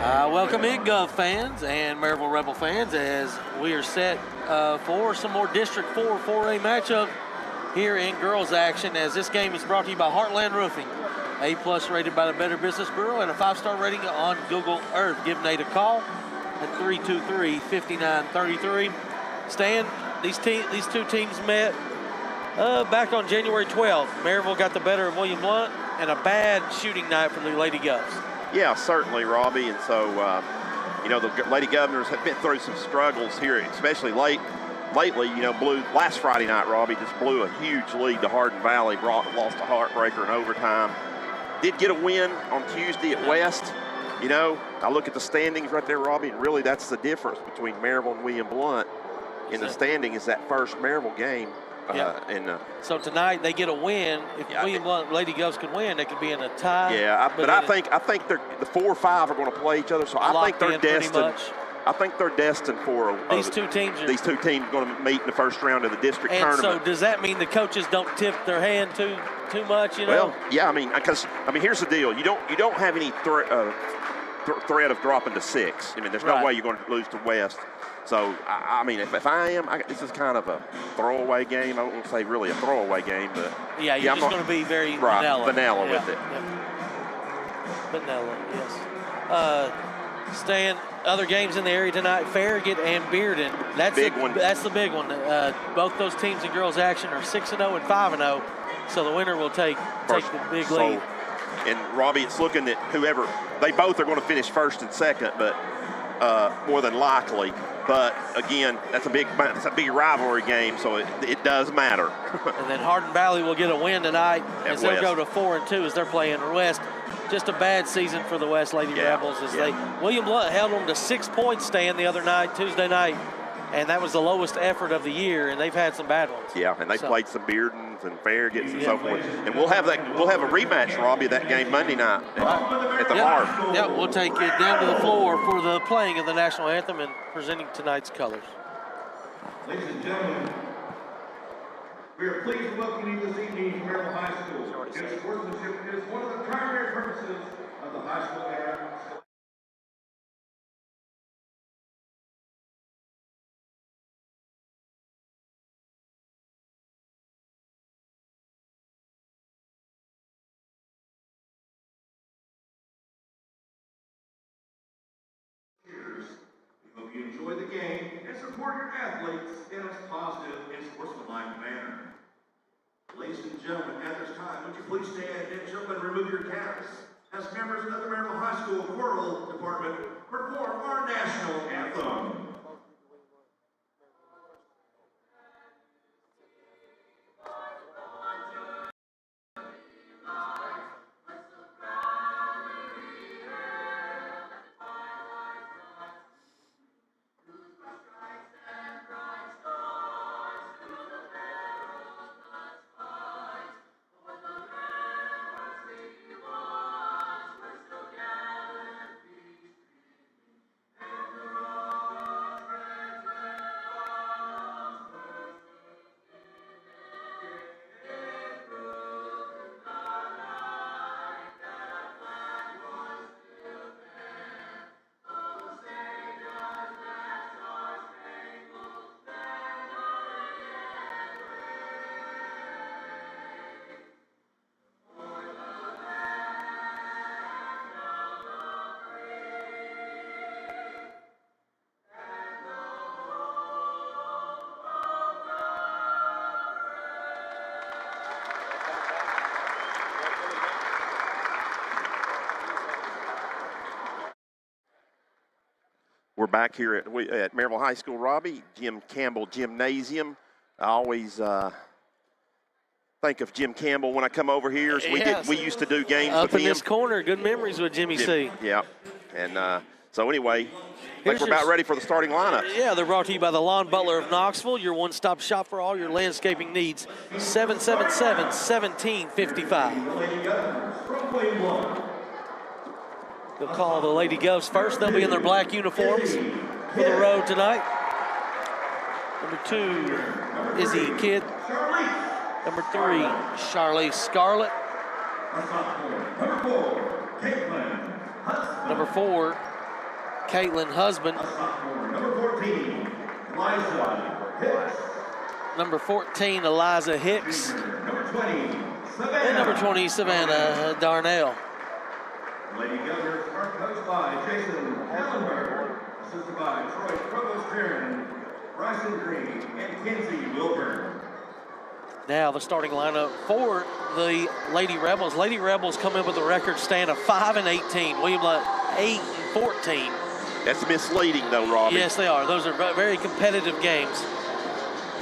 Welcome in, Gov fans and Maryville Rebel fans, as we are set for some more District 4 4A matchup here in girls action, as this game is brought to you by Heartland Roofing. A+ rated by the Better Business Bureau and a 5-star rating on Google Earth. Give Nate a call at 323-5933. Stan, these two teams met back on January 12th. Maryville got the better of William Blount and a bad shooting night for the Lady Govs. Yeah, certainly, Robbie. And so, the Lady Governors have been through some struggles here, especially lately. Last Friday night, Robbie just blew a huge lead to Hardin Valley, lost a heartbreaker in overtime. Did get a win on Tuesday at West. I look at the standings right there, Robbie, and really that's the difference between Maryville and William Blount in the standing is that first Maryville game. So tonight they get a win. If William Blount Lady Govs could win, they could be in a tie. Yeah, but I think they're the 4 or 5 are going to play each other. So I think they're destined. I think they're destined for these two teams. These two teams are going to meet in the first round of the district tournament. So does that mean the coaches don't tip their hand too much? Well, yeah. Because here's the deal. You don't have any threat of dropping to 6. There's no way you're going to lose to West. So, if I am, this is kind of a throwaway game. I won't say really a throwaway game, but you're just going to be very vanilla with it. Yeah. Vanilla, yes. Stan, other games in the area tonight: Farragut and Bearden. That's the big one. Both those teams in girls action are 6-0 and 5-0. So the winner will take the big lead. And Robbie, it's looking at whoever they both are going to finish first and second, but more than likely. But again, that's a big rivalry game, so it does matter. And then Hardin Valley will get a win tonight as they'll go to 4-2 as they're playing West. Just a bad season for the West Lady Rebels William Blount held them to 6 points stand the other night, Tuesday night, and that was the lowest effort of the year, and they've had some bad ones. Yeah, and they played some Beardens and Farragut's and so forth. And we'll have a rematch, Robbie, of that game Monday night at the Harp. Yeah, we'll take it down to the floor for the playing of the national anthem and presenting tonight's colors. Ladies and gentlemen, we are pleased to welcome you this evening to Maryville High School. Good sportsmanship is one of the primary purposes of the high school era. We hope you enjoy the game and support your athletes in a positive and sportsmanlike manner. Ladies and gentlemen, at this time, would you please stand and gentlemen remove your caps as members of the Maryville High School Choral Department perform our national anthem. We're back here at Maryville High School, Robbie, Jim Campbell Gymnasium. I always think of Jim Campbell when I come over here. So we used to do games up with him. In this corner. Good memories with Jimmy C. Yeah. And so anyway, I think we're about ready for the starting lineup. Yeah, they're brought to you by the Lawn Butler of Knoxville, your one-stop shop for all your landscaping needs. 777-1755. They'll call the Lady Govs first. They'll be in their black uniforms for the road tonight. Number 2, Izzy Kidd. Number 3, Charlize Scarlett. Number 4, Caitlin Husband. Number 14, Liza Hicks. Number 14, Eliza Hicks. Number 20, Savannah. And number 20, Savannah Darnell. Lady Governors are coached by Jason Hallenberg, assisted by Troy Provost-Perrin, Bryson Green, and Kenzie Wilburn. Now the starting lineup for the Lady Rebels. Lady Rebels come in with a record stand of 5-18. William Blount 8-14. That's misleading, though, Robbie. Yes, they are. Those are very competitive games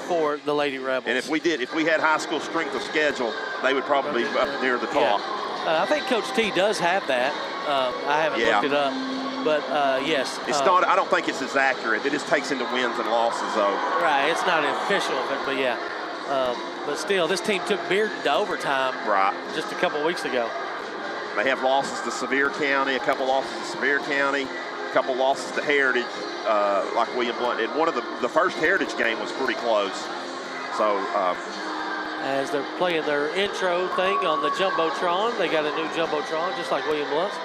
for the Lady Rebels. And if we had high school strength of schedule, they would probably be up near the top. Yeah. I think Coach T does have that. I haven't looked it up, but yes. It's not. I don't think it's as accurate. It just takes into wins and losses, though. Right. It's not official of it, but yeah. But still, this team took Bearden to overtime. Right. Just a couple weeks ago. They have losses to Sevier County, a couple losses to Sevier County, a couple losses to Heritage, like William Blount did. One of the first Heritage game was pretty close. So. As they're playing their intro thing on the Jumbotron, they got a new Jumbotron, just like William Blount's.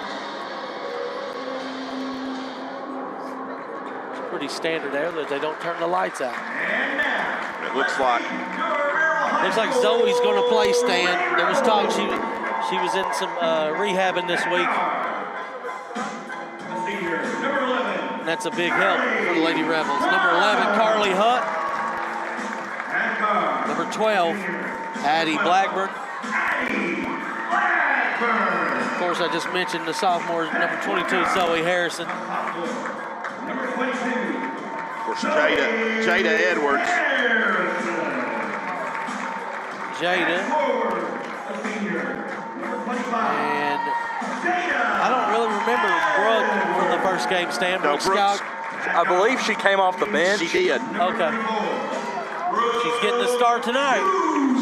It's pretty standard there that they don't turn the lights out. It looks like Zoe's going to play Stan. There was talk she was in some rehabbing this week. And that's a big help for the Lady Rebels. Number 11, Carly Hutt. Number 12, Addie Blackburn. Of course, I just mentioned the sophomore, number 22, Zoe Harrison. Of course, Jada Edwards. Jada. And I don't really remember Brooke from the first game, Stan. No, Brooks, I believe she came off the bench. She did. Okay. She's getting the start tonight.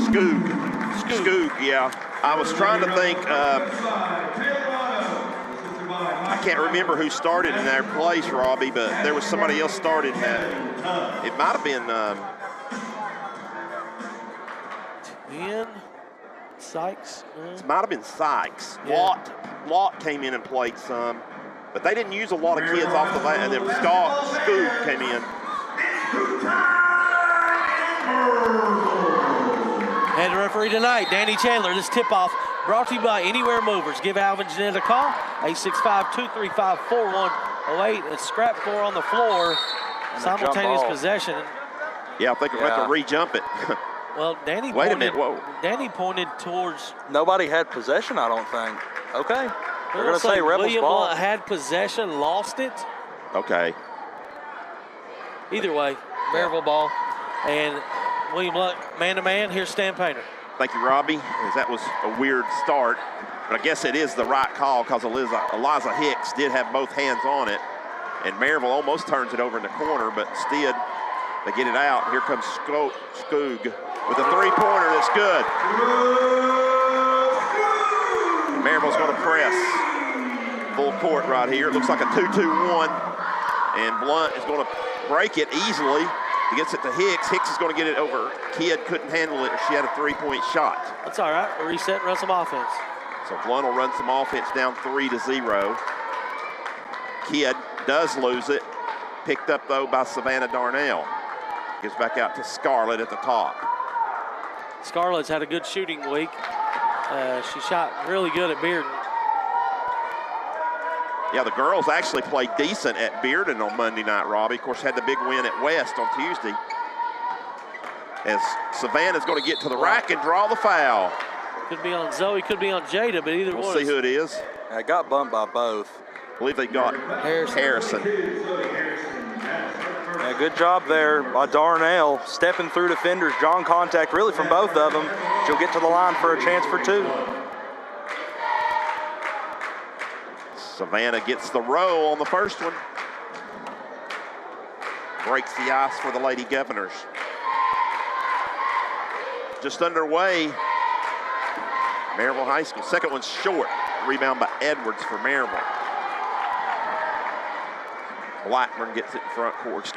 Skoog, yeah. I was trying to think. I can't remember who started in their place, Robbie, but there was somebody else started in that. It might have been. Sykes? It might have been Sykes. Yeah. Lott came in and played some, but they didn't use a lot of kids off the bat. And then Skoog came in. Head referee tonight, Danny Chandler. This tip-off brought to you by Anywhere Movers. Give Alvin Jeanette a call, 865-235-4108. It's scrap 4 on the floor. Simultaneous possession. Yeah, I think we're about to re-jump it. Well, Danny Wait a minute, whoa. Danny pointed towards. Nobody had possession, I don't think. Okay. They're going to say Rebels William ball. Blount had possession, lost it. Okay. Either way, Maryville ball. And William Blount, man-to-man. Here's Stan Painter. Thank you, Robbie. That was a weird start, but I guess it is the right call because Eliza Hicks did have both hands on it, and Maryville almost turns it over in the corner, but instead they get it out. Here comes Skoog with a three-pointer that's good. Maryville's going to press full court right here. It looks like a 2-2-1, and Blount is going to break it easily. He gets it to Hicks. Hicks is going to get it over. Kidd couldn't handle it. She had a three-point shot. That's all right. We'll reset and run some offense. So Blount will run some offense down 3-0. Kidd does lose it. Picked up, though, by Savannah Darnell. Gives back out to Scarlett at the top. Scarlett's had a good shooting week. She shot really good at Bearden. Yeah, the girls actually played decent at Bearden on Monday night, Robbie. Of course, had the big win at West on Tuesday. As Savannah's going to get to the rack and draw the foul. Could be on Zoe, could be on Jada, but either one. We'll see who it is. I got bumped by both. I believe they got Harrison. Yeah, good job there by Darnell. Stepping through defenders, drawing contact really from both of them. She'll get to the line for a chance for two. Savannah gets the roll on the first one. Breaks the ice for the Lady Governors. Just underway. Maryville High School. Second one's short. Rebound by Edwards for Maryville. Blackburn gets it in front court.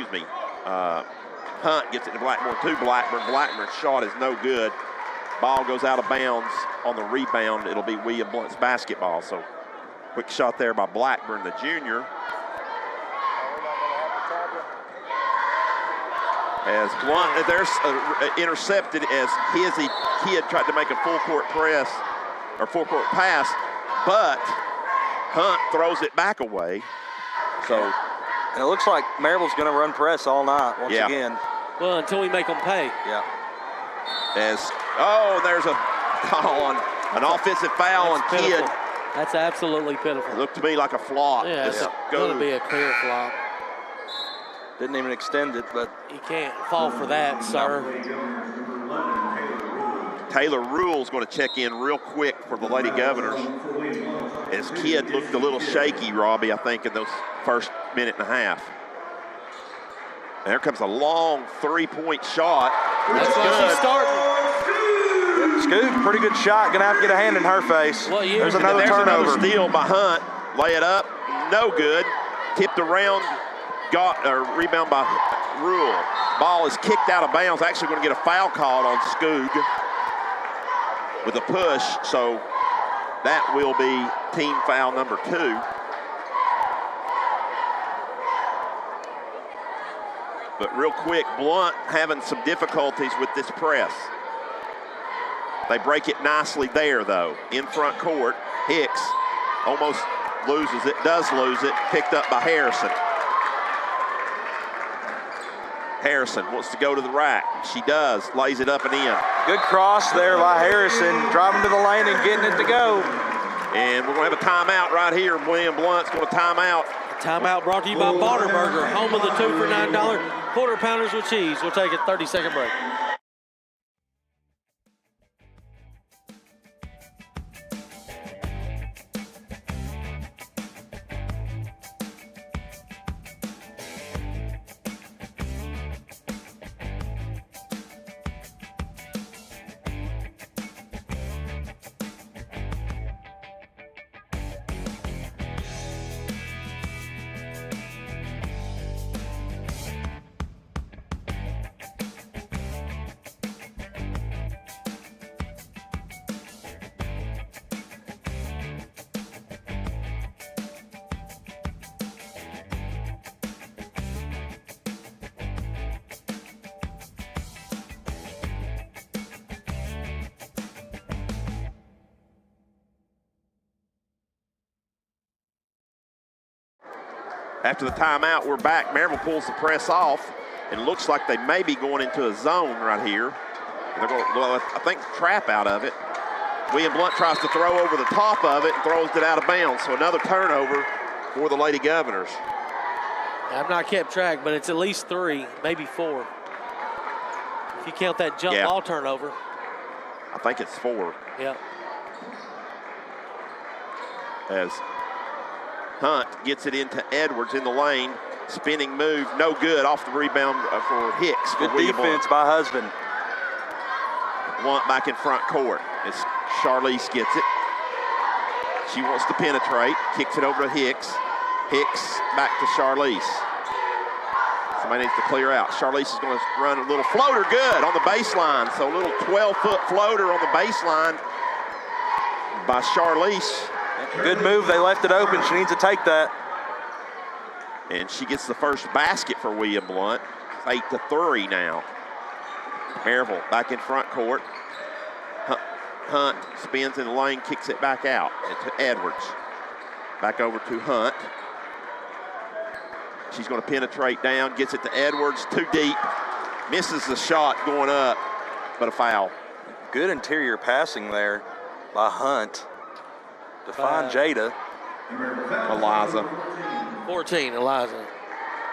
Hunt gets it to Blackburn to Blackburn. Blackburn's shot is no good. Ball goes out of bounds on the rebound. It'll be William Blount's basketball. So quick shot there by Blackburn, the junior. As Blount, there's intercepted as he had tried to make a full court press or full court pass, but Hunt throws it back away. So, and it looks like Maryville's going to run press all night once again. Well, until we make them pay. Yeah. There's a call on an offensive foul on Kidd. That's absolutely pitiful. It looked to me like a flop. Yeah, it's going to be a clear flop. Didn't even extend it, but you can't fall for that, sir. Taylor Rule's going to check in real quick for the Lady Governors. As Kidd looked a little shaky, Robbie, I think, in those first minute and a half. And there comes a long three-point shot. That's why she's starting. Scoot, pretty good shot. Gonna have to get a hand in her face. Well, there's another turnover. Another steal by Hunt. Lay it up, no good. Tipped around, rebound by Rule. Ball is kicked out of bounds. Actually going to get a foul called on Skoog with a push. So that will be team foul number 2. But real quick, Blount having some difficulties with this press. They break it nicely there, though. In front court, Hicks almost loses it, does lose it, picked up by Harrison. Harrison wants to go to the rack. She does, lays it up and in. Good cross there by Harrison, driving to the lane and getting it to go. And we're going to have a timeout right here. William Blount's going to time out. Timeout brought to you by Barterburger, home of the 2 for $9 quarter pounders with cheese. We'll take a 30-second break. After the timeout, we're back. Maryville pulls the press off, and looks like they may be going into a zone right here. They're going to, I think, trap out of it. William Blount tries to throw over the top of it and throws it out of bounds. So another turnover for the Lady Governors. I've not kept track, but it's at least 3, maybe 4. If you count that jump ball turnover. I think it's 4. Yeah. As Hunt gets it into Edwards in the lane. Spinning move, no good. Off the rebound for Hicks. Good defense by Husband. Blount back in front court as Charlize gets it. She wants to penetrate, kicks it over to Hicks. Hicks back to Charlize. Somebody needs to clear out. Charlize is going to run a little floater, good on the baseline. So a little 12-foot floater on the baseline by Charlize. Good move, they left it open. She needs to take that. And she gets the first basket for William Blount. 8-3 now. Maryville back in front court. Hunt spins in the lane, kicks it back out to Edwards. Back over to Hunt. She's going to penetrate down, gets it to Edwards, too deep. Misses the shot going up, but a foul. Good interior passing there by Hunt to find Jada. Eliza. 14, Eliza.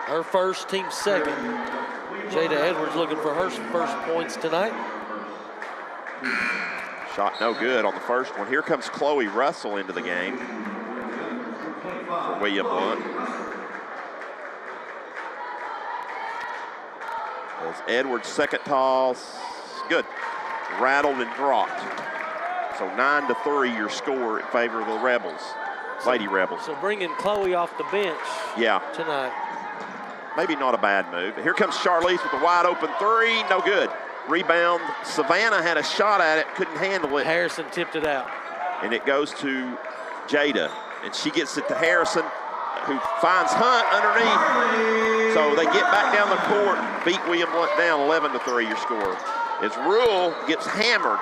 Her first, team second. Jada Edwards looking for her first points tonight. Shot no good on the first one. Here comes Chloe Russell into the game for William Blount. As Edwards' second toss, good. Rattled and dropped. So 9-3 your score in favor of the Rebels, Lady Rebels. So bringing Chloe off the bench tonight. Maybe not a bad move. Here comes Charlize with a wide open 3, no good. Rebound, Savannah had a shot at it, couldn't handle it. Harrison tipped it out. And it goes to Jada, and she gets it to Harrison. who finds Hunt underneath. So they get back down the court, beat William Blount down 11-3 your score. As Rule gets hammered.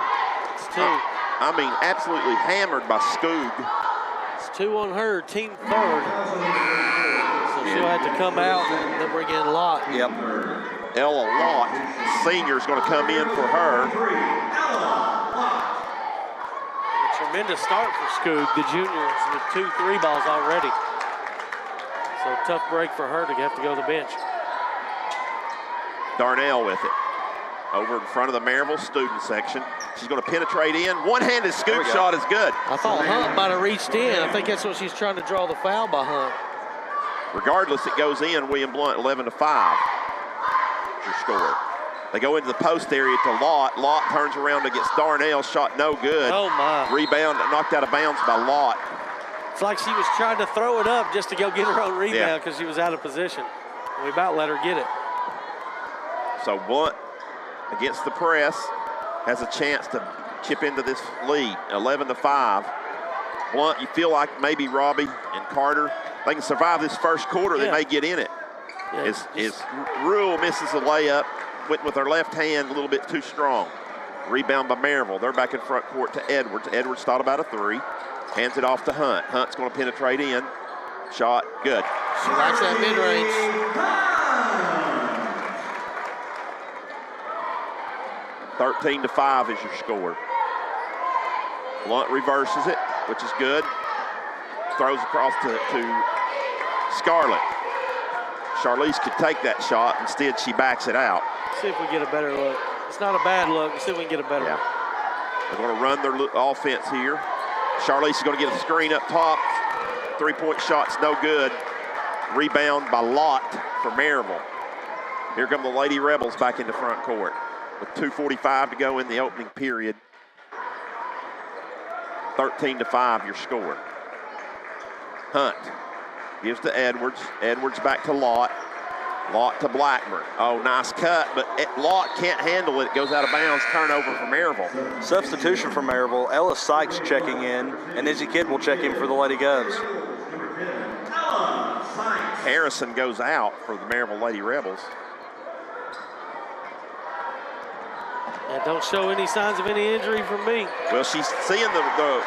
It's 2. I mean, absolutely hammered by Skoog. It's 2 on her, team third. So she'll have to come out and then bring in Lott. Yep. Ella Lott, senior, is going to come in for her. A tremendous start for Skoog, the juniors, with 2 3 balls already. So tough break for her to have to go to the bench. Darnell with it. Over in front of the Maryville student section. She's going to penetrate in. One-handed scoop shot is good. I thought Hunt might have reached in. I think that's what she's trying to draw the foul by Hunt. Regardless, it goes in. William Blount 11-5. Your score. They go into the post area to Lott. Lott turns around against Darnell. Shot no good. Oh, my. Rebound knocked out of bounds by Lott. It's like she was trying to throw it up just to go get her own rebound because she was out of position. We about let her get it. So Blount, against the press, has a chance to chip into this lead, 11-5. Blount, you feel like maybe Robbie and Carter, they can survive this first quarter, they may get in it. Yeah, As Rule misses a layup, went with her left hand a little bit too strong. Rebound by Maryville. They're back in front court to Edwards. Edwards thought about a 3. Hands it off to Hunt. Hunt's going to penetrate in. Shot, good. She likes that mid-range. 13-5 is your score. Blount reverses it, which is good. Throws across to Scarlett. Charlize could take that shot. Instead, she backs it out. See if we get a better look. It's not a bad look. Let's see if we can get a better look. They're going to run their offense here. Charlize is going to get a screen up top. 3-point shot's no good. Rebound by Lott for Maryville. Here come the Lady Rebels back into front court with 2:45 to go in the opening period. 13-5 your score. Hunt gives to Edwards. Edwards back to Lott. Lott to Blackburn. Oh, nice cut, but Lott can't handle it. It goes out of bounds. Turnover for Maryville. Substitution for Maryville. Ellis Sykes checking in, and Izzy Kidd will check in for the Lady Govs. Harrison goes out for the Maryville Lady Rebels. And don't show any signs of any injury from me. Well, she's seeing the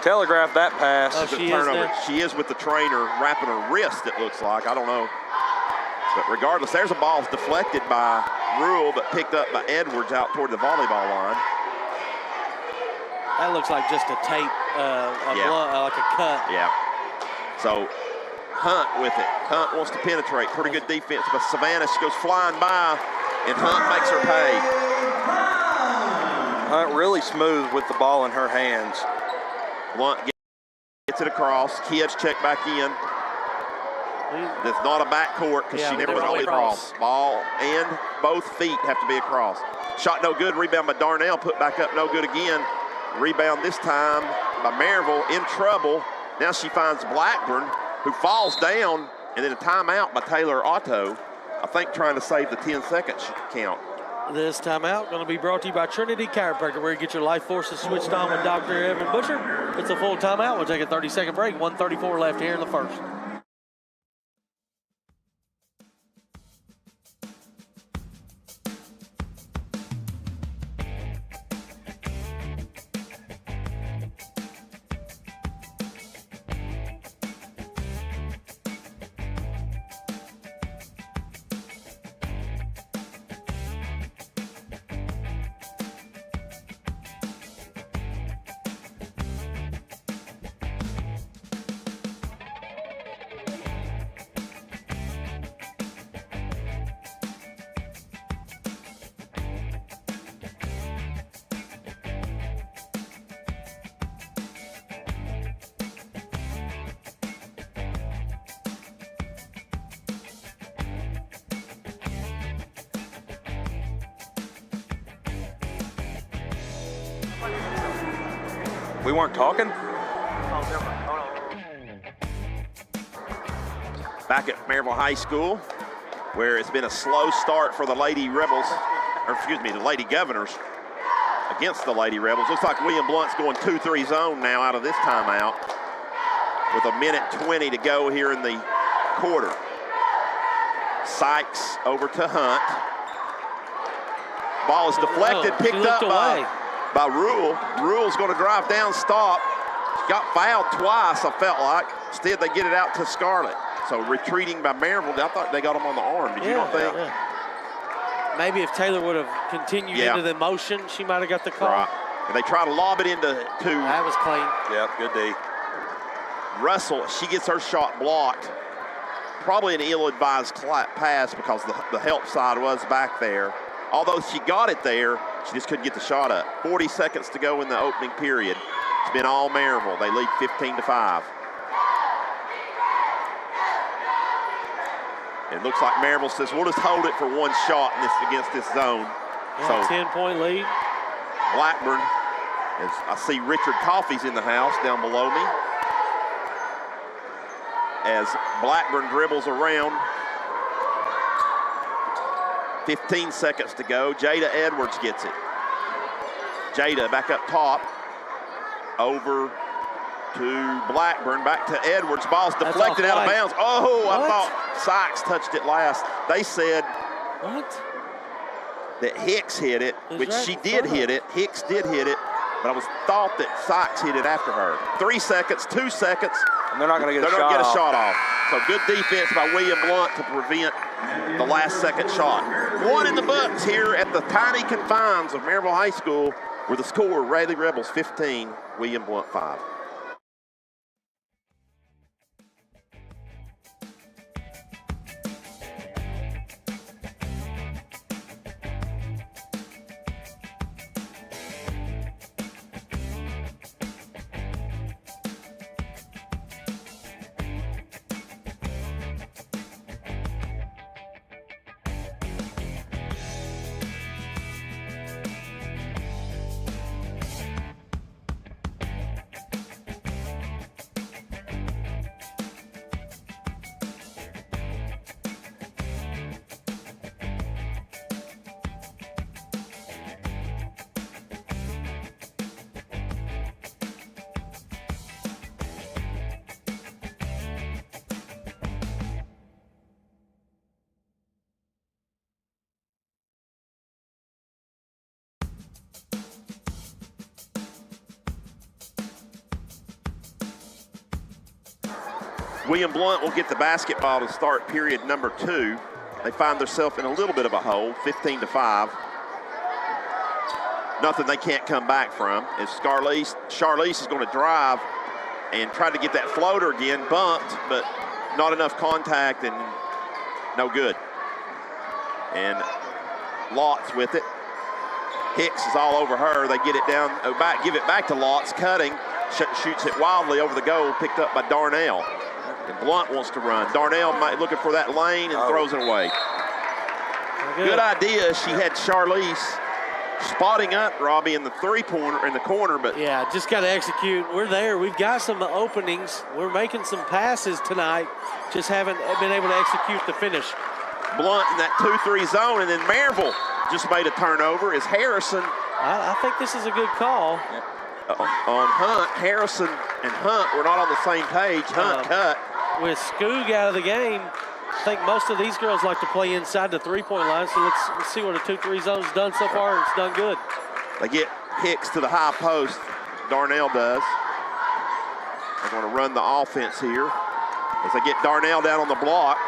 telegraph that pass. Oh, she turnover. She is with the trainer wrapping her wrist, it looks like. I don't know. But regardless, there's a ball deflected by Rule, but picked up by Edwards out toward the volleyball line. That looks like just a tape, like a cut. Yeah. So Hunt with it. Hunt wants to penetrate. Pretty good defense, but Savannah, she goes flying by, and Hunt makes her pay. Hunt really smooth with the ball in her hands. Blount gets it across. Kids check back in. It's not a backcourt because she never went across. Ball and both feet have to be across. Shot no good. Rebound by Darnell. Put back up no good again. Rebound this time by Maryville. In trouble. Now she finds Blackburn, who falls down, and then a timeout by Taylor Otto. I think trying to save the 10-second count. This timeout going to be brought to you by Trinity Chiropractor, where you get your life forces switched on with Dr. Evan Butcher. It's a full timeout. We'll take a 30-second break. 1:34 left here in the first. We weren't talking? Back at Maryville High School, where it's been a slow start for the Lady Rebels, or excuse me, the Lady Governors against the Lady Rebels. Looks like William Blount's going 2-3 zone now out of this timeout. with 1:20 to go here in the quarter. Sykes over to Hunt. Ball is deflected, picked up by Rule. Rule's going to drive down, stop. Got fouled twice, I felt like. Instead, they get it out to Scarlett. So retreating by Maryville. I thought they got him on the arm. Did you not think? Yeah. Maybe if Taylor would have continued into the motion, she might have got the call. Right. And they try to lob it into That was clean. Yep, good D. Russell. She gets her shot blocked. Probably an ill-advised pass because the help side was back there. Although she got it there, she just couldn't get the shot up. 40 seconds to go in the opening period. It's been all Maryville. They lead 15-5. It looks like Maryville says, we'll just hold it for one shot against this zone. Yeah, so 10-point lead. Blackburn, as I see Richard Coffey's in the house down below me. As Blackburn dribbles around. 15 seconds to go. Jada Edwards gets it. Jada back up top. Over to Blackburn, back to Edwards. Ball's deflected out of bounds. Oh, I thought Sykes touched it last. They said that Hicks hit it, which she did hit it. Hicks did hit it, but I thought that Sykes hit it after her. 3 seconds, 2 seconds. And they're not going to get a shot off. So good defense by William Blount to prevent the last second shot. One in the books here at the tiny confines of Maryville High School, where the score, Raleigh Rebels 15, William Blount 5. William Blount will get the basketball to start period number 2. They find themselves in a little bit of a hole, 15-5. Nothing they can't come back from. As Charlize is going to drive and try to get that floater again, bumped, but not enough contact and no good. And Lotz with it. Hicks is all over her. They get it down, give it back to Lotz, cutting, shoots it wildly over the goal, picked up by Darnell. And Blount wants to run. Darnell looking for that lane and throws it away. Good idea. She had Charlize spotting up Robbie in the three-pointer in the corner, but yeah, just got to execute. We're there. We've got some openings. We're making some passes tonight. Just haven't been able to execute the finish. Blount in that 2-3 zone, and then Maryville just made a turnover. Is Harrison? I think this is a good call. On Hunt. Harrison and Hunt were not on the same page. Hunt cut. With Skoog out of the game, I think most of these girls like to play inside the three-point line, so let's see what a 2-3 zone's done so far. It's done good. They get Hicks to the high post. Darnell does. They're going to run the offense here. As they get Darnell down on the block,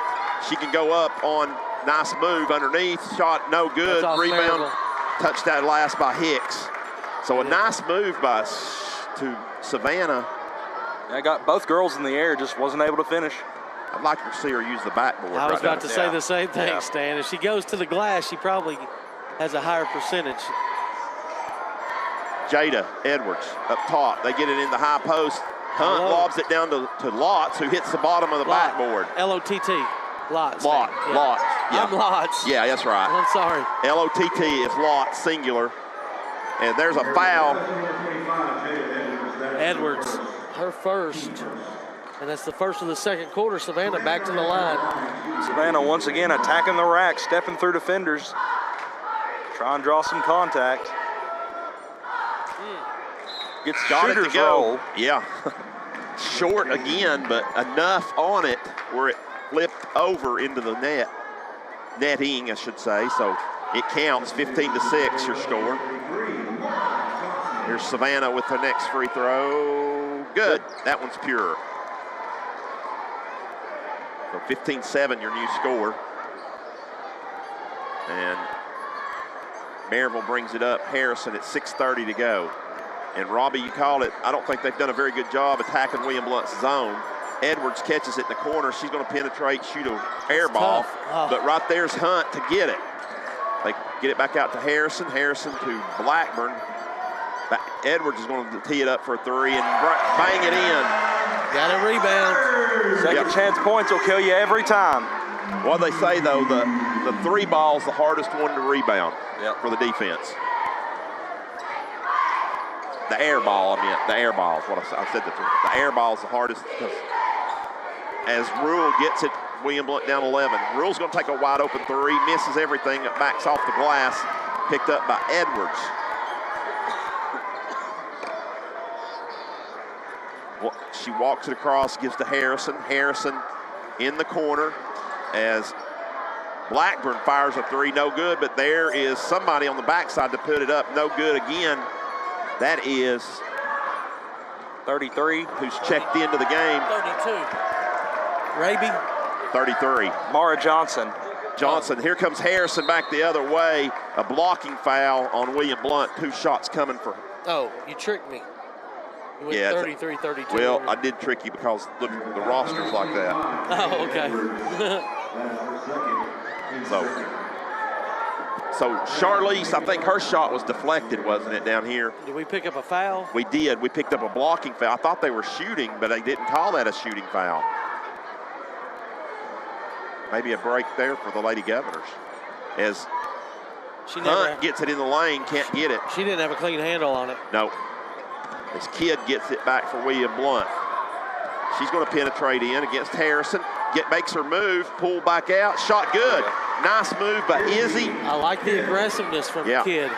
she can go up on nice move underneath. Shot no good. Rebound. Touchdown last by Hicks. So a nice move to Savannah. I got both girls in the air, just wasn't able to finish. I'd like to see her use the backboard. I was about to say the same thing, Stan. If she goes to the glass, she probably has a higher percentage. Jada Edwards up top. They get it in the high post. Hunt lobs it down to Lotz, who hits the bottom of the backboard. L-O-T-T. Lotz. Lotz. Yeah. I'm Lotz. Yeah, that's right. I'm sorry. L-O-T-T is Lotz, singular. And there's a foul. Edwards, her first. And that's the first of the second quarter. Savannah back to the line. Savannah once again attacking the rack, stepping through defenders. Try and draw some contact. Gets Got it to go. roll. Yeah. Short again, but enough on it where it flipped over into the netting, I should say. So it counts 15-6, your score. Here's Savannah with the next free throw. Good. That one's pure. So 15-7, your new score. And Maryville brings it up. Harrison at 6:30 to go. And Robbie, you called it. I don't think they've done a very good job attacking William Blount's zone. Edwards catches it in the corner. She's going to penetrate, shoot an air ball. Oh. But right there's Hunt to get it. They get it back out to Harrison. Harrison to Blackburn. Edwards is going to tee it up for a three and bang it in. Got a rebound. Second chance points will kill you every time. What they say, though, the three ball is the hardest one to rebound for the defense. The air ball, the air ball is what I said. The air ball is the hardest because as Rule gets it, William Blount down 11. Rule's going to take a wide open three, misses everything, it backs off the glass, picked up by Edwards. She walks it across, gives to Harrison. Harrison in the corner as Blackburn fires a three, no good, but there is somebody on the backside to put it up, no good again. That is 33. Who's checked into the game. 32. Raby. 33. Mara Johnson. Johnson, here comes Harrison back the other way. A blocking foul on William Blount. 2 shots coming for. Oh, you tricked me. You went 33, 32. Well, I did trick you because look, the roster's like that. Oh, okay. So Charlize, I think her shot was deflected, wasn't it, down here? Did we pick up a foul? We did. We picked up a blocking foul. I thought they were shooting, but they didn't call that a shooting foul. Maybe a break there for the Lady Governors. As Hunt gets it in the lane, can't get it. She didn't have a clean handle on it. No. As Kidd gets it back for William Blount. She's going to penetrate in against Harrison. Makes her move, pull back out, shot good. Nice move by Izzy. I like the aggressiveness from Kidd.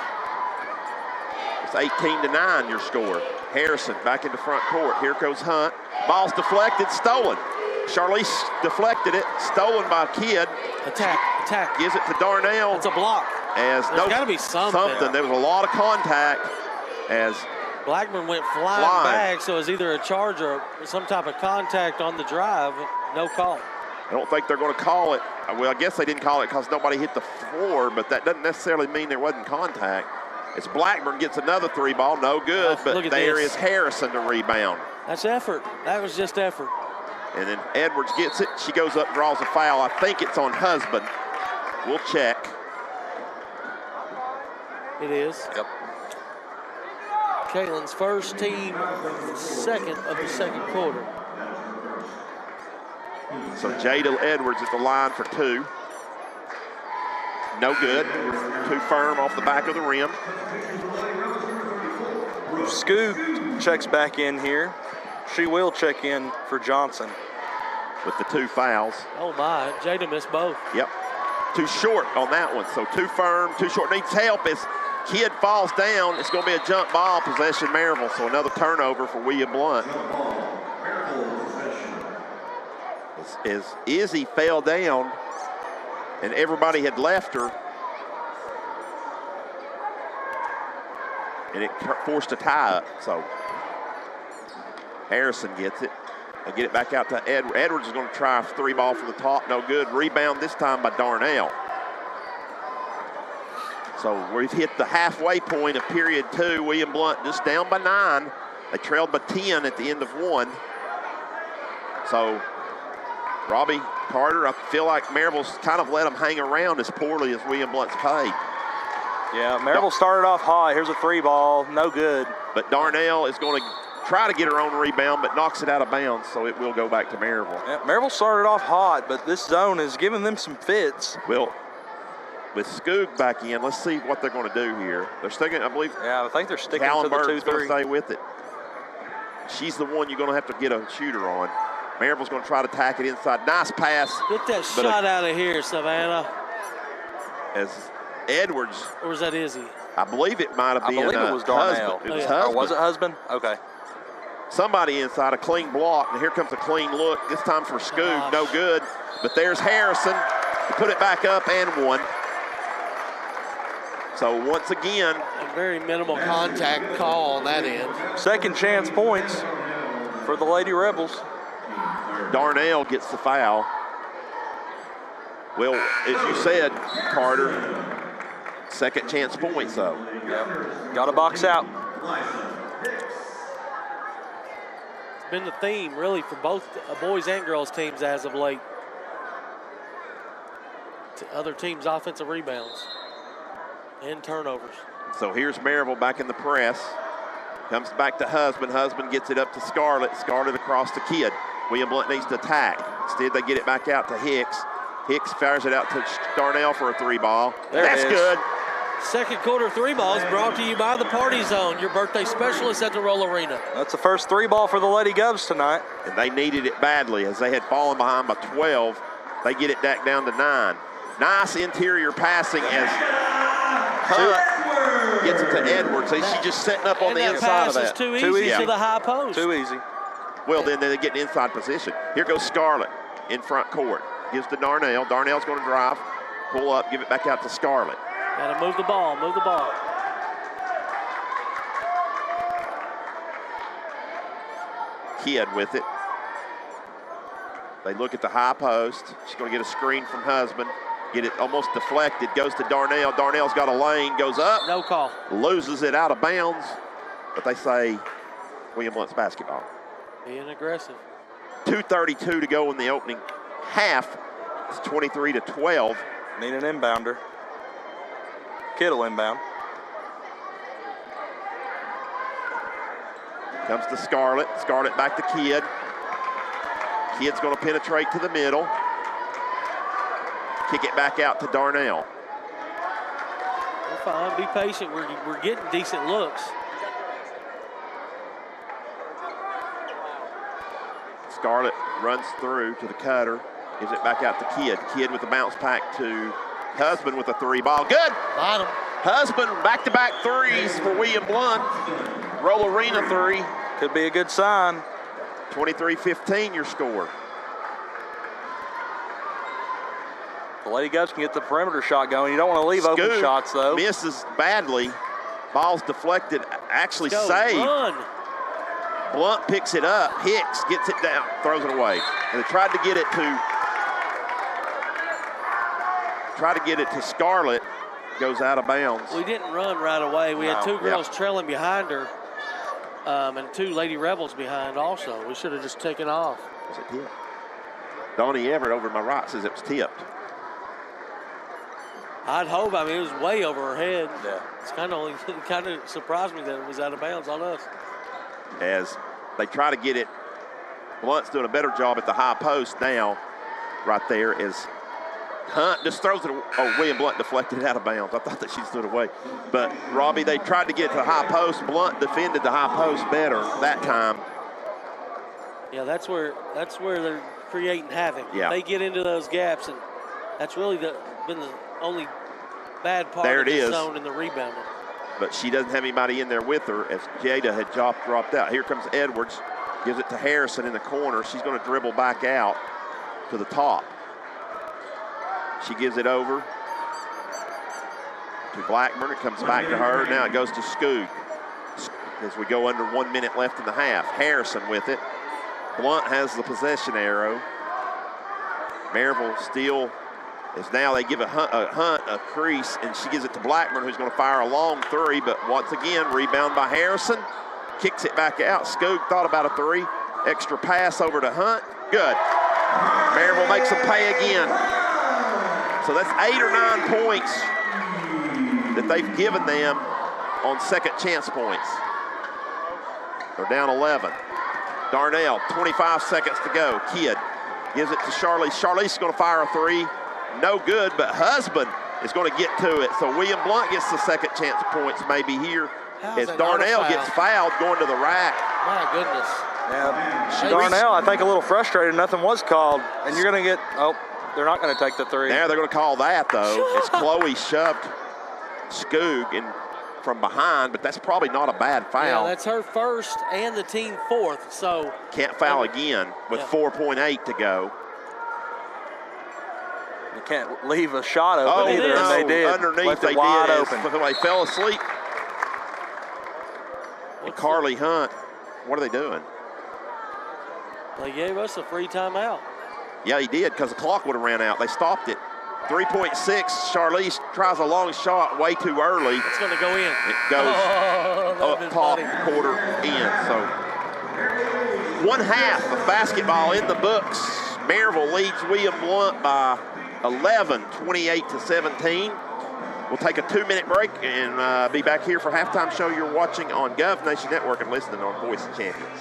It's 18-9 your score. Harrison back into front court. Here goes Hunt. Ball's deflected, stolen. Charlize deflected it, stolen by Kidd. Attack. Gives it to Darnell. It's a block. There's got to be something. There was a lot of contact as Blackburn went flying back, so it's either a charge or some type of contact on the drive. No call. I don't think they're going to call it. Well, I guess they didn't call it because nobody hit the floor, but that doesn't necessarily mean there wasn't contact. As Blackburn gets another three ball, no good, but there is Harrison to rebound. That's effort. That was just effort. And then Edwards gets it. She goes up, draws a foul. I think it's on Husband. We'll check. It is. Yep. Caitlin's first, team second of the second quarter. So Jada Edwards at the line for 2. No good. Too firm off the back of the rim. Scoop checks back in here. She will check in for Johnson. With the 2 fouls. Oh my, Jada missed both. Yep. Too short on that one. So too firm, too short. Needs help as Kidd falls down. It's going to be a jump ball possession Maryville. So another turnover for William Blount. As Izzy fell down and everybody had left her. And it forced a tie up. So Harrison gets it. They get it back out to Edwards. Edwards is going to try a 3 ball from the top. No good. Rebound this time by Darnell. So we've hit the halfway point of period 2. William Blount just down by 9. They trailed by 10 at the end of 1. So Robbie Carter, I feel like Maryville's kind of let them hang around as poorly as William Blount's played. Yeah, Maryville started off hot. Here's a 3 ball, no good. But Darnell is going to try to get her own rebound, but knocks it out of bounds, so it will go back to Maryville. Yeah, Maryville started off hot, but this zone is giving them some fits. Well, with Skoog back in, let's see what they're going to do here. They're sticking, I believe. Yeah, I think they're sticking to the 2-3. Going to stay with it. She's the one you're going to have to get a shooter on. Maryville's going to try to tack it inside. Nice pass. Get that shot out of here, Savannah. As Edwards. Or was that Izzy? I believe it might have been it was Darnell. Husband. It was yeah. Husband. Oh, was it Husband? Okay. somebody inside, a clean block, and here comes a clean look. This time for Scoog, no good. But there's Harrison to put it back up and one. So once again, a very minimal contact call on that end. Second chance points for the Lady Rebels. Darnell gets the foul. Well, as you said, Carter, second chance points though. Yep. Got to box out. It's been the theme really for both boys and girls teams as of late. To other teams' offensive rebounds and turnovers. So here's Maryville back in the press. Comes back to Husband. Husband gets it up to Scarlett. Scarlett across to Kidd. William Blount needs to attack. Instead, they get it back out to Hicks. Hicks fires it out to Darnell for a three ball. That's good. Second quarter three balls brought to you by the Party Zone, your birthday specialist at the Roll Arena. That's the first three ball for the Lady Govs tonight. And they needed it badly as they had fallen behind by 12. They get it back down to 9. Nice interior passing as Hunt gets it to Edwards. She's just setting up on the inside of that. Too easy to the high post. Too easy. Well, then they get an inside position. Here goes Scarlett in front court. Gives to Darnell. Darnell's going to drive, pull up, give it back out to Scarlett. Got to move the ball, move the ball. Kidd with it. They look at the high post. She's going to get a screen from Husband. Get it almost deflected. Goes to Darnell. Darnell's got a lane. Goes up. No call. Loses it out of bounds. But they say William Blount's basketball. Being aggressive. 2:32 to go in the opening half. It's 23-12. Need an inbounder. Kidd'll inbound. Comes to Scarlett. Scarlett back to Kidd. Kidd's going to penetrate to the middle. Kick it back out to Darnell. We're fine. Be patient. We're getting decent looks. Scarlett runs through to the cutter. Gives it back out to Kidd. Kidd with the bounce pack to Husband with a three ball. Good. Bottom. Husband back-to-back threes for William Blount. Roll Arena three. Could be a good sign. 23-15 your score. The Lady Govs can get the perimeter shot going. You don't want to leave open shots, though. Misses badly. Ball's deflected, actually saved. Run. Blount picks it up. Hicks gets it down, throws it away. And they tried to get it to Scarlett. Goes out of bounds. We didn't run right away. We had two girls trailing behind her and two Lady Rebels behind also. We should have just taken off. Was it tipped? Donnie Everett over my right says it was tipped. I'd hope. I mean, it was way over her head. Yeah. It's kind of surprised me that it was out of bounds on us. As they try to get it, Blount's doing a better job at the high post now. Right there is Hunt just throws it. Oh, William Blount deflected it out of bounds. I thought that she stood away. But, Robbie, they tried to get to the high post. Blount defended the high post better that time. Yeah, that's where they're creating havoc. Yeah. They get into those gaps, and that's really been the only bad part There of it the is. zone in the rebounding. But she doesn't have anybody in there with her as Jada had dropped out. Here comes Edwards. Gives it to Harrison in the corner. She's going to dribble back out to the top. She gives it over to Blackburn. It comes back to her. Now it goes to Scoog as we go under 1 minute left in the half. Harrison with it. Blount has the possession arrow. Maryville still is now they give a Hunt a crease, and she gives it to Blackburn, who's going to fire a long three, but once again, rebound by Harrison. Kicks it back out. Scoog thought about a three. Extra pass over to Hunt. Good. Maryville makes them pay again. So that's 8 or 9 points that they've given them on second chance points. They're down 11. Darnell, 25 seconds to go. Kidd gives it to Charlize. Charlize is going to fire a three. No good, but Husband is going to get to it. So William Blount gets the second chance points maybe here as Darnell gets fouled going to the rack. My goodness. Yeah, Darnell, I think a little frustrated. Nothing was called, and you're going to get, they're not going to take the three. Now they're going to call that, though, as Chloe shoved Scoog in from behind, but that's probably not a bad foul. Yeah, that's her first and the team fourth, so. Can't foul again with 4.8 to go. You can't leave a shot open either, no, and they did. Underneath Left they it wide did. open. They fell asleep. And Carly Hunt, what are they doing? They gave us a free timeout. Yeah, he did, because the clock would have ran out. They stopped it. 3.6, Charlize tries a long shot way too early. It's going to go in. It goes up top, quarter in. So 1/2 of basketball in the books. Maryville leads William Blount by 11, 28-17. We'll take a 2-minute break and be back here for halftime show you're watching on Gov Nation Network and listening on Voice of Champions.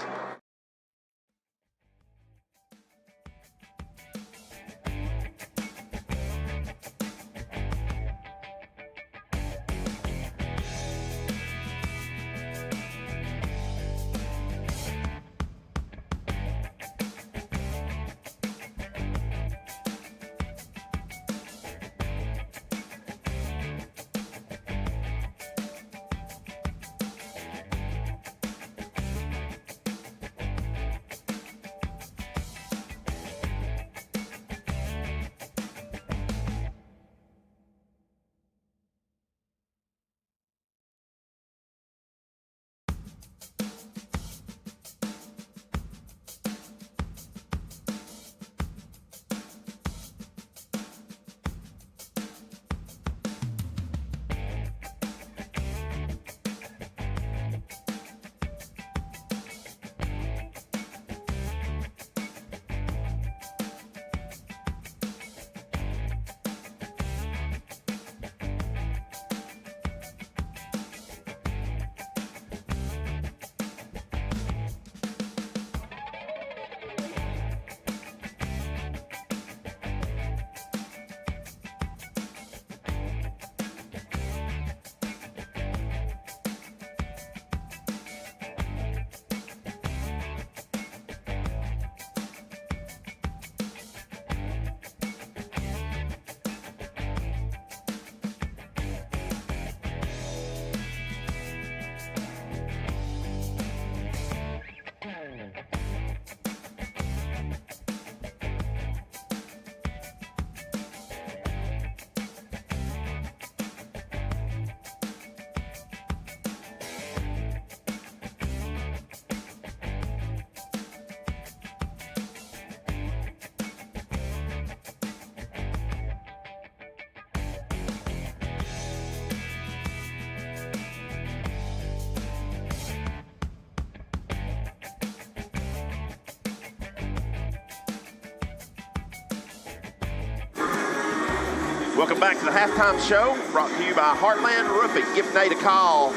Welcome back to the halftime show, brought to you by Heartland Roofing. Give Nate a call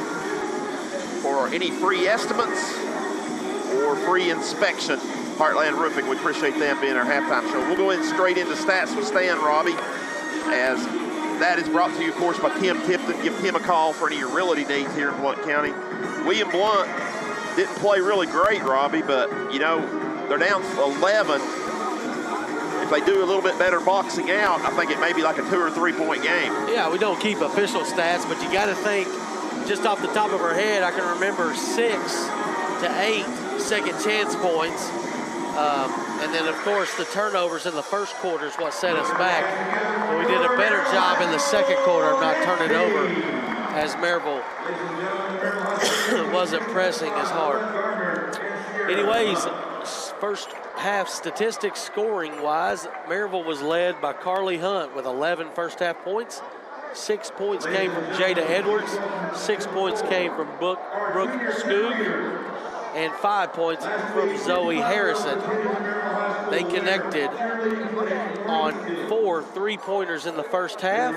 for any free estimates or free inspection. Heartland Roofing, we appreciate them being our halftime show. We'll go in straight into stats with Stan, Robbie, as that is brought to you, of course, by Tim Tipton. Give Tim a call for any of your realty needs here in Blount County. William Blount didn't play really great, Robbie, but, you know, they're down 11. If they do a little bit better boxing out, I think it may be like a 2 or 3 point game. Yeah, we don't keep official stats, but you got to think just off the top of our head, I can remember 6 to 8 second chance points. And then, of course, the turnovers in the first quarter is what set us back. But we did a better job in the second quarter of not turning over as Maryville wasn't pressing as hard. Anyways, first half statistics scoring-wise, Maryville was led by Carly Hunt with 11 first-half points. 6 points came from Jada Edwards. 6 points came from Brooke Skoog. And 5 points from Zoe Harrison. They connected on 4 3-pointers in the first half.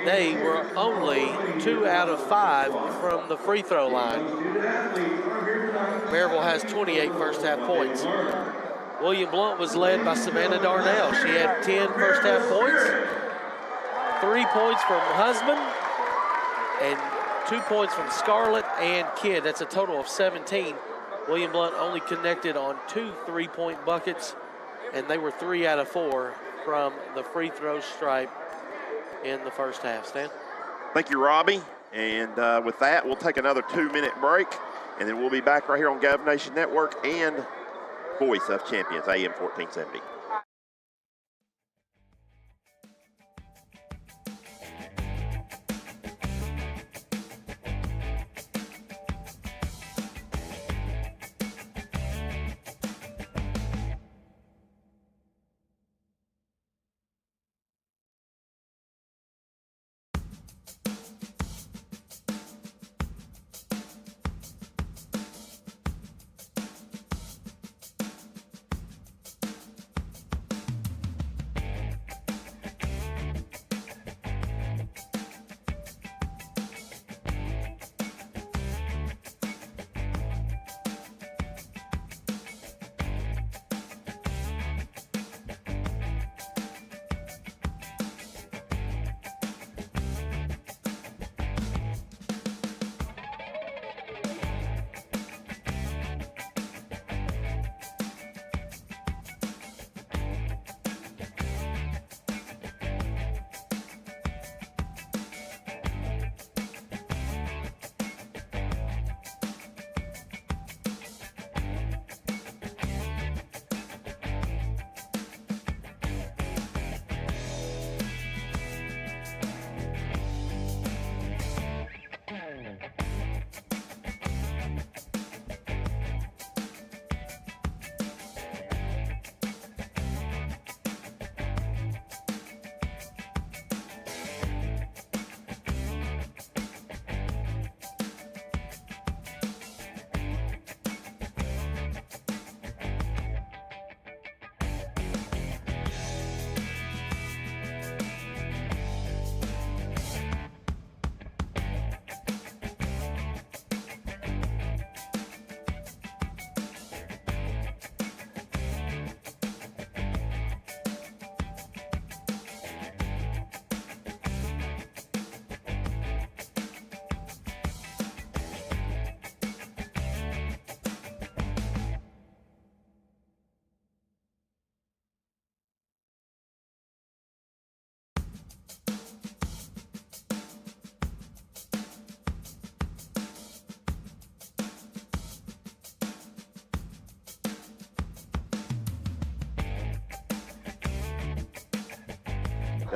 They were only 2 out of 5 from the free throw line. Maryville has 28 first half points. William Blount was led by Savannah Darnell. She had 10 first half points, 3 points from Husband, and 2 points from Scarlett and Kidd. That's a total of 17. William Blount only connected on 2 3-point buckets, and they were 3 out of 4 from the free throw stripe in the first half. Stan? Thank you, Robbie. And with that, we'll take another 2-minute break, and then we'll be back right here on Gov Nation Network and Voice of Champions, AM 1470.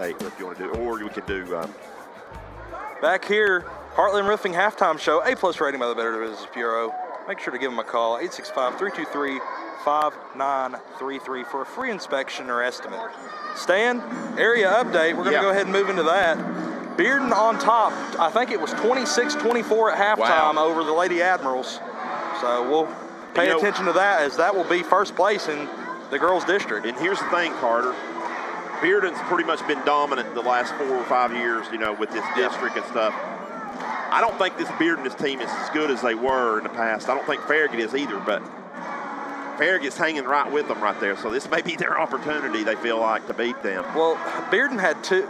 If you want to do, or we could do. Back here, Heartland Roofing halftime show, A+ rating by the Better Business Bureau. Make sure to give them a call, 865-323-5933 for a free inspection or estimate. Stan, area update. We're going to go ahead and move into that. Bearden on top. I think it was 26-24 at halftime over the Lady Admirals. So we'll pay attention to that, as that will be first place in the girls' district. And here's the thing, Carter. Bearden's pretty much been dominant the last 4 or 5 years, with this district and stuff. I don't think this Bearden team is as good as they were in the past. I don't think Farragut is either, but Farragut's hanging right with them right there. So this may be their opportunity, they feel like, to beat them. Well, Bearden had two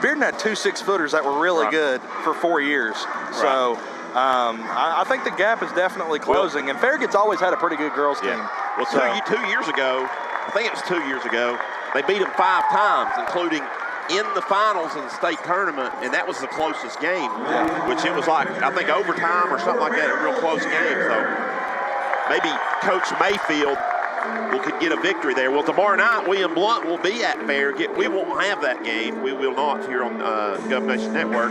6-footers that were really good for 4 years. So I think the gap is definitely closing. And Farragut's always had a pretty good girls team. Well, 2 years ago, I think it was 2 years ago, they beat them 5 times, including in the finals in the state tournament, and that was the closest game, which it was like, I think, overtime or something like that, a real close game. So maybe Coach Mayfield could get a victory there. Well, tomorrow night, William Blount will be at Farragut. We won't have that game. We will not here on Gov Nation Network.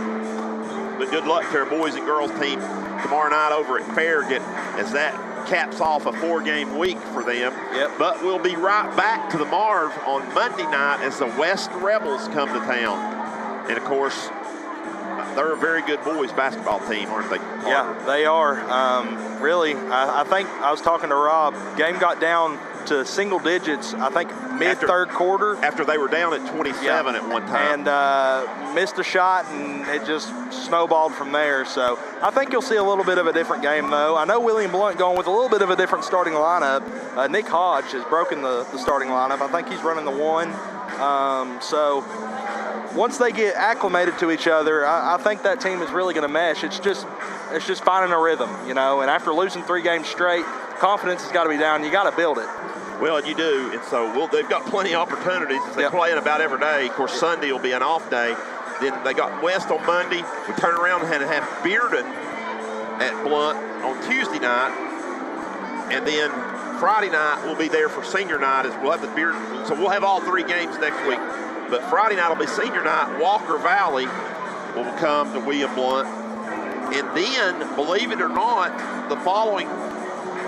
But good luck to our boys and girls team tomorrow night over at Farragut, as that caps off a 4-game week for them. But we'll be right back to the Marv on Monday night as the West Rebels come to town. And, of course, they're a very good boys basketball team, aren't they, Carter? Yeah, they are. Really, I think I was talking to Rob. Game got down to single digits, I think, mid-third quarter. After they were down at 27 at one time. And missed a shot, and it just snowballed from there. So I think you'll see a little bit of a different game, though. I know William Blount going with a little bit of a different starting lineup. Nick Hodge has broken the starting lineup. I think he's running the 1. So once they get acclimated to each other, I think that team is really going to mesh. It's just finding a rhythm, and after losing 3 games straight, confidence has got to be down. You got to build it. Well, you do, and so they've got plenty of opportunities as they play it about every day. Of course, Sunday will be an off day. Then they got West on Monday. We turned around and had to have Bearden at Blount on Tuesday night. And then Friday night we'll be there for senior night as we'll have the Bearden. So we'll have all 3 games next week. But Friday night will be senior night. Walker Valley will come to William Blount. And then, believe it or not, the following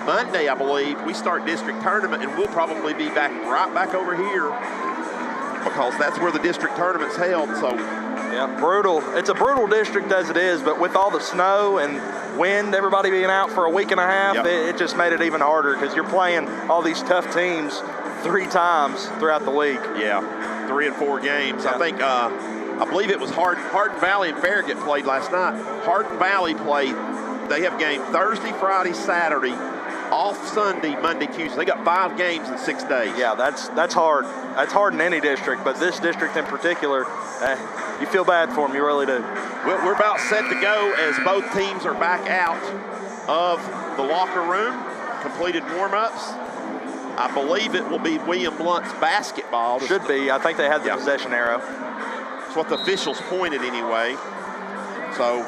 Monday, I believe, we start district tournament, and we'll probably be right back over here because that's where the district tournament's held. So, yeah, brutal. It's a brutal district as it is, but with all the snow and wind, everybody being out for a week and a half, yep. it just made it even harder because you're playing all these tough teams 3 times throughout the week. Yeah, 3 and 4 games. Yeah. I think, I believe it was Hardin Valley and Farragut played last night. Hardin Valley played, they have games Thursday, Friday, Saturday, off Sunday, Monday, Tuesday. They got 5 games in 6 days. Yeah, that's hard. That's hard in any district, but this district in particular, you feel bad for them, you really do. We're about set to go as both teams are back out of the locker room, completed warm-ups. I believe it will be William Blount's basketball. Should be. I think they had the possession arrow. That's what the officials pointed anyway. So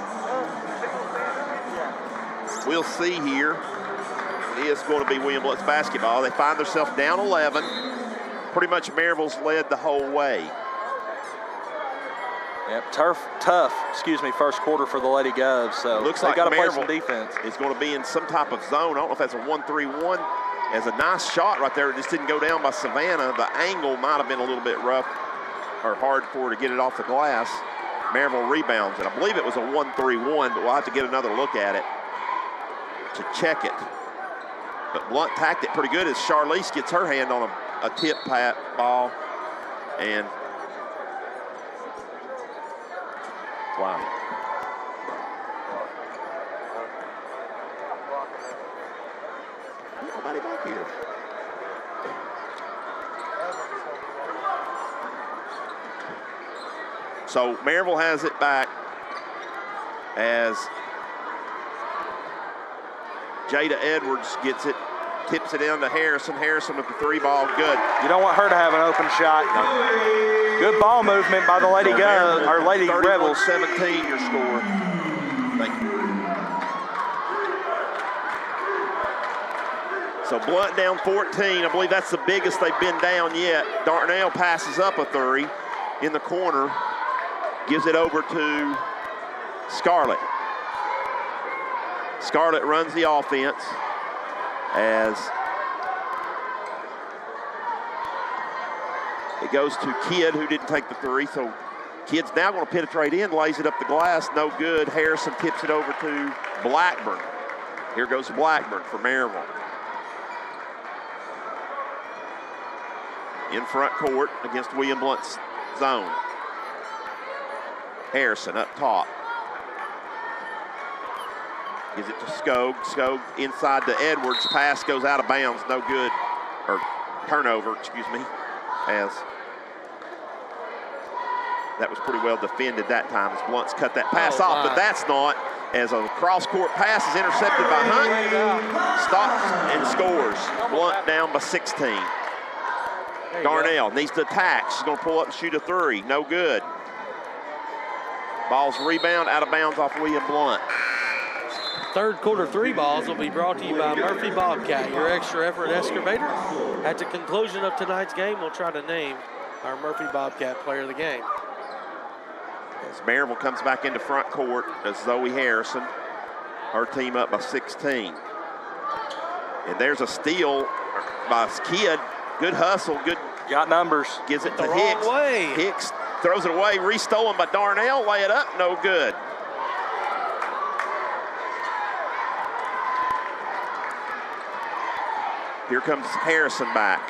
we'll see here. It is going to be William Blount's basketball. They find themselves down 11. Pretty much Maryville's led the whole way. Yep, tough, first quarter for the Lady Govs. So looks they like got to play Maryville some defense. Is going to be in some type of zone. I don't know if that's a 1-3-1. As a nice shot right there. It just didn't go down by Savannah. The angle might have been a little bit rough or hard for her to get it off the glass. Maryville rebounds it. I believe it was a 1-3-1, but we'll have to get another look at it to check it. But Blount tacked it pretty good as Charlize gets her hand on a tip pat ball. And wow. Nobody back here. So Maryville has it back as Jada Edwards gets it, tips it in to Harrison. Harrison with the 3 ball, good. You don't want her to have an open shot. Good ball movement by the Lady Govs, or Lady Rebels. 31-17 your score. Thank you. So Blount down 14. I believe that's the biggest they've been down yet. Darnell passes up a 3 in the corner. Gives it over to Scarlett. Scarlett runs the offense as it goes to Kidd, who didn't take the 3. So Kidd's now going to penetrate in, lays it up the glass, no good. Harrison tips it over to Blackburn. Here goes Blackburn for Maryville. In front court against William Blount's zone. Harrison up top. Gives it to Skog. Skog inside to Edwards. Pass goes out of bounds. No good. Or turnover, excuse me. As that was pretty well defended that time as Blount's cut that pass off. But that's not. As a cross-court pass is intercepted by Hunt. Stops and scores. Blount down by 16. Darnell needs to attack. She's going to pull up and shoot a 3. No good. Ball's rebound out of bounds off William Blount. Third quarter 3 balls will be brought to you by Murphy Bobcat, your extra effort excavator. At the conclusion of tonight's game, we'll try to name our Murphy Bobcat player of the game. As Maryville comes back into front court, as Zoe Harrison, her team up by 16. And there's a steal by Kidd. Good hustle, good. Got numbers. Gives it to Hicks. Way. Hicks throws it away, restolen by Darnell. Lay it up, no good. Here comes Harrison back.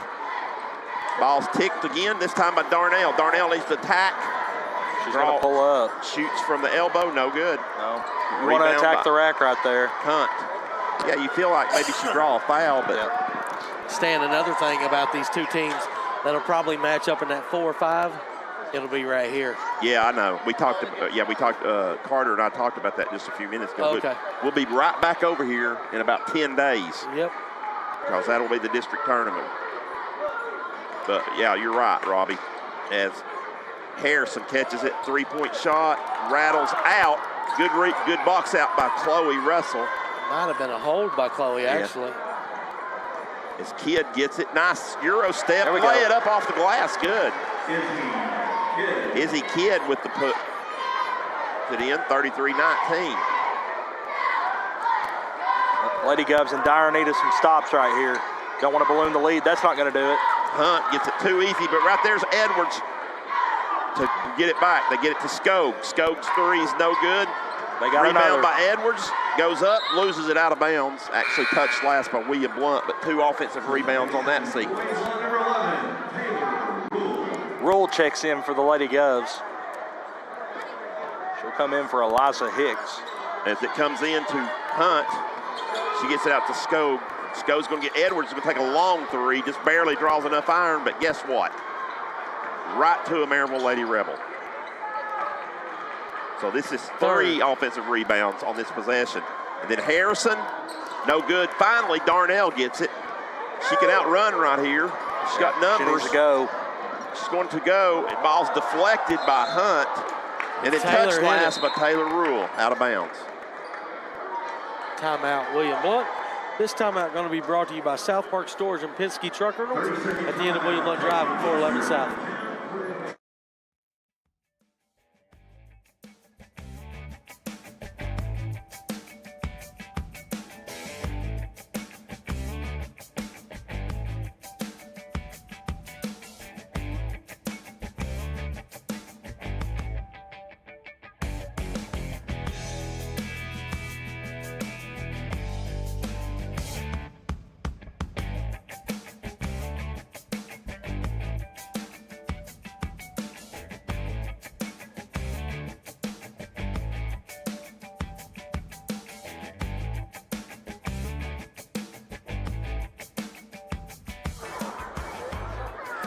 Ball's ticked again, this time by Darnell. Darnell needs to attack. She's going to pull up. Shoots from the elbow, no good. No. You want to attack the rack right there. Hunt. Yeah, you feel like maybe she draw a foul, but. Yep. Stan, another thing about these two teams that'll probably match up in that 4 or 5, it'll be right here. Yeah, I know. We talked, Carter and I talked about that just a few minutes ago. Okay. We'll be right back over here in about 10 days. Yep. Because that'll be the district tournament. But yeah, you're right, Robbie. As Harrison catches it, three-point shot, rattles out. Good box out by Chloe Russell. Might have been a hold by Chloe, actually. As Kidd gets it, nice Euro step, There we lay go. it up off the glass, good. Izzy Kidd with the put it in, 33-19. Lady Govs in dire need of some stops right here. Don't want to balloon the lead. That's not going to do it. Hunt gets it too easy, but right there's Edwards to get it back. They get it to Skoggs. Skoggs' three is no good. They got Rebound another. by Edwards, goes up, loses it out of bounds. Actually touched last by William Blount, but 2 offensive rebounds on that sequence. Rule checks in for the Lady Govs. She'll come in for Eliza Hicks. As it comes in to Hunt, she gets it out to Skoggs. Skoggs going to get Edwards, going to take a long three, just barely draws enough iron, but guess what? Right to a Maryville Lady Rebel. So this is 3 offensive rebounds on this possession. And then Harrison, no good. Finally, Darnell gets it. She can outrun right here. She's got numbers. She needs to go. She's going to go. And ball's deflected by Hunt. And then Taylor touched last by Taylor Rule, out of bounds. Timeout, William Blount. This timeout going to be brought to you by South Park Storage and Penske Truck Rentals at the end of William Blount Drive at 411 South.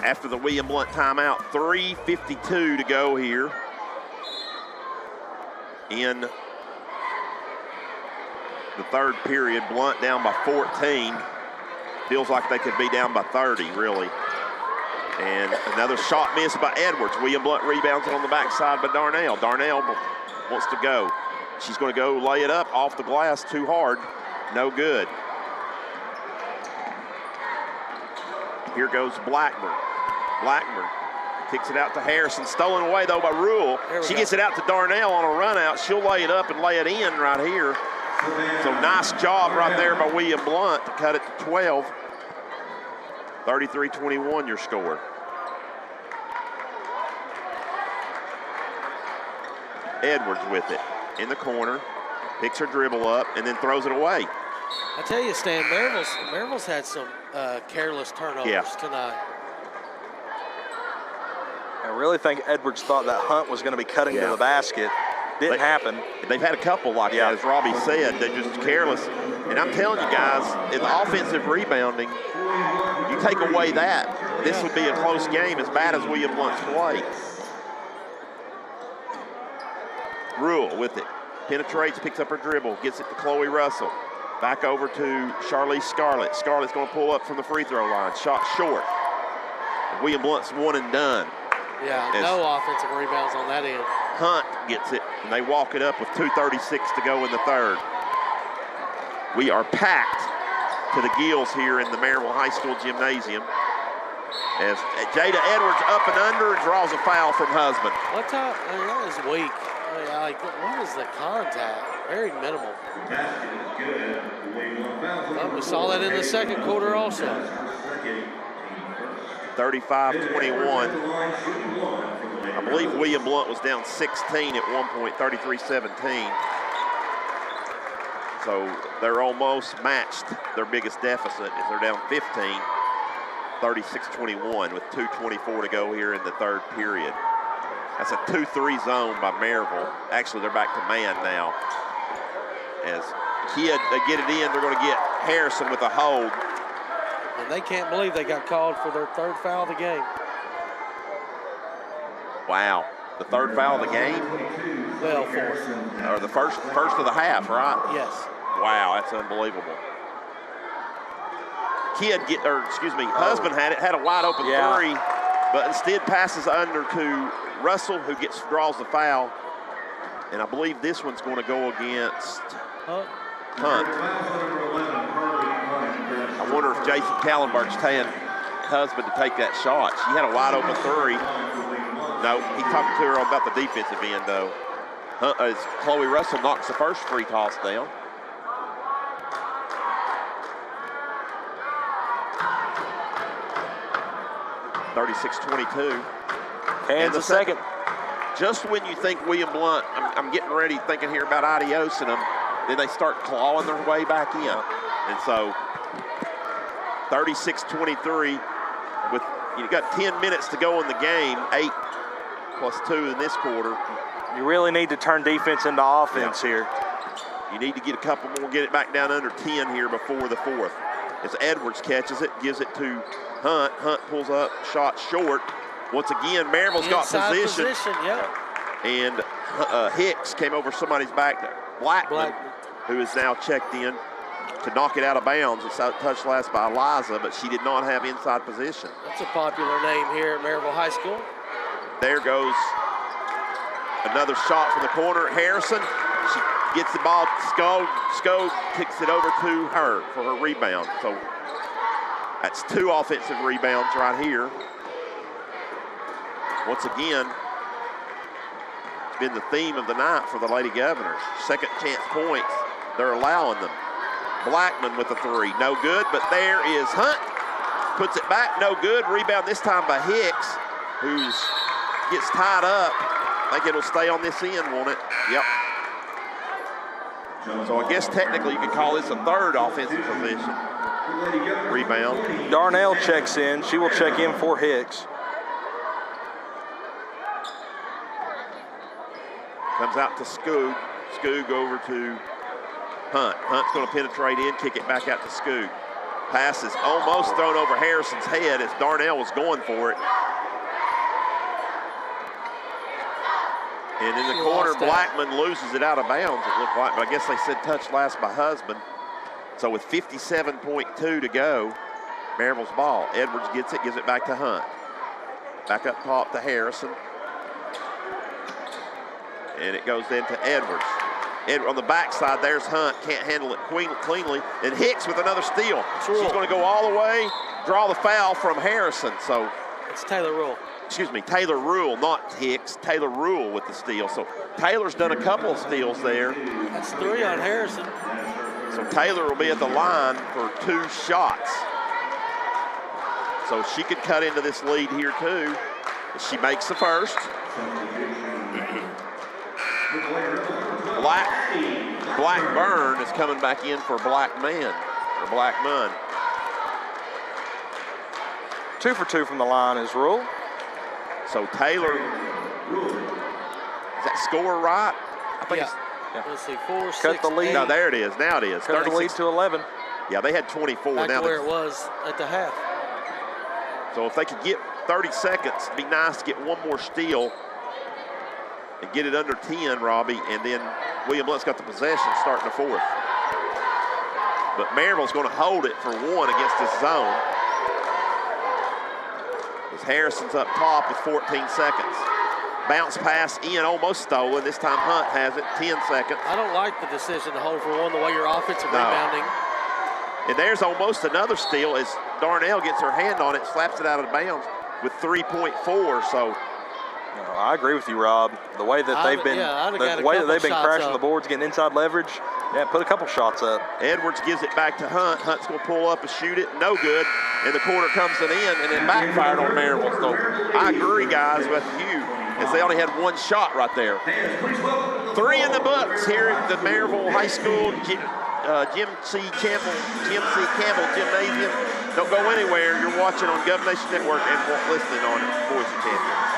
After the William Blount timeout, 3:52 to go here in the third period. Blount down by 14. Feels like they could be down by 30, really. And another shot missed by Edwards. William Blount rebounds it on the backside by Darnell. Darnell wants to go. She's going to go lay it up off the glass too hard. No good. Here goes Blackburn. Blackburn kicks it out to Harrison. Stolen away, though, by Rule. She gets it out to Darnell on a run out. She'll lay it up and lay it in right here. So nice job right there by William Blount to cut it to 12. 33-21 your score. Edwards with it in the corner. Picks her dribble up and then throws it away. I tell you, Stan, Maryville's had some careless turnovers tonight. I really think Edwards thought that Hunt was going to be cutting to the basket. Didn't happen. They've had a couple like that, as Robbie said. They're just careless. And I'm telling you guys, in the offensive rebounding, you take away that, this would be a close game as bad as William Blount's play. Rule with it. Penetrates, picks up her dribble, gets it to Chloe Russell. Back over to Charlize Scarlett. Scarlett's going to pull up from the free throw line. Shot short. William Blount's one and done. Yeah, no offensive rebounds on that end. Hunt gets it, and they walk it up with 2:36 to go in the third. We are packed to the gills here in the Maryville High School gymnasium as Jada Edwards up and under and draws a foul from Husband. What time? That is weak. What is the contact? Very minimal. Well, we saw that in the second quarter also. 35-21. I believe William Blount was down 16 at one point, 33-17. So they're almost matched their biggest deficit as they're down 15, 36-21 with 2:24 to go here in the third period. That's a 2-3 zone by Maryville. Actually, they're back to man now. As Kidd, they get it in, they're going to get Harrison with a hold. And they can't believe they got called for their third foul of the game. Wow, the third foul of the game? Well, fourth. Or the first of the half, right? Yes. Wow, that's unbelievable. Husband had a wide open three, but instead passes under to Russell, who draws the foul. And I believe this one's going to go against Hunt. I wonder if Jason Kallenberg's telling husband to take that shot. She had a wide open three. No, he's talking to her about the defensive end, though. As Chloe Russell knocks the first free toss down. (36-22). And the second. Just when you think William Blount, I'm getting ready thinking here about adiosing them, then they start clawing their way back in. And so 36-23 with, you got 10 minutes to go in the game, 8 plus 2 in this quarter. You really need to turn defense into offense here. You need to get a couple more, get it back down under 10 here before the fourth. As Edwards catches it, gives it to Hunt. Hunt pulls up, shot short. Once again, Maryville's got position. Yep. And Hicks came over somebody's back there. Blackman, who is now checked in to knock it out of bounds. It's touched last by Eliza, but she did not have inside position. That's a popular name here at Maryville High School. There goes another shot from the corner. Harrison, she gets the ball to Skog kicks it over to her for her rebound. So that's 2 offensive rebounds right here. Once again, it's been the theme of the night for the Lady Governors. Second chance points, they're allowing them. Blackman with a 3, no good, but there is Hunt. Puts it back, no good. Rebound this time by Hicks, who gets tied up. I think it'll stay on this end, won't it? Yep. So I guess technically you could call this a third offensive possession. Rebound. Darnell checks in. She will check in for Hicks. Comes out to Skoog. Skoog over to Hunt. Hunt's going to penetrate in, kick it back out to Skoog. Pass is almost thrown over Harrison's head as Darnell was going for it. And in the corner, Blackman loses it out of bounds, it looked like, but I guess they said touch last by husband. So with 57.2 to go, Maryville's ball. Edwards gets it, gives it back to Hunt. Back up top to Harrison. And it goes then to Edwards. On the backside, there's Hunt, can't handle it cleanly. And Hicks with another steal. She's going to go all the way, draw the foul from Harrison. So it's Taylor Rule. Excuse me, Taylor Rule, not Hicks. Taylor Rule with the steal. So Taylor's done a couple of steals there. That's 3 on Harrison. So Taylor will be at the line for 2 shots. So she could cut into this lead here too. She makes the first. Blackburn is coming back in for Blackman. 2 for 2 from the line is Rule. So Taylor, is that score right? I think Let's see, 4, 6, Cut the lead. 8. No, there it is. Now it is. Cut the lead to 11. Yeah, they had 24. Back now to where it was at the half. So if they could get 30 seconds, it'd be nice to get one more steal and get it under 10, Robbie, and then William Blount's got the possession starting the fourth. But Maryville's going to hold it for 1 against this zone. As Harrison's up top with 14 seconds. Bounce pass in, almost stolen. This time Hunt has it, 10 seconds. I don't like the decision to hold for 1 the way your offensive rebounding. And there's almost another steal as Darnell gets her hand on it, slaps it out of bounds with 3.4. So I agree with you, Rob. The way that they've been, crashing the boards, getting inside leverage. Yeah, put a couple shots up. Edwards gives it back to Hunt. Hunt's going to pull up and shoot it. No good. And the corner comes it in, and it backfired on Maryville. So I agree, guys, with you, as they only had 1 shot right there. 3 in the books here at the Maryville High School Jim C. Campbell Gymnasium. Don't go anywhere. You're watching on GovNation Network and listening on Voice of Champions.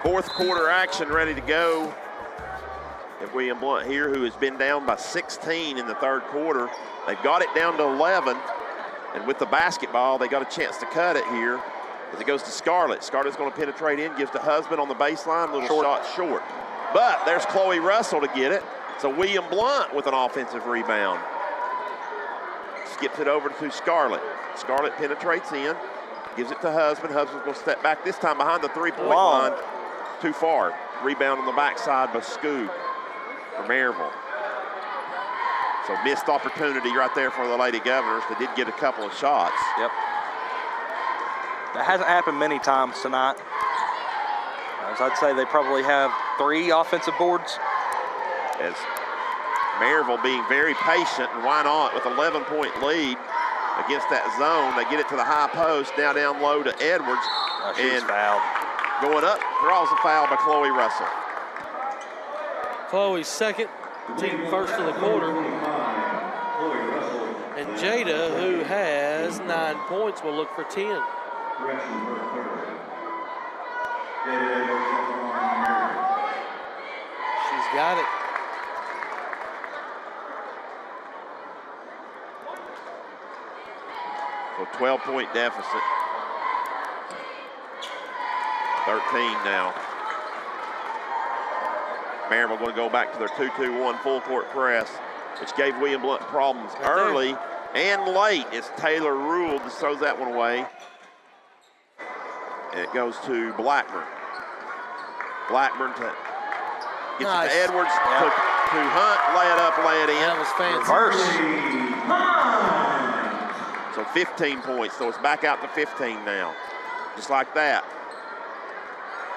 Fourth quarter action ready to go. If William Blount here, who has been down by 16 in the third quarter. They've got it down to 11. And with the basketball, they got a chance to cut it here as it goes to Scarlett. Scarlett's going to penetrate in, gives to Husband on the baseline, little shot short. But there's Chloe Russell to get it. So William Blount with an offensive rebound. Skips it over to Scarlett. Scarlett penetrates in, gives it to Husband. Husband's going to step back, this time behind the three-point line. Too far. Rebound on the backside by Scoog for Maryville. So missed opportunity right there for the Lady Governors. They did get a couple of shots. Yep. That hasn't happened many times tonight. As I'd say they probably have 3 offensive boards. As Maryville being very patient, and why not, with 11-point lead against that zone. They get it to the high post, now down low to Edwards. She's fouled. Going up, draws a foul by Chloe Russell. Chloe's second, team first of the quarter. And Jada, who has 9 points, will look for 10. She's got it. So 12-point deficit. 13 now. Maryville going to go back to their 2-2-1 full court press, which gave William Blount problems early and late as Taylor Rule just throws that one away. And it goes to Blackburn. Blackburn gets it to Edwards, to Hunt, lay it up, lay it in. That was fancy. So 15 points, so it's back out to 15 now. Just like that.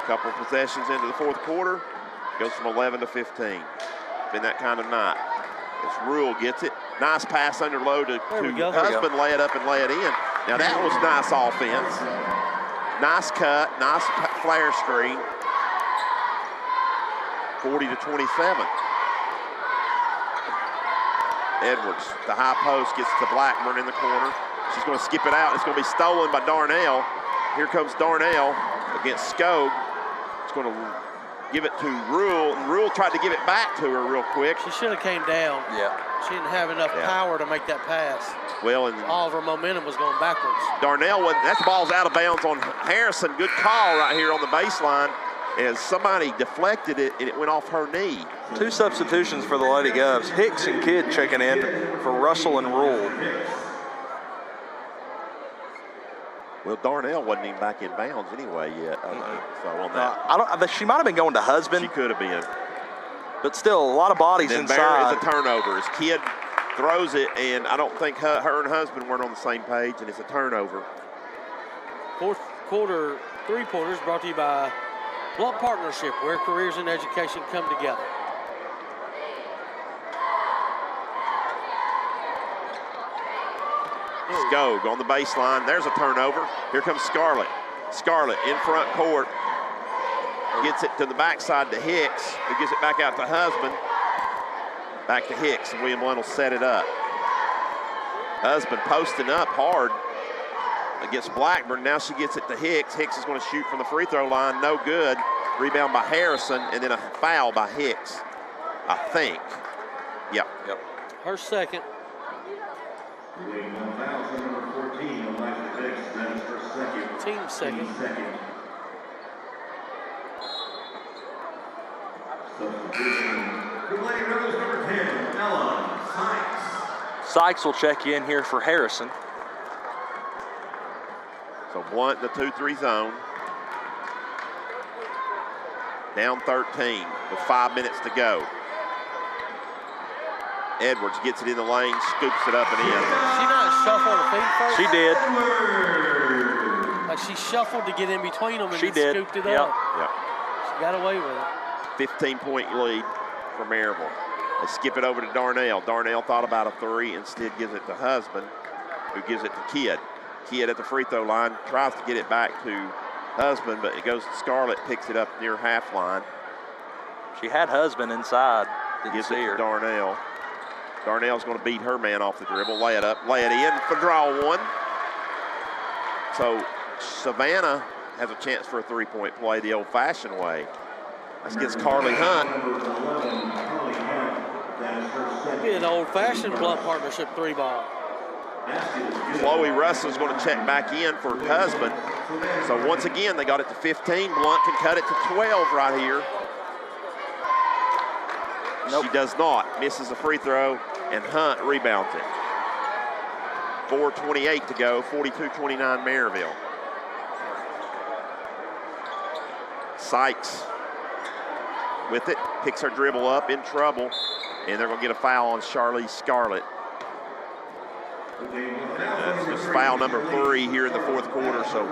Couple of possessions into the fourth quarter, goes from 11 to 15. Been that kind of night. As Rule gets it, nice pass under low to Husband, lay it up and lay it in. Now that was nice offense. Nice cut, nice flare screen. 40 to 27. Edwards, the high post, gets to Blackburn in the corner. She's going to skip it out. It's going to be stolen by Darnell. Here comes Darnell against Skog. It's going to give it to Rule, and Rule tried to give it back to her real quick. She should have came down. Yeah. She didn't have enough power to make that pass. Well, and all of her momentum was going backwards. Darnell, that ball's out of bounds on Harrison. Good call right here on the baseline as somebody deflected it and it went off her knee. 2 substitutions for the Lady Govs. Hicks and Kidd checking in for Russell and Rule. Well, Darnell wasn't even back in bounds anyway yet. So on that, she might have been going to Husband. She could have been, but still a lot of bodies inside. There is a turnover. As Kidd throws it, and I don't think her and Husband weren't on the same page, and it's a turnover. Fourth quarter three-pointers brought to you by Blount Partnership, where careers and education come together. Skog on the baseline. There's a turnover. Here comes Scarlett. Scarlett in front court. Gets it to the backside to Hicks, who gives it back out to Husband. Back to Hicks, and William Blount will set it up. Husband posting up hard against Blackburn. Now she gets it to Hicks. Hicks is going to shoot from the free throw line. No good. Rebound by Harrison, and then a foul by Hicks, I think. Yep. Her second. Team second. Sykes will check in here for Harrison. So Blount in the 2-3 zone. Down 13 with 5 minutes to go. Edwards gets it in the lane, scoops it up and in. She not shuffled her feet first? She did. Like she shuffled to get in between them and she did. Scooped it up. Yep. She got away with it. 15-point lead for Maryville. They skip it over to Darnell. Darnell thought about a 3, instead gives it to Husband, who gives it to Kidd. Kidd at the free throw line, tries to get it back to Husband, but it goes to Scarlett, picks it up near half line. She had Husband inside. Gives it to Darnell. Darnell's going to beat her man off the dribble, lay it up, lay it in for draw one. So Savannah has a chance for a three-point play the old-fashioned way. That's against Carly Hunt. Be an old-fashioned Blount partnership three ball. Chloe Russell's going to check back in for her husband. So once again, they got it to 15. Blount can cut it to 12 right here. Nope. She does not. Misses a free throw, and Hunt rebounds it. 4:28 to go, 42-29 Maryville. Sykes with it, picks her dribble up, in trouble, and they're going to get a foul on Charlize Scarlett. This is foul number 3 here in the fourth quarter, so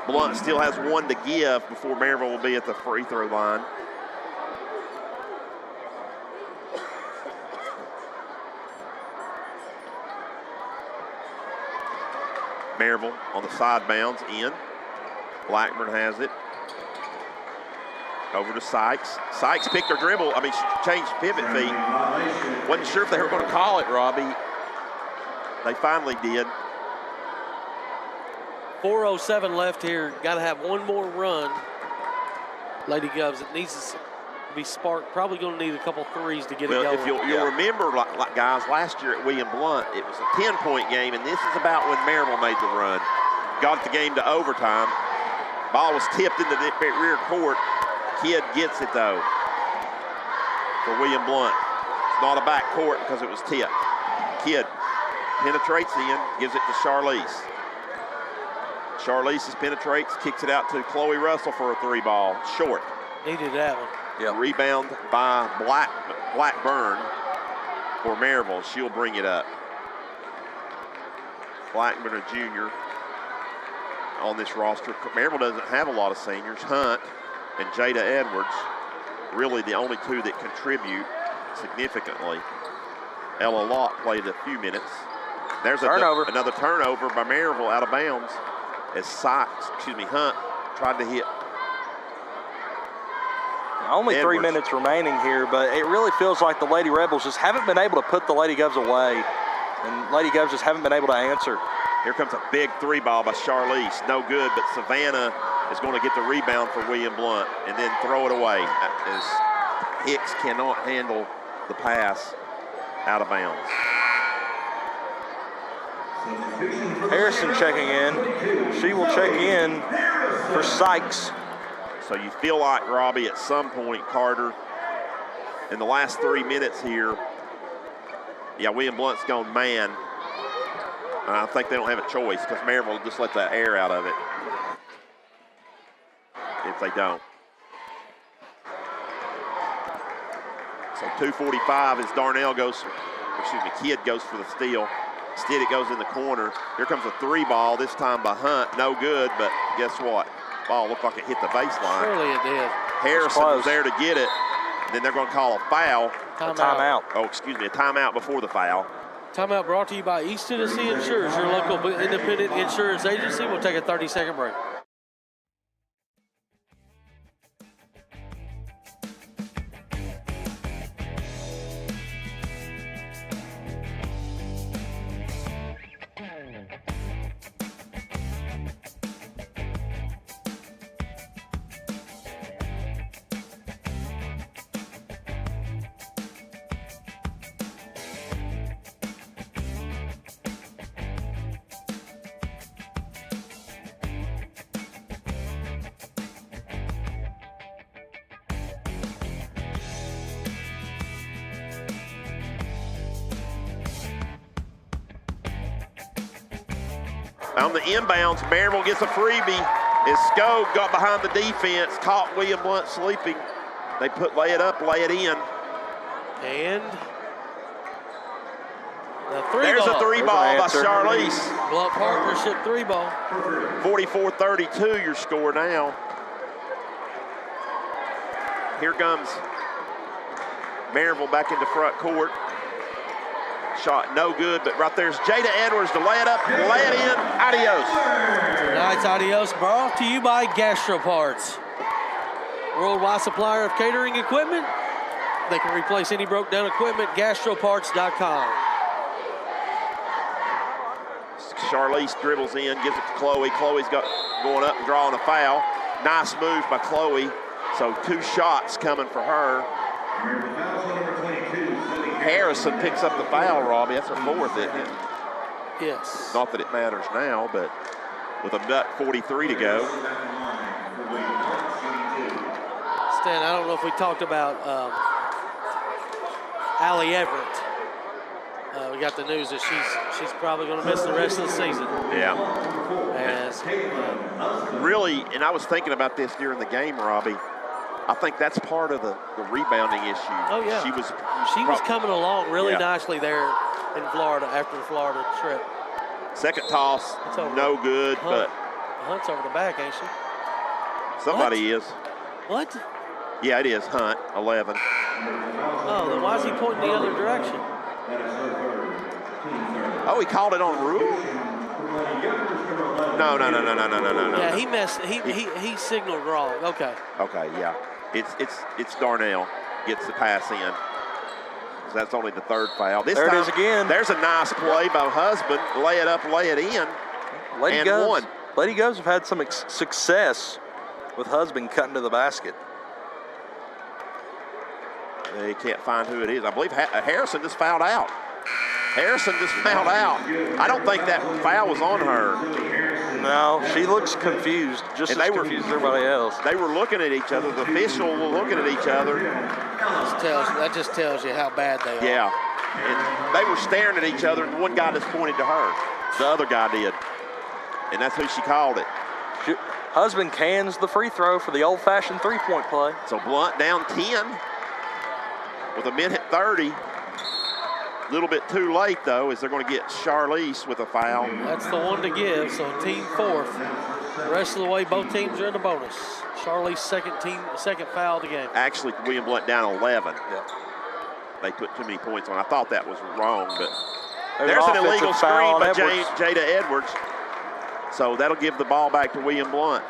Blount still has 1 to give before Maryville will be at the free throw line. Maryville on the side bounds in. Blackburn has it. Over to Sykes. Sykes picked her dribble. I mean, she changed pivot feet. Wasn't sure if they were going to call it, Robbie. They finally did. 4:07 left here. Got to have one more run. Lady Govs, it needs to be sparked. Probably going to need a couple threes to get it going. If you'll remember, like guys, last year at William Blount, it was a 10-point game, and this is about when Maryville made the run. Got the game to overtime. Ball was tipped into the rear court. Kidd gets it, though, for William Blount. It's not a back court because it was tipped. Kidd penetrates in, gives it to Charlize. Charlize penetrates, kicks it out to Chloe Russell for a three ball. Short. Needed that one. Yep. Rebound by Blackburn for Maryville. She'll bring it up. Blackburn, a junior on this roster. Maryville doesn't have a lot of seniors. Hunt and Jada Edwards, really the only two that contribute significantly. Ella Locke played a few minutes. There's another turnover by Maryville out of bounds as Hunt tried to hit. Only Edwards. 3 minutes remaining here, but it really feels like the Lady Rebels just haven't been able to put the Lady Govs away, and Lady Govs just haven't been able to answer. Here comes a big three ball by Charlize. No good, but Savannah is going to get the rebound for William Blount and then throw it away as Hicks cannot handle the pass out of bounds. Harrison checking in. She will check in for Sykes. So you feel like, Robbie, at some point, Carter, in the last 3 minutes here, William Blount's gone man. And I think they don't have a choice because Maryville will just let that air out of it if they don't. So 2:45 as Kidd goes for the steal. Instead, it goes in the corner. Here comes a three ball, this time by Hunt. No good, but guess what? Ball looked like it hit the baseline. Surely it did. Harrison was there to get it. And then they're going to call a foul. Timeout. Oh, excuse me, a timeout before the foul. Timeout brought to you by East Tennessee Insurance, your local independent insurance agency. We'll take a 30-second break. On the inbounds, Maryville gets a freebie as Skog got behind the defense, caught William Blount sleeping. They lay it up, lay it in. And the three There's ball. a three ball by Charlize. Blount partnership three ball. 44-32 your score now. Here comes Maryville back into front court. Shot no good, but right there's Jada Edwards to lay it up, lay it in. Adios. Tonight's adios brought to you by Gastroparts. Worldwide supplier of catering equipment. They can replace any broke down equipment, gastroparts.com. Charlize dribbles in, gives it to Chloe. Chloe's going up and drawing a foul. Nice move by Chloe. So 2 shots coming for her. Harrison picks up the foul, Robbie. That's her 4th, isn't it? Yes. Not that it matters now, but with a .43 to go. Stan, I don't know if we talked about Allie Everett. We got the news that she's probably going to miss the rest of the season. Yeah. As, really, and I was thinking about this during the game, Robbie. I think that's part of the rebounding issue. Oh, yeah. She was coming along really Yeah. nicely there in Florida after the Florida trip. Second toss, no good, but Hunt's over the back, ain't she? somebody is. What? Yeah, it is Hunt, 11. Oh, then why is he pointing the other direction? Oh, he called it on Rule? No. Yeah, he messed. He signaled wrong. Okay. Okay, yeah. It's Darnell gets the pass in. So that's only the 3rd foul. This there time, it is again. There's a nice play by Husband. Lay it up, lay it in. Lady Govs. One. Lady Govs have had some success with Husband cutting to the basket. They can't find who it is. I believe Harrison just fouled out. Harrison just fouled out. I don't think that foul was on her. No, she looks confused, just as confused as everybody else. They were looking at each other. The official were looking at each other. That just tells you how bad they are. Yeah. And they were staring at each other, and one guy just pointed to her. The other guy did. And that's who she called it. Husband cans the free throw for the old-fashioned three-point play. So Blount down 10 with a minute 30. A little bit too late, though, as they're going to get Charlize with a foul. That's the one to give, so team 4th. The rest of the way, both teams are in the bonus. Charlize second foul of the game. Actually, William Blount down 11. Yeah. They put too many points on. I thought that was wrong, but There's an illegal screen by Edwards. Jada Edwards. So that'll give the ball back to William Blount.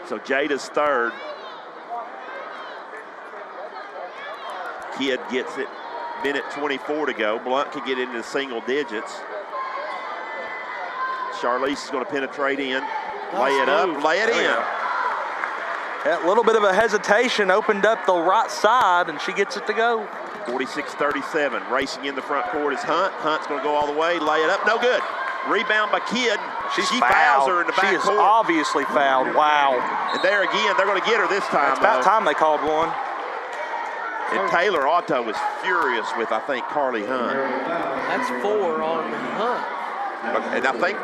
So Jada's 3rd. Kidd gets it. Minute 24 to go. Blount can get into single digits. Charlize is going to penetrate in. Lay it up, lay it in. A little bit of a hesitation opened up the right side, and she gets it to go. 46-37. Racing in the front court is Hunt. Hunt's going to go all the way. Lay it up. No good. Rebound by Kidd. She fouls her in the back court. She is obviously fouled. Wow. And there again, they're going to get her this time. It's about time they called one. And Taylor Otto was furious with, I think, Carly Hunt. That's 4 on Hunt. And I think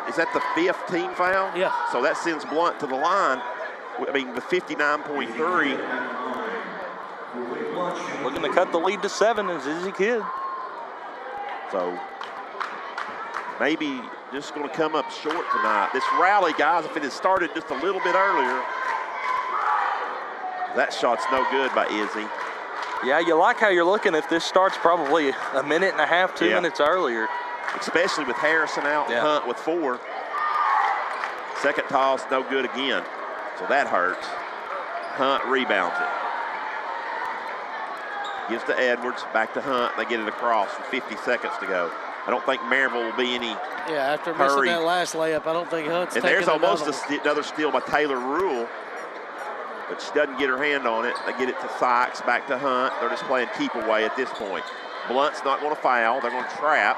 is that the 5th team foul? Yeah. So that sends Blount to the line. I mean, the 59.3. Looking to cut the lead to 7 is Izzy Kidd. So maybe just going to come up short tonight. This rally, guys, if it had started just a little bit earlier, that shot's no good by Izzy. Yeah, you like how you're looking if this starts probably a minute and a half, 2 minutes earlier. Especially with Harrison out and Hunt with 4. Second toss, no good again. So that hurts. Hunt rebounds it. Gives to Edwards, back to Hunt. They get it across with 50 seconds to go. I don't think Maryville will be any after hurry. missing that last layup, I don't think Hunt's and taking there's almost another another steal by Taylor Rule, but she doesn't get her hand on it. They get it to Sykes, back to Hunt. They're just playing keep away at this point. Blunt's not going to foul. They're going to trap.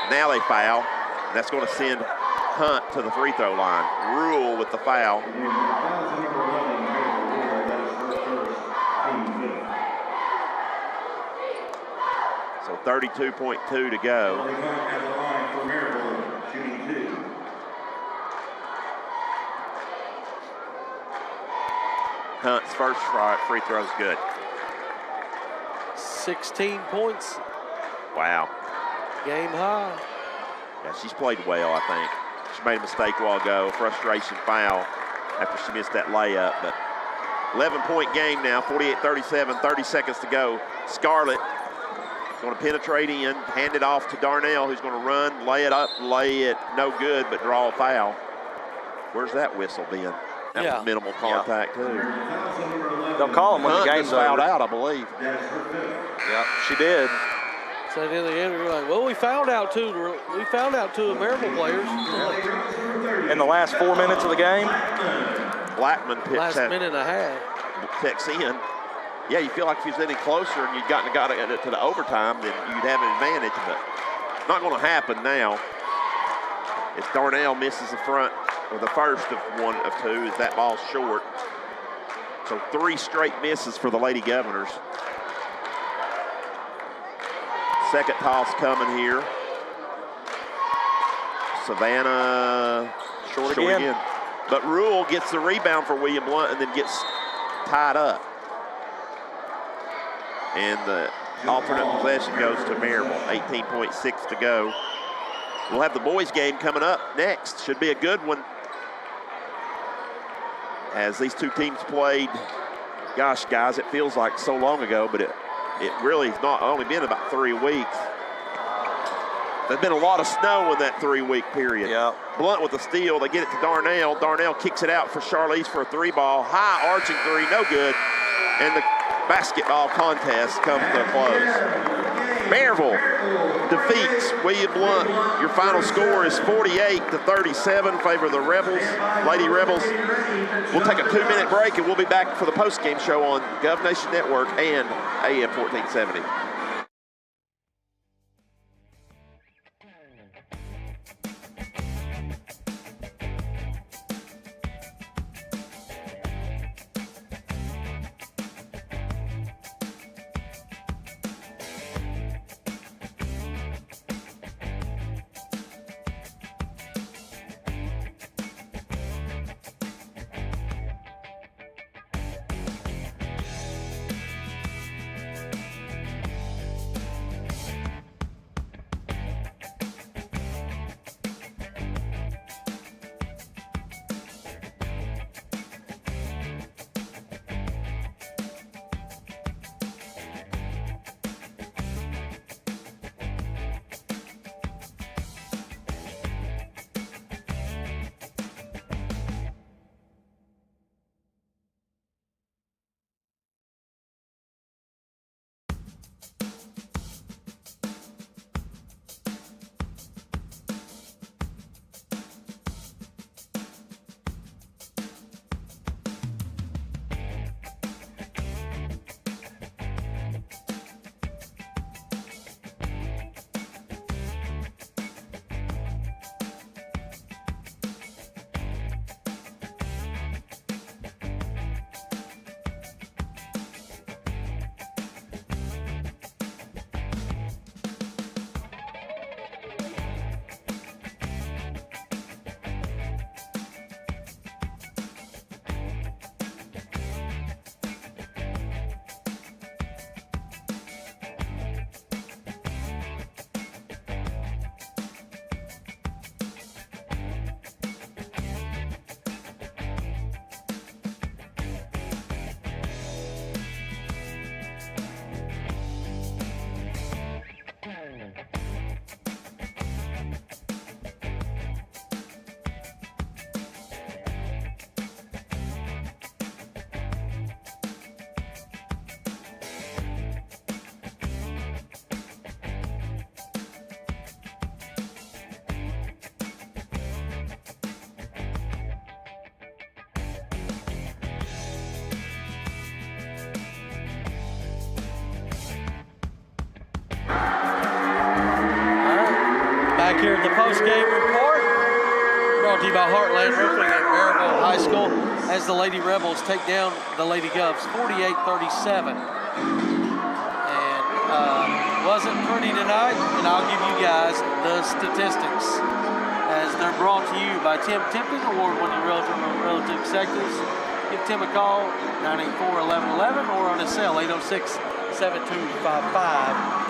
Now they foul, and that's going to send Hunt to the free throw line. Rule with the foul. So 32.2 to go. Hunt's first free throw is good. 16 points. Wow. Game high. Yeah, she's played well, I think. She made a mistake a while ago, frustration foul after she missed that layup. But 11-point game now, 48-37, 30 seconds to go. Scarlett going to penetrate in, hand it off to Darnell, who's going to run, lay it up, lay it no good, but draw a foul. Where's that whistle been? That was minimal contact, too. They'll call him when the game's fouled over. out, I believe. Yep, she did. So at the end, we're like, well, we found out two of Maryville players. In the last 4 minutes of the game. Blackman Last minute and a half. picks in. Yeah, you feel like if you was any closer and you'd got it to the overtime, then you'd have an advantage, but not going to happen now. As Darnell misses the front, or the first of one of two, as that ball's short. So 3 straight misses for the Lady Governors. Second toss coming here. Savannah short again. But Rule gets the rebound for William Blount and then gets tied up. And the alternate possession goes to Maryville. 18.6 to go. We'll have the boys game coming up next. Should be a good one. As these two teams played, gosh, guys, it feels like so long ago, but it really has not only been about 3 weeks. There's been a lot of snow in that 3-week period. Yep. Blount with the steal. They get it to Darnell. Darnell kicks it out for Charlize for a 3-ball. High arching 3, no good. And the basketball contest comes to a close. Maryville defeats William Blount. Your final score is 48-37 in favor of the Rebels, Lady Rebels. We'll take a 2-minute break and we'll be back for the post-game show on GovNation Network and AM 1470. Back here at the post-game report, brought to you by Heartland Roofing at Maryville High School as the Lady Rebels take down the Lady Govs 48-37. And wasn't pretty tonight, and I'll give you guys the statistics as they're brought to you by Tim Tipton, award-winning realtor from Relative Executives. Give Tim a call, 984-1111, or on his cell, 806-7255.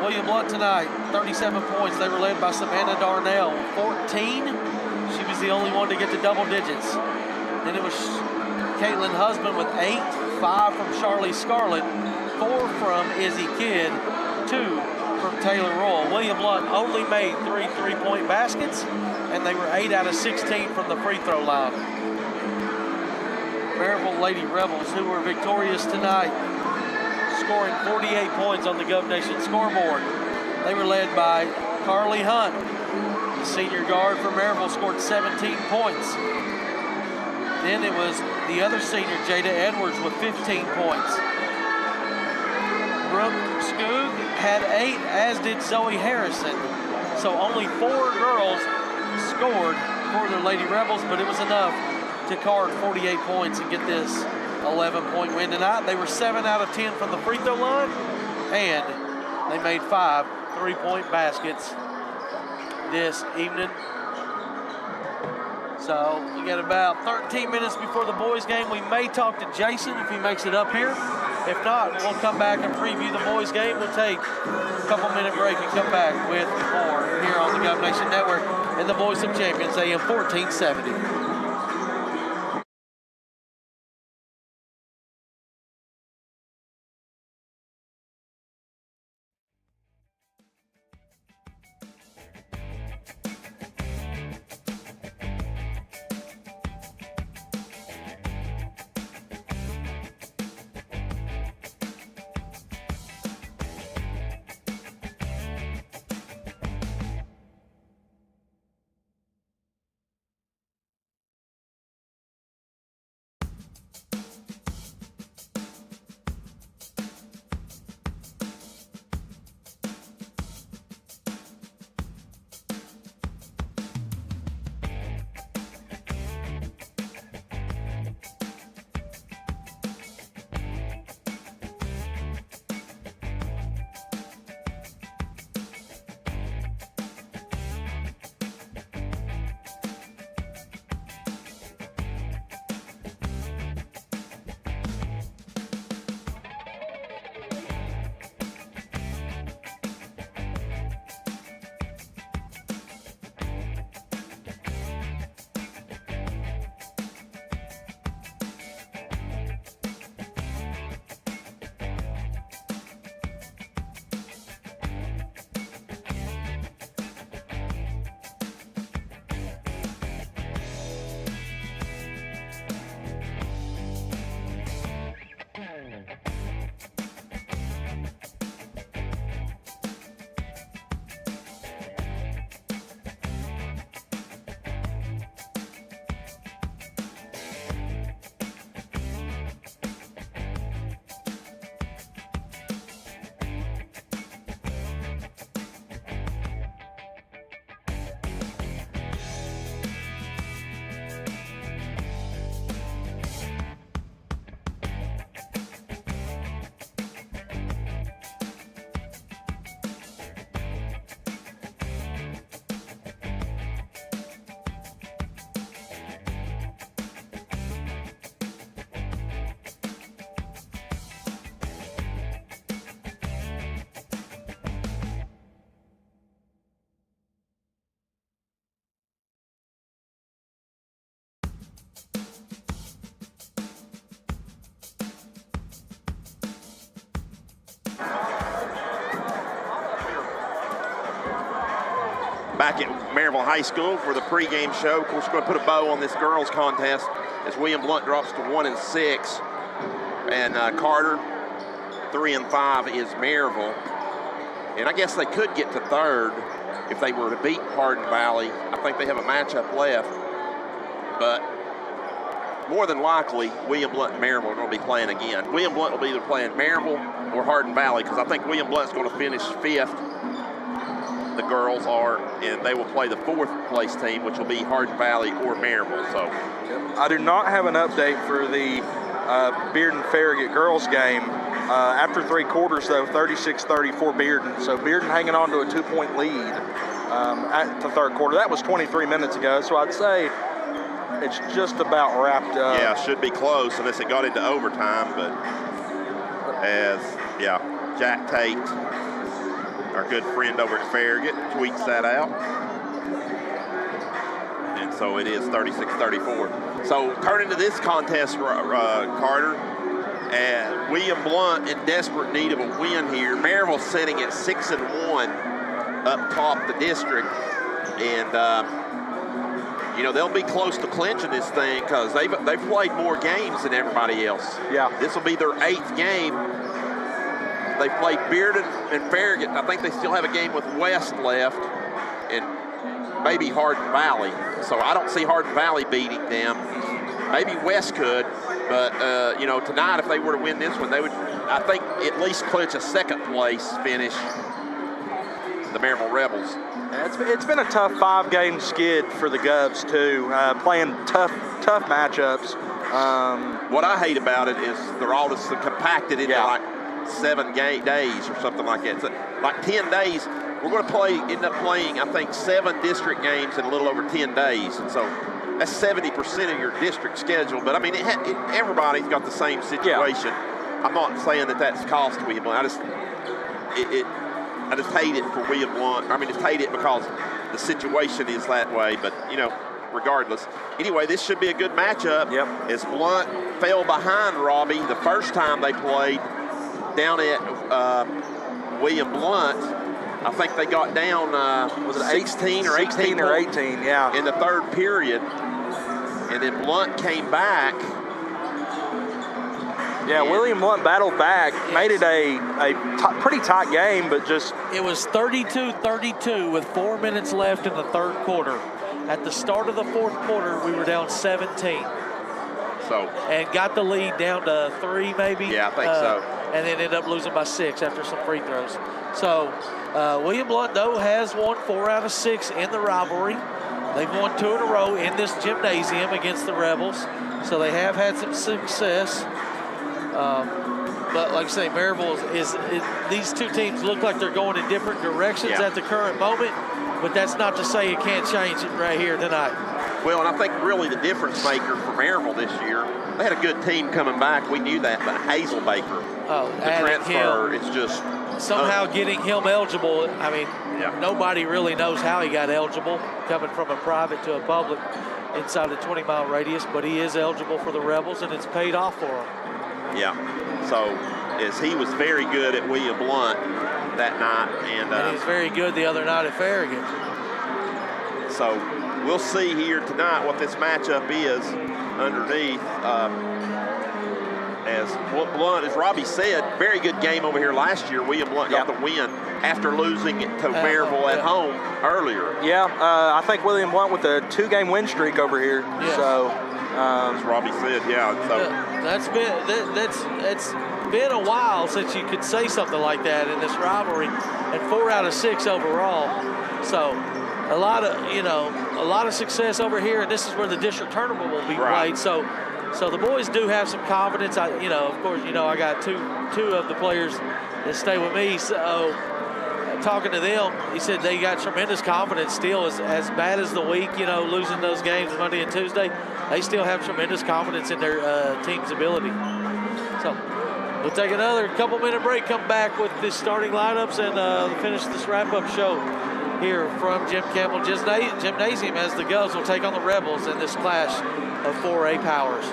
William Blount tonight, 37 points. They were led by Savannah Darnell, 14. She was the only one to get to double digits. Then it was Caitlin Husband with 8, 5 from Charlie Scarlett, 4 from Izzy Kidd, 2 from Taylor Royal. William Blount only made 3 3-point baskets, and they were 8 out of 16 from the free throw line. Maryville Lady Rebels, who were victorious tonight, scoring 48 points on the GovNation scoreboard. They were led by Carly Hunt. The senior guard for Maryville scored 17 points. Then it was the other senior, Jada Edwards, with 15 points. Brooke Skoog had 8, as did Zoe Harrison. So only 4 girls scored for the Lady Rebels, but it was enough to card 48 points and get this 11-point win tonight. They were 7 out of 10 from the free throw line, and they made 5 3-point baskets this evening. So we got about 13 minutes before the boys' game. We may talk to Jason if he makes it up here. If not, we'll come back and preview the boys' game. We'll take a couple-minute break and come back with more here on the GovNation Network and the Voice of Champions, AM 1470. Back at Maryville High School for the pregame show. Of course, we're going to put a bow on this girls contest as William Blount drops to 1-6. And Carter, 3-5 is Maryville. And I guess they could get to third if they were to beat Hardin Valley. I think they have a matchup left. But more than likely, William Blount and Maryville are going to be playing again. William Blount will be either playing Maryville or Hardin Valley, because I think William Blount's going to finish 5th. The girls are, and they will play the 4th place team, which will be Hardin Valley or Maryville. So, I do not have an update for the Bearden-Farragut girls game. After 3 quarters, though, 36-34 Bearden. So Bearden hanging on to a 2-point lead at the 3rd quarter. That was 23 minutes ago, so I'd say it's just about wrapped up. Yeah, should be close unless it got into overtime, but Jack Tate, our good friend over at Farragut, tweets that out. And so it is 36-34. So turning to this contest, Carter, and William Blount in desperate need of a win here. Maryville sitting at 6-1 up top the district. And they'll be close to clinching this thing because they've played more games than everybody else. Yeah. This will be their 8th game. They've played Bearden and Farragut. I think they still have a game with West left and maybe Hardin Valley. So I don't see Hardin Valley beating them. Maybe West could, but tonight if they were to win this one, they would, I think, at least clinch a 2nd place finish. The Maryville Rebels. It's been a tough 5-game skid for the Govs too, playing tough matchups. What I hate about it is they're all just compacted into like 7 days or something like that. So like 10 days, we're going to end up playing, I think, 7 district games in a little over 10 days. And so that's 70% of your district schedule. But I mean, everybody's got the same situation. Yeah. I'm not saying that that's cost William Blount. I just hate it for William Blount. I mean, just hate it because the situation is that way. But regardless. Anyway, this should be a good matchup. Yep. As Blount fell behind Robbie the first time they played down at William Blount. I think they got down, was it 16 or 18 or 18, yeah. In the 3rd period. And then Blount came back. Yeah, William Blount battled back, made it a pretty tight game, but just... It was 32-32 with 4 minutes left in the 3rd quarter. At the start of the 4th quarter, we were down 17. And got the lead down to 3 maybe. Yeah, I think so. And then ended up losing by 6 after some free throws. So William Blount, though, has won 4 out of 6 in the rivalry. They've won 2 in a row in this gymnasium against the Rebels. So they have had some success. But like I say, Maryville these 2 teams look like they're going in different directions at the current moment. But that's not to say it can't change it right here tonight. Well, and I think really the difference maker for Maryville this year, they had a good team coming back. We knew that, but Hazel Baker, the transfer is just somehow getting him eligible. I mean, nobody really knows how he got eligible, coming from a private to a public inside a 20-mile radius, but he is eligible for the Rebels, and it's paid off for him. Yeah. So, as he was very good at William Blount that night, and he was very good the other night at Farragut. So we'll see here tonight what this matchup is underneath. As Blount, as Robbie said, very good game over here last year. William Blount got the win after losing it to Maryville at home earlier. Yeah, I think William Blount with a 2-game win streak over here. Yeah. So, as Robbie said, So that's been a while since you could say something like that in this rivalry, and 4 out of 6 overall. So a lot of success over here, and this is where the district tournament will be played. So the boys do have some confidence. Of course, I got two of the players that stay with me. So talking to them, he said they got tremendous confidence still. As bad as the week, losing those games Monday and Tuesday, they still have tremendous confidence in their team's ability. So we'll take another couple-minute break, come back with the starting lineups, and finish this wrap-up show here from Jim Campbell Gymnasium as the Govs will take on the Rebels in this clash of 4A powers.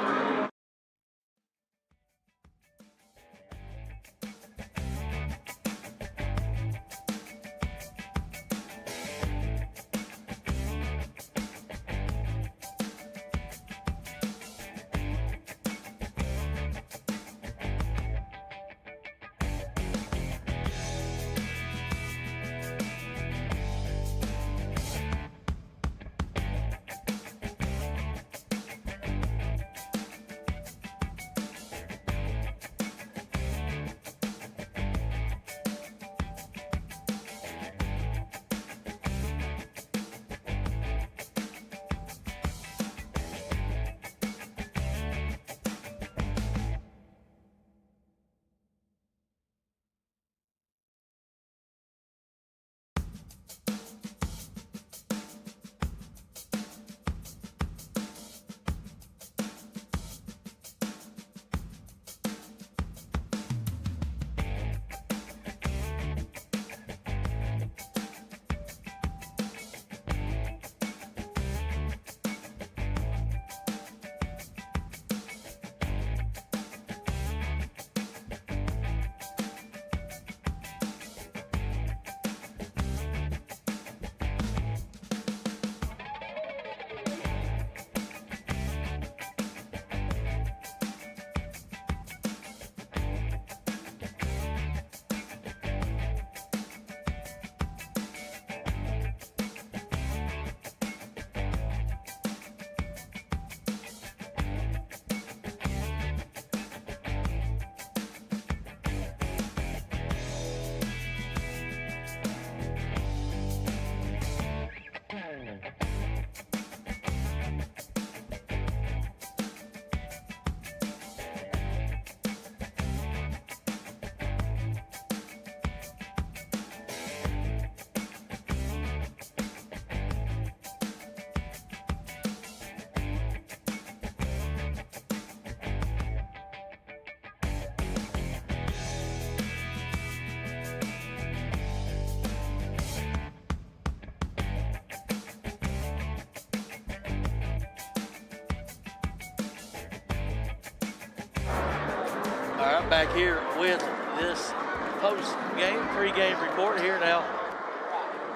back here with this post-game, pre-game report here now.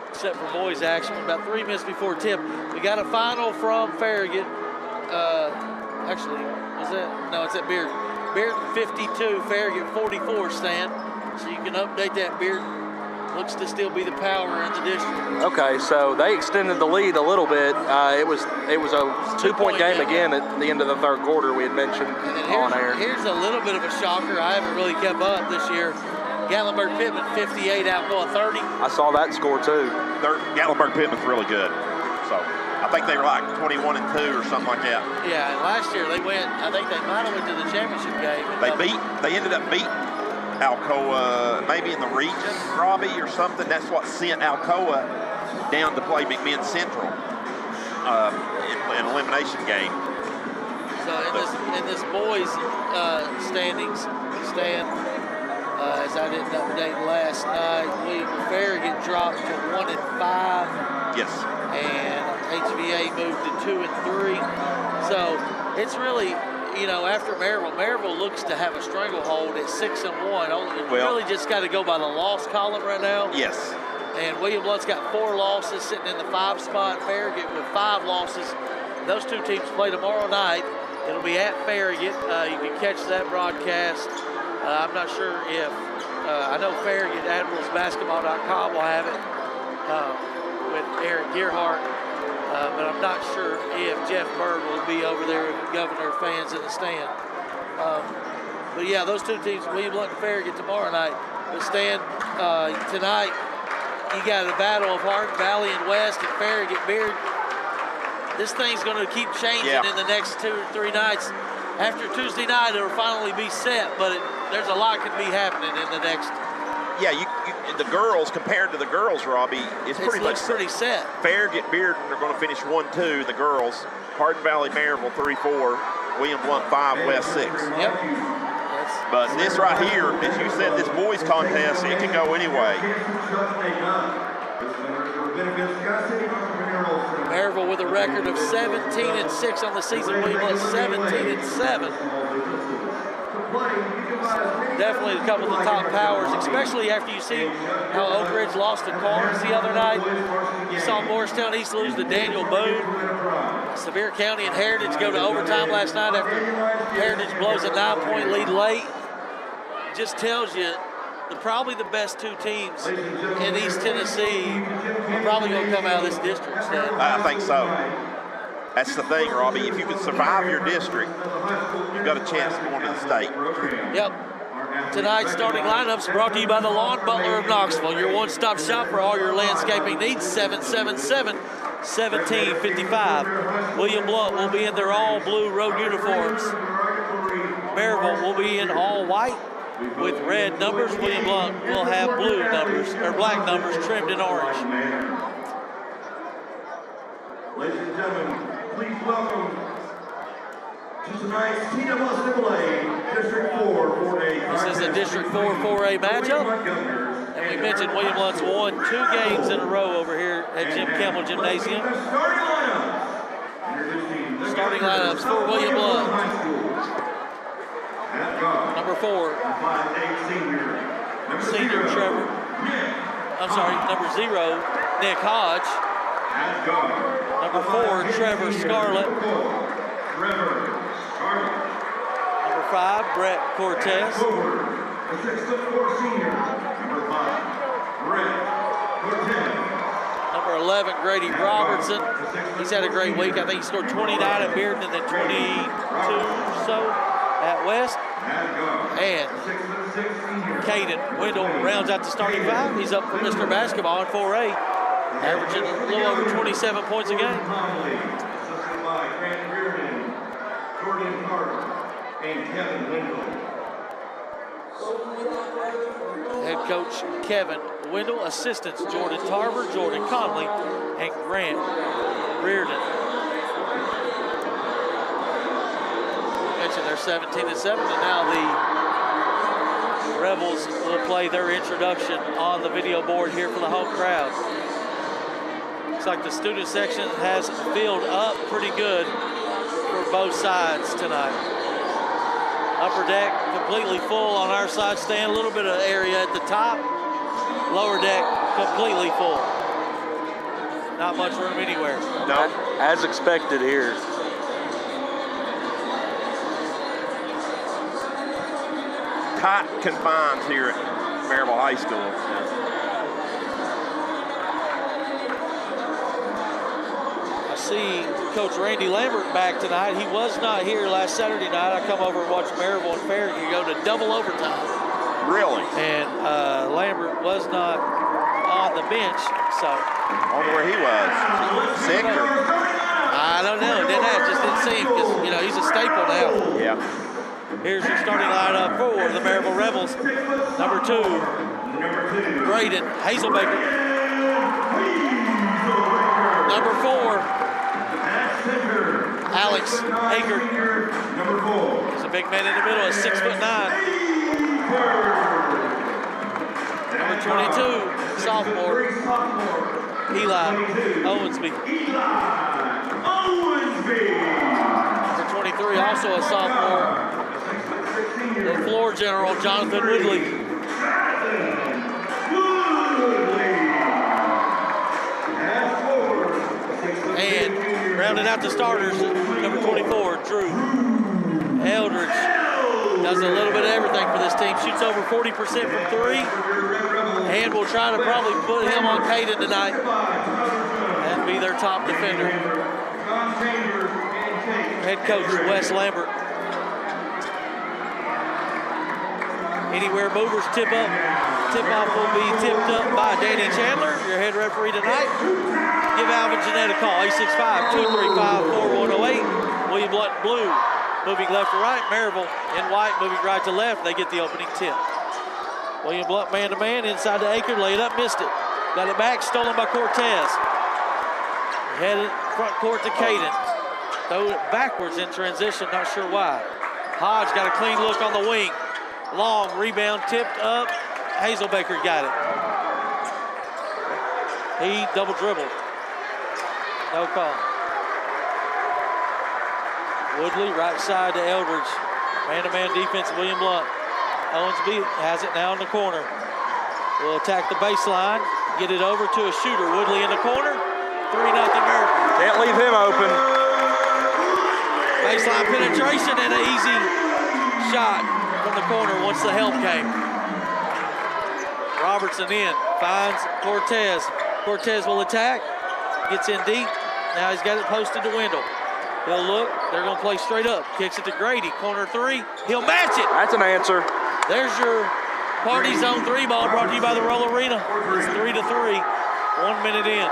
Except for boys action, about 3 minutes before tip. We got a final from Farragut. Actually, was that? No, it's at Bearden. Bearden 52, Farragut 44 stand. So you can update that. Bearden looks to still be the power in the district. Okay, so they extended the lead a little bit. It was a two-point game again at the end of the third quarter. We had mentioned on air. Here's a little bit of a shocker. I haven't really kept up this year. Gatlinburg-Pittman 58, Alcoa 30. I saw that score too. Gatlinburg-Pittman's really good. So I think they were like 21-2 or something like that. Yeah, and last year they went. I think they might have went to the championship game. They ended up beating Alcoa maybe in the region, Robbie, or something. That's what sent Alcoa down to play McMinn Central in an elimination game. So in this boys standings, as I didn't update last night, Farragut dropped to 1-5. Yes. And HVA moved to 2 and 3. So it's really, after Maryville looks to have a stranglehold at 6 and 1. Really just got to go by the loss column right now. Yes. And William Blount's got 4 losses, sitting in the 5 spot. Farragut with 5 losses. Those two teams play tomorrow night. It'll be at Farragut. You can catch that broadcast. I'm not sure if, I know Farragut, AdmiralsBasketball.com will have it with Eric Gearhart, but I'm not sure if Jeff Bird will be over there with Governor fans in the stand. But yeah, those two teams, William Blount and Farragut tomorrow night. The stand tonight, you got a battle of Hardin Valley and West and Farragut Beard. This thing's going to keep changing in the next 2 or 3 nights. After Tuesday night, it'll finally be set, but there's a lot could be happening in the next. Yeah, the girls, compared to the girls, Robbie, it's pretty much pretty set. Farragut Bearden are going to finish 1-2, the girls. Hardin Valley Maryville 3-4, William Blount 5, West 6. Yep. But this right here, as you said, this boys contest, it can go anyway. Maryville with a record of 17-6 on the season. William Blount 17-7. Definitely a couple of the top powers, especially after you see how Oak Ridge lost to Carnes the other night. You saw Morristown East lose to Daniel Boone. Sevier County and Heritage go to overtime last night after Heritage blows a 9-point lead late. Just tells you probably the best 2 teams in East Tennessee are probably going to come out of this district. I think so. That's the thing, Robbie. If you can survive your district, you've got a chance of going to the state. Yep. Tonight's starting lineups brought to you by the Lawn Butler of Knoxville, your one-stop shop for all your landscaping needs. 777-1755. William Blount will be in their all-blue road uniforms. Maryville will be in all white with red numbers. William Blount will have blue numbers, or black numbers trimmed in orange. Ladies and gentlemen, please welcome to tonight's TWSAA District 4 4A. This is a District 4 4A matchup. And we mentioned William Blount's won 2 games in a row over here at Jim Campbell Gymnasium. Starting lineups for William Blount. Number 4, senior Trevor. Number 0, Nick Hodge. Number 4, Trevor Scarlett. Number 5, Brett Cortez. Number 11, Grady Robertson. He's had a great week. I think he scored 29 at Bearden and then 22 or so at West. And Caden Wendell rounds out the starting 5. He's up for Mr. Basketball in 4A, averaging a little over 27 points a game. Head coach Kevin Wendell, assistants Jordan Tarver, Jordan Conley, and Grant Reardon. Mentioned they're 17-7, and now the Rebels will play their introduction on the video board here for the home crowd. Looks like the student section has filled up pretty good for both sides tonight. Upper deck completely full on our side stand. A little bit of area at the top. Lower deck completely full. Not much room anywhere. No. As expected here. Tight confines here at Maryville High School. I see Coach Randy Lambert back tonight. He was not here last Saturday night. I come over and watch Maryville and Farragut go to double overtime. Really? And Lambert was not on the bench, so. I wonder where he was. Sick or? I don't know. Just didn't see him because, you know, he's a staple now. Yeah. Here's your starting lineup for the Maryville Rebels. Number 2, Braden Hazelbaker. Number 4, Alex Aker. He's a big man in the middle, is 6'9". Number 22, sophomore, Eli Owensby. Number 23, also a sophomore, the floor general, Jonathan Woodley. And rounding out the starters, number 24, Drew Eldridge. Does a little bit of everything for this team. Shoots over 40% from 3. And will try to probably put him on Caden tonight and be their top defender. Head coach, Wes Lambert. Anywhere movers tip up. Tip-off will be tipped up by Danny Chandler, your head referee tonight. Give Alvin Jeanette a call, 865-235-4108. William Blount blue, moving left to right. Maryville in white, moving right to left. They get the opening tip. William Blount man-to-man, inside to Aker, laid up, missed it. Got it back, stolen by Cortez. Headed front court to Caden. Throw it backwards in transition, not sure why. Hodge got a clean look on the wing. Long rebound, tipped up. Hazelbaker got it. He double dribbled. No call. Woodley, right side to Eldridge. Man-to-man defense, William Blount. Owensby has it now in the corner. Will attack the baseline. Get it over to a shooter. Woodley in the corner. 3-0 Maryville. Can't leave him open. Baseline penetration and an easy shot from the corner once the help came. Robertson in, finds Cortez. Cortez will attack, gets in deep. Now he's got it posted to Wendell. He'll look, they're gonna play straight up. Kicks it to Grady, corner 3. He'll match it. That's an answer. There's your Party Zone 3 ball brought to you by the Roll Arena. It's 3-3, 1 minute in.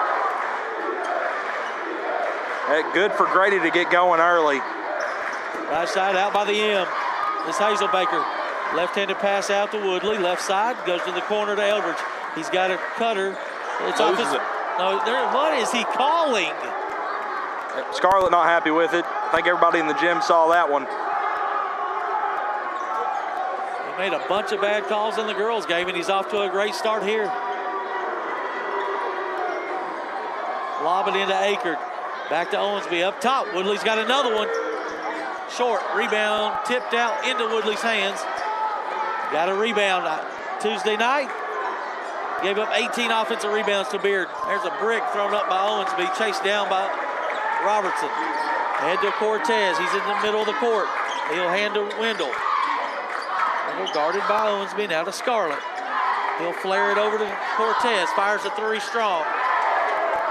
Good for Grady to get going early. Right side out by the M. This Hazelbaker. Left-handed pass out to Woodley. Left side goes to the corner to Eldridge. He's got a cutter. It's off his. No, what is he calling? Scarlett not happy with it. I think everybody in the gym saw that one. He made a bunch of bad calls in the girls' game, and he's off to a great start here. Lob it into Akert. Back to Owensby up top. Woodley's got another one. Short rebound, tipped out into Woodley's hands. Got a rebound Tuesday night. Gave up 18 offensive rebounds to Beard. There's a brick thrown up by Owensby, chased down by Robertson. Head to Cortez. He's in the middle of the court. He'll hand to Wendell. Wendell guarded by Owensby, now to Scarlett. He'll flare it over to Cortez. Fires a 3 strong.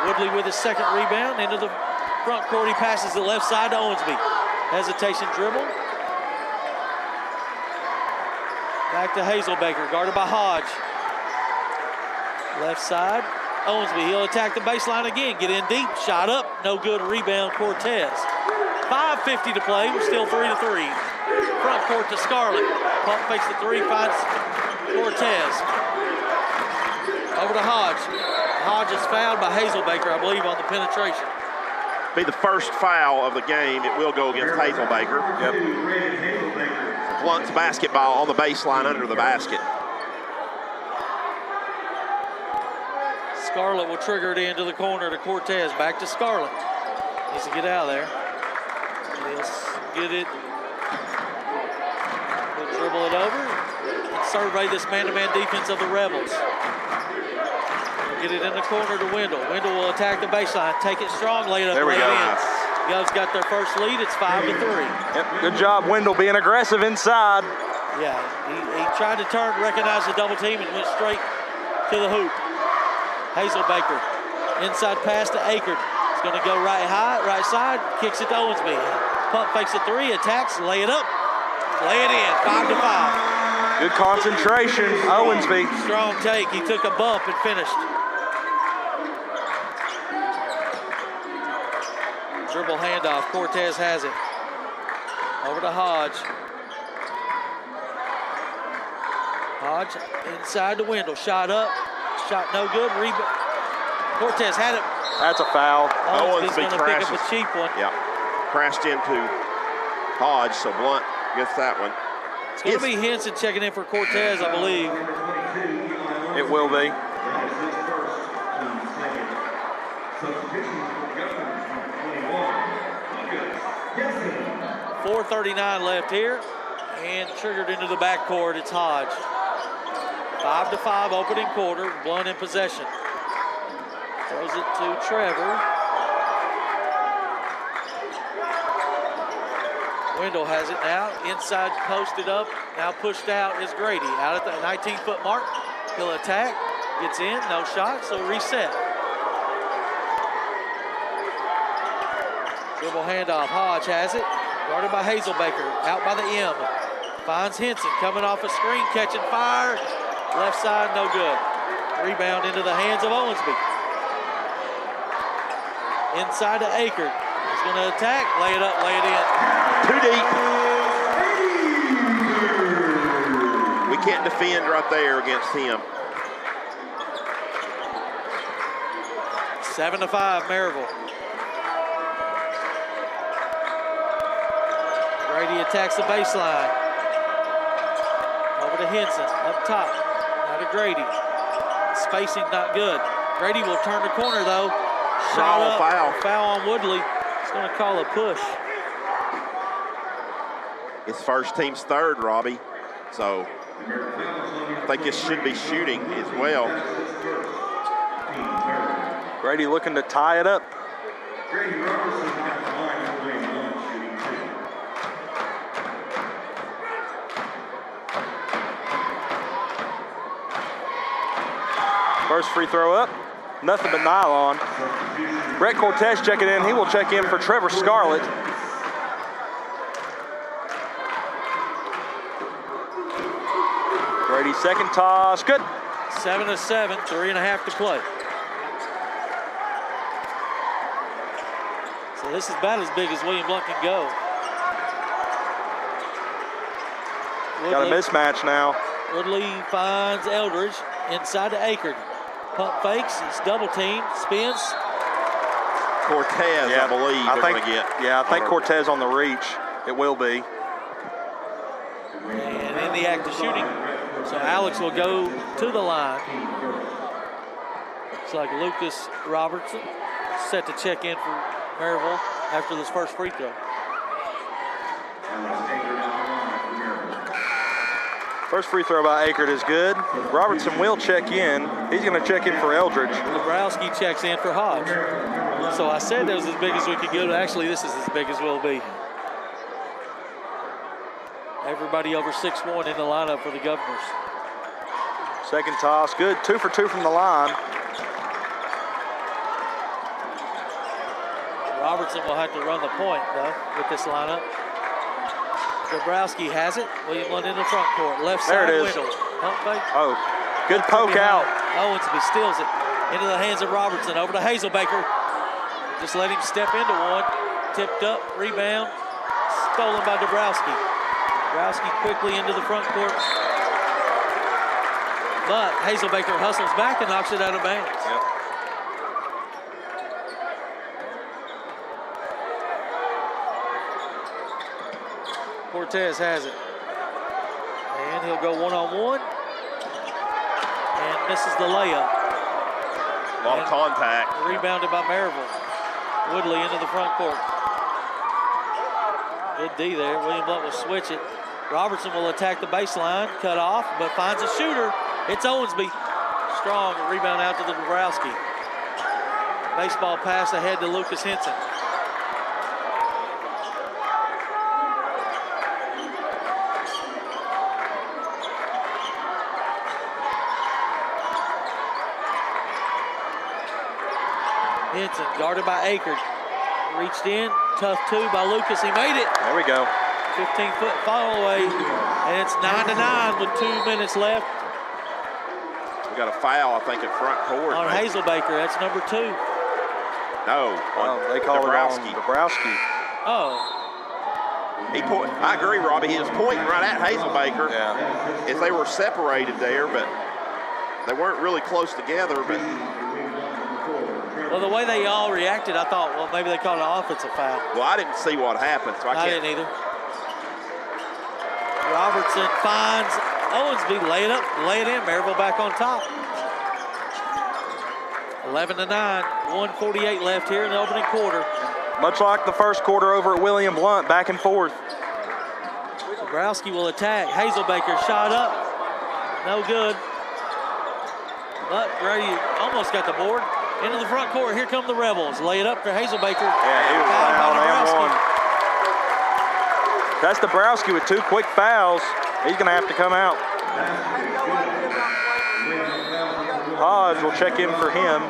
Woodley with his second rebound into the front court. He passes the left side to Owensby. Hesitation dribble. Back to Hazelbaker, guarded by Hodge. Left side, Owensby, he'll attack the baseline again. Get in deep, shot up, no good, rebound Cortez. 5:50 to play, we're still 3-3. Front court to Scarlett. Pump fakes the 3, finds Cortez. Over to Hodge. Hodge is fouled by Hazelbaker, I believe, on the penetration. Be the first foul of the game. It will go against Hazelbaker. Yep. Blount's basketball on the baseline under the basket. Scarlett will trigger it into the corner to Cortez. Back to Scarlett. Needs to get out of there. He'll get it Dribble it over and survey this man-to-man defense of the Rebels. Get it in the corner to Wendell. Wendell will attack the baseline, take it strong, lay it up, There we lay go. it in. Govs got their first lead. It's 5-3. Yep, good job, Wendell, being aggressive inside. Yeah, he tried to turn, recognize the double team, and went straight to the hoop. Hazelbaker, inside pass to Akert. It's going to go right side, kicks it to Owensby. Pump fakes a three, attacks, lay it up, lay it in, 5-5. Good concentration, Owensby. Strong take, he took a bump and finished. Dribble handoff, Cortez has it. Over to Hodge. Hodge inside to Wendell, shot up, shot no good, rebound. Cortez had it. That's a foul. Owensby's going to pick up a cheap one. Yeah, crashed into Hodge, so Blount gets that one. It's going to be Henson checking in for Cortez, I believe. It will be. 4:39 left here, and triggered into the backcourt. It's Hodge. 5-5 opening quarter. Blount in possession. Throws it to Trevor. Wendell has it now. Inside, posted up. Now pushed out is Grady. Out at the 19-foot mark. He'll attack. Gets in. No shot. So reset. Dribble handoff. Hodge has it. Guarded by Hazelbaker. Out by the M. Finds Henson coming off a screen, catching fire. Left side, no good. Rebound into the hands of Owensby. Inside to Akert. He's going to attack, lay it up, lay it in. Too deep. We can't defend right there against him. 7-5, Maryville. Grady attacks the baseline. Over to Henson, up top. Now to Grady. Spacing not good. Grady will turn the corner though. Shot up, foul on Woodley. It's going to call a push. It's first team's third, Robbie. So I think this should be shooting as well. Grady looking to tie it up. Grady Robertson at the line for lane one, shooting two. First free throw up. Nothing but nylon. Brett Cortez checking in. He will check in for Trevor Scarlett. Grady second toss. Good. 7-7, 3.5 to play. So this is about as big as William Blount can go. Got a mismatch now. Woodley finds Eldridge inside to Akert. Pump fakes, it's double team, spins. Cortez, I believe, they're going to get. Yeah, I think Cortez on the reach. It will be. And in the act of shooting, so Alex will go to the line. Looks like Lucas Robertson set to check in for Maryville after this first free throw. First free throw by Akert is good. Robertson will check in. He's going to check in for Eldridge. Dabrowski checks in for Hodge. So I said that was as big as we could go. Actually, this is as big as we'll be. Everybody over 6'1" in the lineup for the Governors. Second toss, good. 2 for 2 from the line. Robertson will have to run the point, though, with this lineup. Dabrowski has it. William Blount in the front court. Left side, there it is. Wendell. Pump fake. Oh, good poke out. Owensby steals it into the hands of Robertson. Over to Hazelbaker. Just let him step into one. Tipped up, rebound. Stolen by Dabrowski. Dabrowski quickly into the front court. But Hazelbaker hustles back and knocks it out of bounds. Yep. Cortez has it. And he'll go one-on-one. And misses the layup. A lot of contact. Rebounded by Maryville. Woodley into the front court. Good D there. William Blount will switch it. Robertson will attack the baseline, cut off, but finds a shooter. It's Owensby. Strong, rebound out to the Dabrowski. Baseball pass ahead to Lucas Henson. Henson guarded by Akers. Reached in, tough two by Lucas. He made it. There we go. 15-foot fall away, and it's 9-9 with 2 minutes left. We got a foul, I think, in front court. On maybe. Hazelbaker, that's number 2. No, They call Dabrowski. it on Dabrowski. Oh, I agree, Robbie. He was pointing right at Hazelbaker Yeah. as they were separated there, but they weren't really close together. But well, the way they all reacted, I thought, well, maybe they called an offensive foul. well, I didn't see what happened, so I I can't. didn't either. Robertson finds Owensby, lay it up, lay it in. Maryville back on top. 11-9, 1:48 left here in the opening quarter. Much like the first quarter over at William Blount, back and forth. Dabrowski will attack. Hazelbaker shot up, no good. But Grady almost got the board. Into the front court, here come the Rebels. Lay it up for Hazelbaker. Yeah, he was Fouled by fouled and Dabrowski. one. That's Dabrowski with 2 quick fouls. He's going to have to come out. Hodge will check in for him.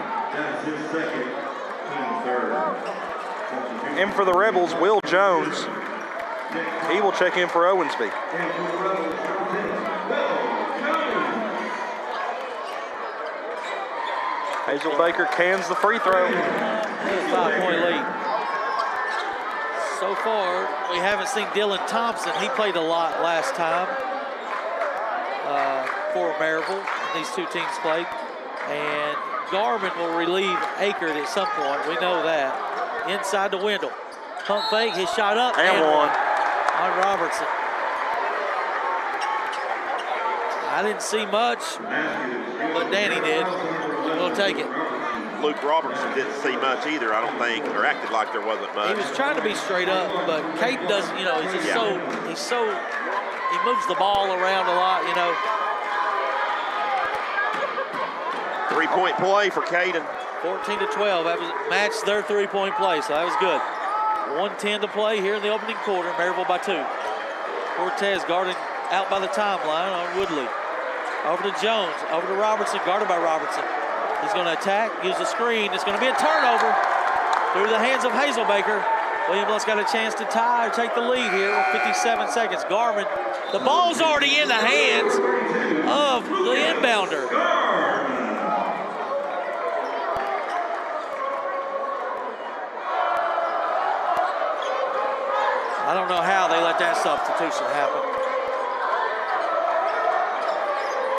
In for the Rebels, Will Jones. He will check in for Owensby. Hazelbaker cans the free throw. 5-point lead. So far, we haven't seen Dylan Thompson. He played a lot last time for Maryville. These two teams played. And Garmin will relieve Akert at some point. We know that. Inside to Wendell. Pump fake, his shot up. And one. On Robertson. I didn't see much, but Danny did. We'll take it. Luke Robertson didn't see much either, I don't think, or acted like there wasn't much. He was trying to be straight up, but Caden doesn't, you know, he's just he moves the ball around a lot, you know. 3-point play for Caden. 14-12, that was matched their 3-point play, so that was good. 1:10 to play here in the opening quarter, Maryville by 2. Cortez guarded out by the timeline on Woodley. Over to Jones, over to Robertson, guarded by Robertson. He's going to attack, use the screen. It's going to be a turnover through the hands of Hazelbaker. William Blount's got a chance to tie or take the lead here with 57 seconds. Garmin, the ball's already in the hands of the inbounder. I don't know how they let that substitution happen.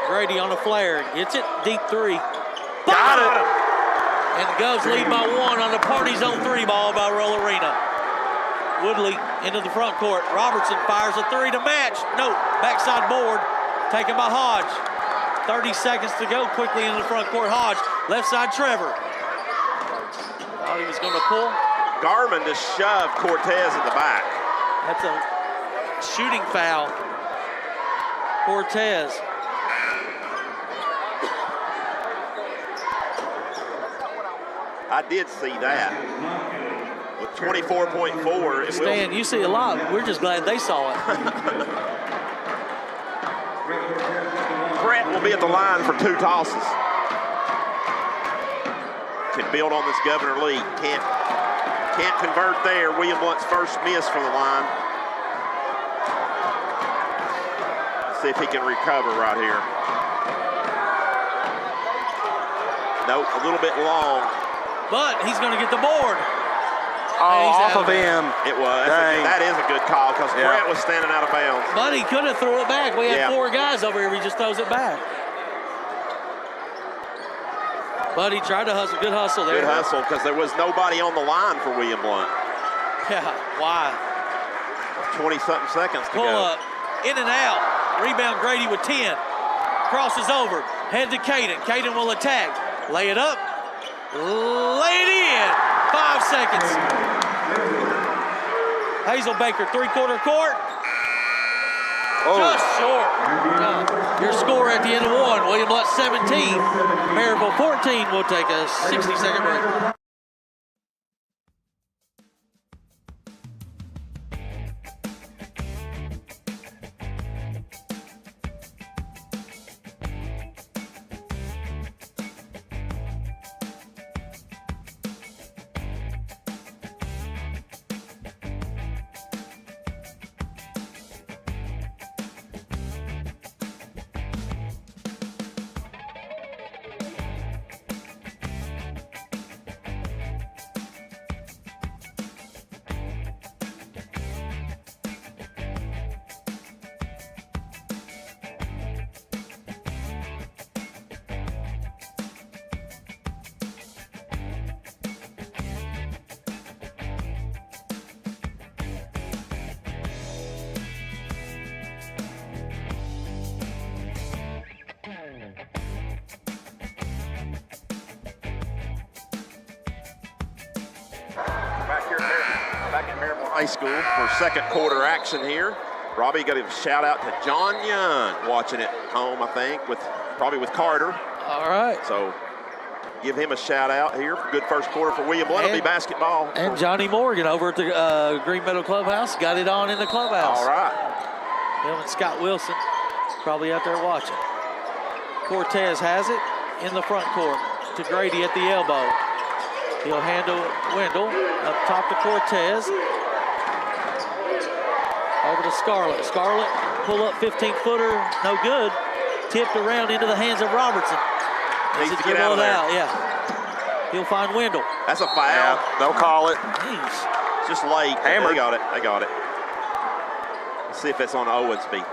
Grady on a flare, gets it, deep 3. Got it. And the Govs lead by 1 on the party zone 3 ball by Roll Arena. Woodley into the front court. Robertson fires a 3 to match. No, backside board, taken by Hodge. 30 seconds to go, quickly into the front court. Hodge, left side Trevor. Thought he was going to pull. Garmin just shoved Cortez in the back. That's a shooting foul. Cortez. I did see that. With 24.4, it Stan, you see a lot. We're just glad they saw it. Brett will be at the line for 2 tosses. Can build on this Governor lead. Can't convert there. William Blount's first miss from the line. Let's see if he can recover right here. Nope, a little bit long. But he's going to get the board. Oh, off of him. It was. Dang. That is a good call because Yeah. Brett was standing out of bounds. But he could have threw it back. We had Yeah. 4 guys over here. He just throws it back. But he tried to hustle. Good hustle there. Good hustle because there was nobody on the line for William Blount. Yeah, why? 20-something seconds to Pull go. up, in and out. Rebound Grady with 10. Crosses over, head to Caden. Caden will attack. Lay it up, lay it in. 5 seconds. Hazelbaker, 3-quarter court. Just short. Your score at the end of one, William Blount 17, Maryville 14. We'll take a 60-second break. Back in Maryville High School for second quarter action here. Robbie, got a shout out to John Young watching it home, I think, probably with Carter. All right. So give him a shout out here. Good first quarter for William Blount. It'll be basketball. And Johnny Morgan over at the Green Meadow Clubhouse got it on in the clubhouse. All right. Him and Scott Wilson probably out there watching. Cortez has it in the front court to Grady at the elbow. He'll handle Wendell up top to Cortez. Over to Scarlett. Scarlett pull up 15-footer, no good. Tipped around into the hands of Robertson. Needs to get out of there. Yeah. He'll find Wendell. That's a foul. Yeah, they'll call it. Jeez. It's just late. Hammered. They got it. They got it. Let's see if it's on Owensby.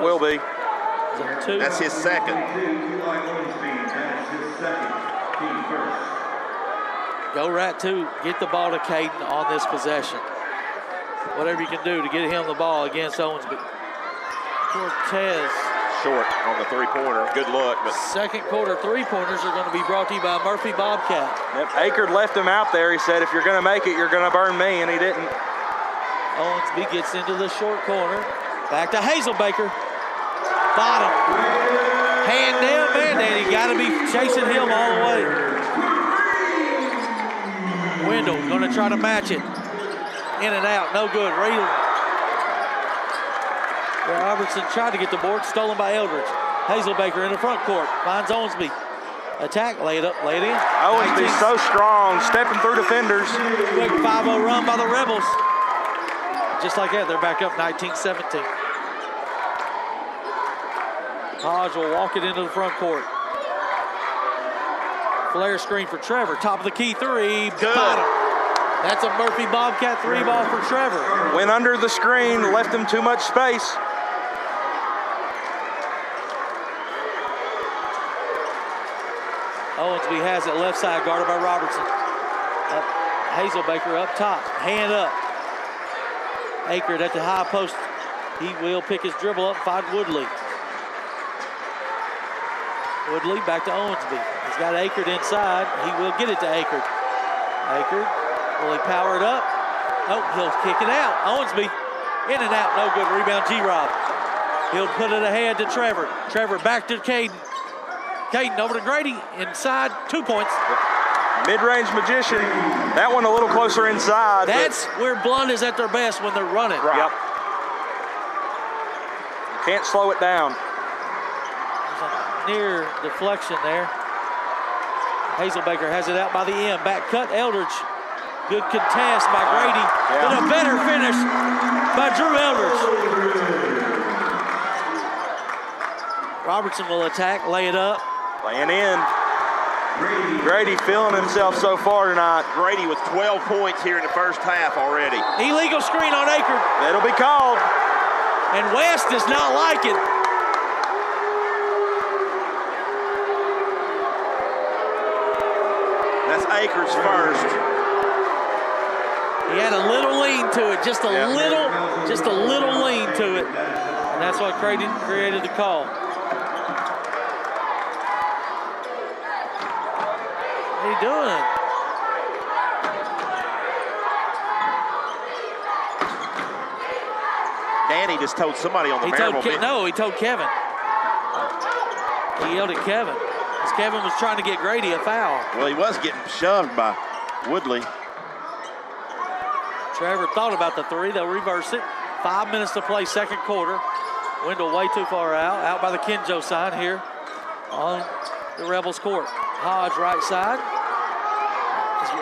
Will be. Two. That's his second. Go right to get the ball to Caden on this possession. Whatever you can do to get him the ball against Owensby. Cortez. Short on the three-pointer. Good look. But Second quarter three-pointers are going to be brought to you by Murphy Bobcat. Yep. Akard left him out there. He said, if you're going to make it, you're going to burn me, and he didn't. Owensby gets into the short corner. Back to Hazelbaker. Bottom. Hand down, man. You got to be chasing him all the way. Wendell going to try to match it. In and out, no good. Robertson tried to get the board, stolen by Eldridge. Hazelbaker in the front court, finds Owensby. Attack, lay it up, lay it in. Owensby's so strong, stepping through defenders. Quick 5-0 run by the Rebels. Just like that, they're back up 19-17. Hodge will walk it into the front court. Flare screen for Trevor, top of the key three, Good. Bottom. That's a Murphy Bobcat three ball for Trevor. Went under the screen, left him too much space. Owensby has it left side, guarded by Robertson. Hazelbaker up top, hand up. Akard at the high post. He will pick his dribble up, find Woodley. Woodley back to Owensby. He's got Akard inside. He will get it to Akard. Akard, will he power it up? Nope, he'll kick it out. Owensby, in and out, no good. Rebound, G-Rob. He'll put it ahead to Trevor. Trevor back to Caden. Caden over to Grady, inside, 2 points. Mid-range magician. That one a little closer inside. That's where Blount is at their best when they're running. Right. Yep. Can't slow it down. There's a near deflection there. Hazelbaker has it out by the end. Back cut, Eldridge. Good contest by Grady. Yeah. But a better finish by Drew Eldridge. Robertson will attack, lay it up. Laying in. Grady feeling himself so far tonight. Grady with 12 points here in the first half already. Illegal screen on Akard. That'll be called. And West does not like it. That's Akard's first. He had a little lean to it, just a little lean to it. And that's what created the call. What are you doing? Danny just told somebody on the Maryville bench. No, he told Kevin. He yelled at Kevin. Because Kevin was trying to get Grady a foul. Well, he was getting shoved by Woodley. Trevor thought about the three. They'll reverse it. 5 minutes to play, second quarter. Wendell way too far out by the Kenjo sign here on the Rebels court. Hodge right side.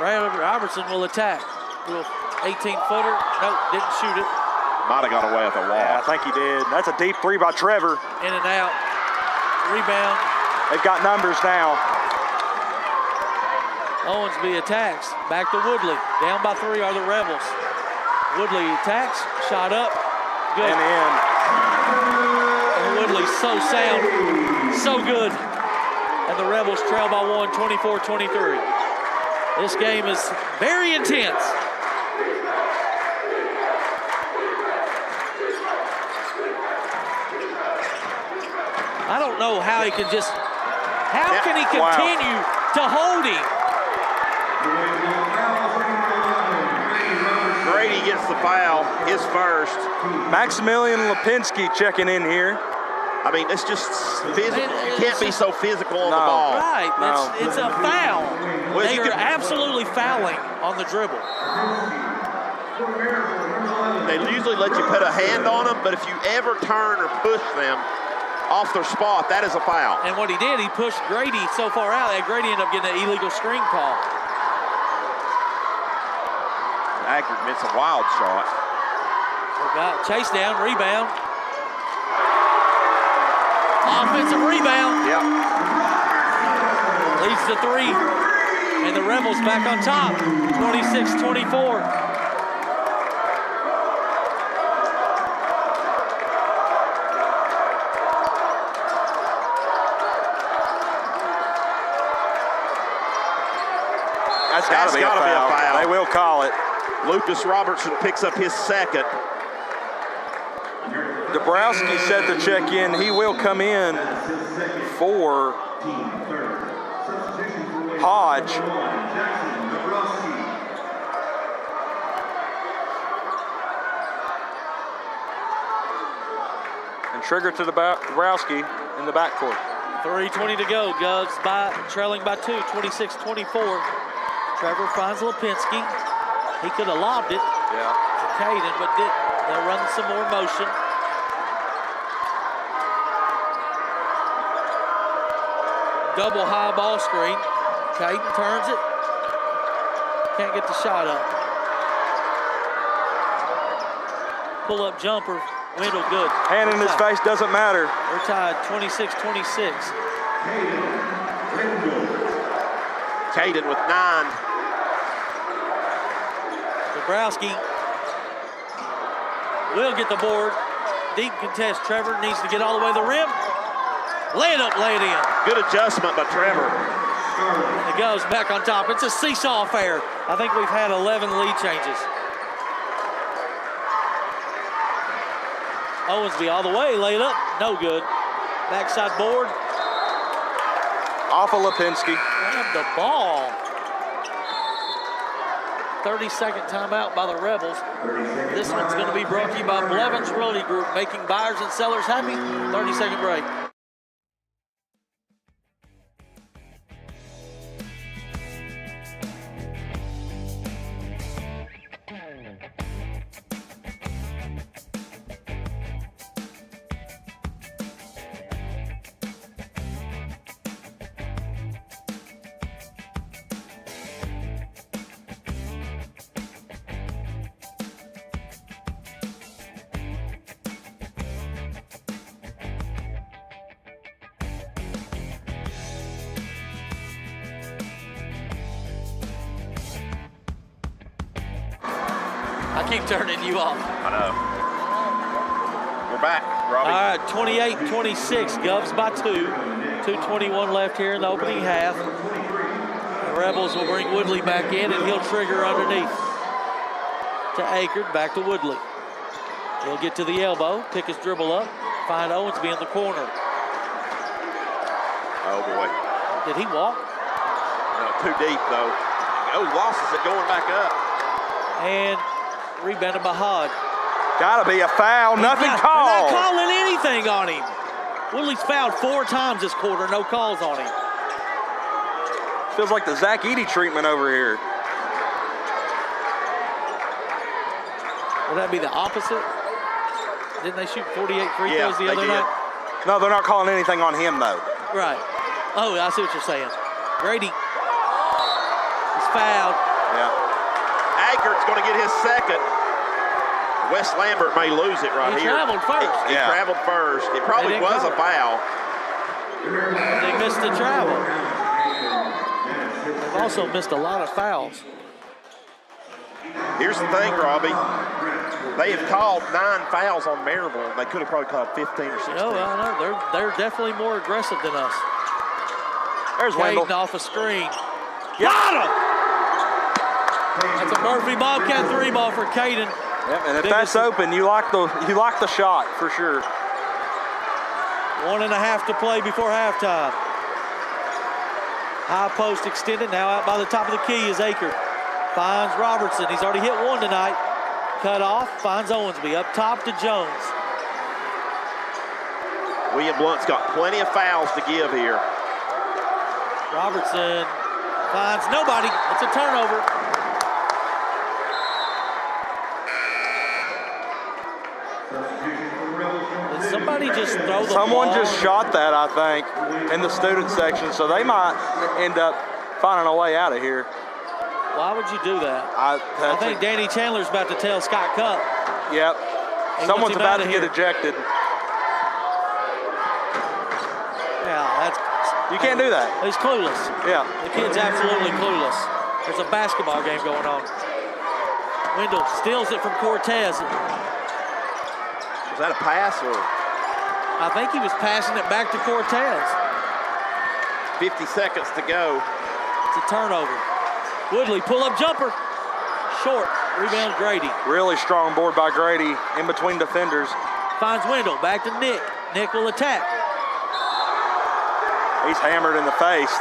Robertson will attack. Little 18-footer. Nope, didn't shoot it. Might have got away with a walk. Yeah, I think he did. That's a deep three by Trevor. In and out. Rebound. They've got numbers now. Owensby attacks. Back to Woodley. Down by 3 are the Rebels. Woodley attacks. Shot up. Good. And in. And Woodley's so sound. So good. And the Rebels trail by 1, 24-23. This game is very intense. I don't know how he can just, how can he continue to hold him? Grady gets the foul, his first. Maximilian Lipinski checking in here. I mean, it's just physical. You can't be so physical on the ball. Right, it's a foul. Well, they are absolutely fouling on the dribble. They usually let you put a hand on them, but if you ever turn or push them off their spot, that is a foul. And what he did, he pushed Grady so far out that Grady ended up getting an illegal screen call. Ackert missed a wild shot. Chase down, rebound. Offensive rebound. Yep. Leads to 3. And the Rebels back on top, 26-24. That's gotta be a foul. They will call it. Lucas Robertson picks up his second. Dabrowski set the check in. He will come in for Hodge. And trigger to Dabrowski in the backcourt. 3:20 to go. Govs trailing by 2, 26-24. Trevor finds Lipinski. He could have lobbed it to Caden, but didn't. They'll run some more motion. Double high ball screen. Caden turns it. Can't get the shot up. Pull up jumper. Wendell good. Hand in his face doesn't matter. We're tied 26-26. Caden with 9. Dabrowski will get the board. Deep contest. Trevor needs to get all the way to the rim. Lay it up, lay it in. Good adjustment by Trevor. And it goes back on top. It's a seesaw affair. I think we've had 11 lead changes. Owensby all the way, laid up, no good. Backside board. Off of Lipinski. Grabbed the ball. 30-second timeout by the Rebels. This one's going to be brought to you by Blevins Realty Group, making buyers and sellers happy. 30-second break. I keep turning you off. I know. We're back, Robbie. All right, 28-26, Govs by 2. 2:21 left here in the opening half. The Rebels will bring Woodley back in, and he'll trigger underneath to Ackert, back to Woodley. He'll get to the elbow, pick his dribble up, find Owensby in the corner. Oh, boy. Did he walk? No, too deep, though. Oh, he losses it going back up. And rebounded by Hodge. Gotta be a foul. Nothing called. They're not calling anything on him. Woodley's fouled 4 times this quarter. No calls on him. Feels like the Zach Edey treatment over here. Would that be the opposite? Didn't they shoot 48 free throws the other night? No, they're not calling anything on him, though. Right. Oh, I see what you're saying. Grady is fouled. Yeah. Agert's going to get his second. Wes Lambert may lose it right here. He traveled first. He traveled first. It probably was a foul. They missed the travel. They've also missed a lot of fouls. Here's the thing, Robbie. They have called 9 fouls on Maryville. They could have probably called 15 or 16. Oh, I know. They're definitely more aggressive than us. There's Wendell. Off a screen. Got him! That's a Murphy Bobcat 3 ball for Caden. Yep, and if that's open, you like the shot for sure. 1.5 to play before halftime. High post extended, now out by the top of the key is Aker. Finds Robertson, he's already hit 1 tonight. Cut off, finds Owensby, up top to Jones. William Blount's got plenty of fouls to give here. Robertson finds nobody, it's a turnover. Did somebody just throw the Someone ball? just shot that, I think, in the student section, so they might end up finding a way out of here. Why would you do that? I think Danny Chandler's about to tell Scott Cupp. Yep. Someone's about to get ejected. Yeah, you can't do that. He's clueless. Yeah. The kid's absolutely clueless. There's a basketball game going on. Wendell steals it from Cortez. Was that a pass or? I think he was passing it back to Cortez. 50 seconds to go. It's a turnover. Woodley, pull-up jumper. Short. Rebound Grady. Really strong board by Grady in between defenders. Finds Wendell. Back to Nick. Nick will attack. He's hammered in the face.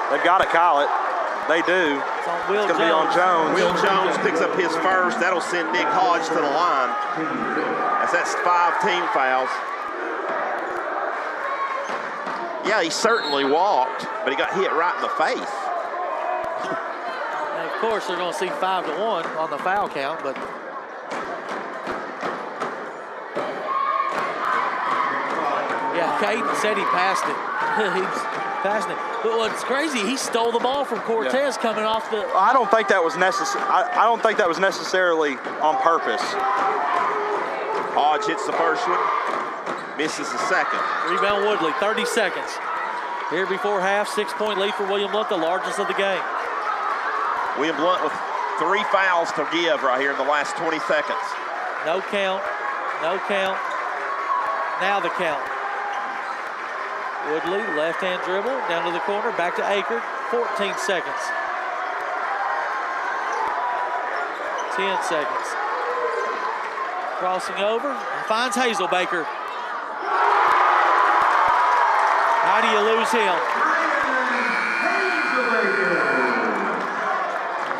They've got to call it. They do. It's on Will It's going to be on Jones. Will Jones picks up his first. That'll send Nick Hodge to the line. That's 5 team fouls. Yeah, he certainly walked, but he got hit right in the face. And of course, they're going to see 5-1 on the foul count, but yeah, Caden said he passed it. He's passing it. But what's crazy, he stole the ball from Cortez coming off the. I don't think that was necessary. I don't think that was necessarily on purpose. Hodge hits the first one, misses the second. Rebound Woodley, 30 seconds. Here before half, 6-point lead for William Blount, the largest of the game. William Blount with 3 fouls to give right here in the last 20 seconds. No count, no count. Now the count. Woodley, left-hand dribble, down to the corner, back to Aker, 14 seconds. 10 seconds. Crossing over, finds Hazelbaker. How do you lose him?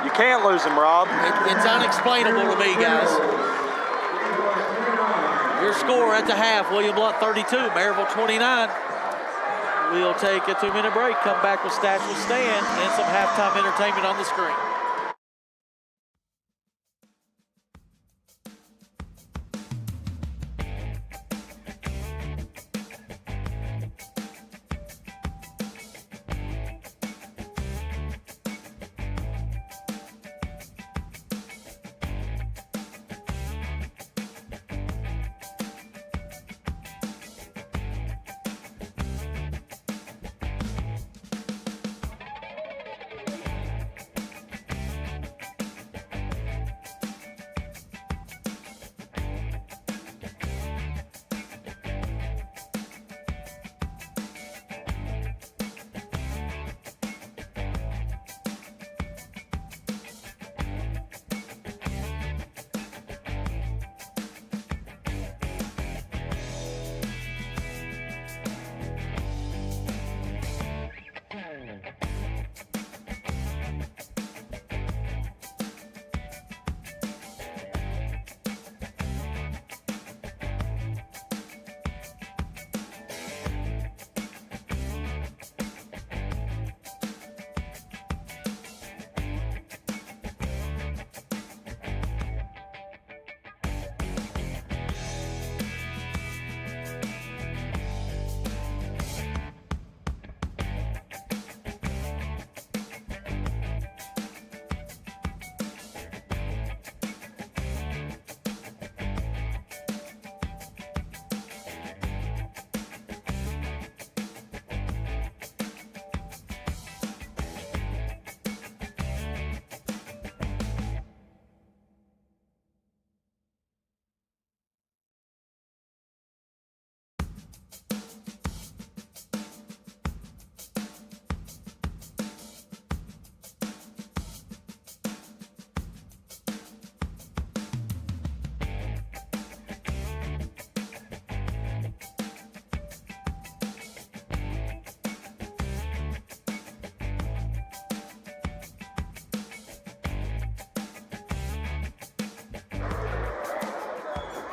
You can't lose him, Rob. It's unexplainable to me, guys. Your score at the half, William Blount 32, Maryville 29. We'll take a 2-minute break, come back with Stats with Stan and some halftime entertainment on the screen.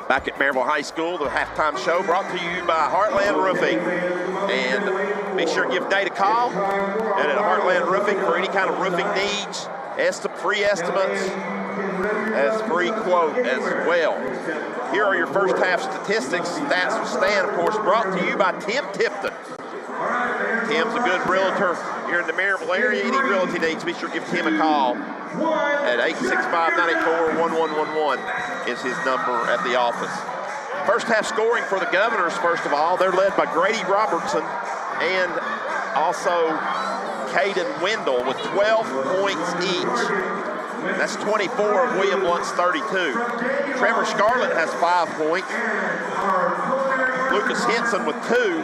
Back at Maryville High School, the halftime show brought to you by Heartland Roofing. And be sure to give Nate a call and at Heartland Roofing for any kind of roofing needs, free estimates, as free quote as well. Here are your first half statistics. Stats with Stan, of course, brought to you by Tim Tipton. Tim's a good realtor here in the Maryville area. Any realty needs, be sure to give Tim a call at 865-984-1111 is his number at the office. First half scoring for the Governors, first of all. They're led by Grady Robertson and also Caden Wendell with 12 points each. That's 24 of William Blount's 32. Trevor Scarlett has 5 points. Lucas Henson with 2,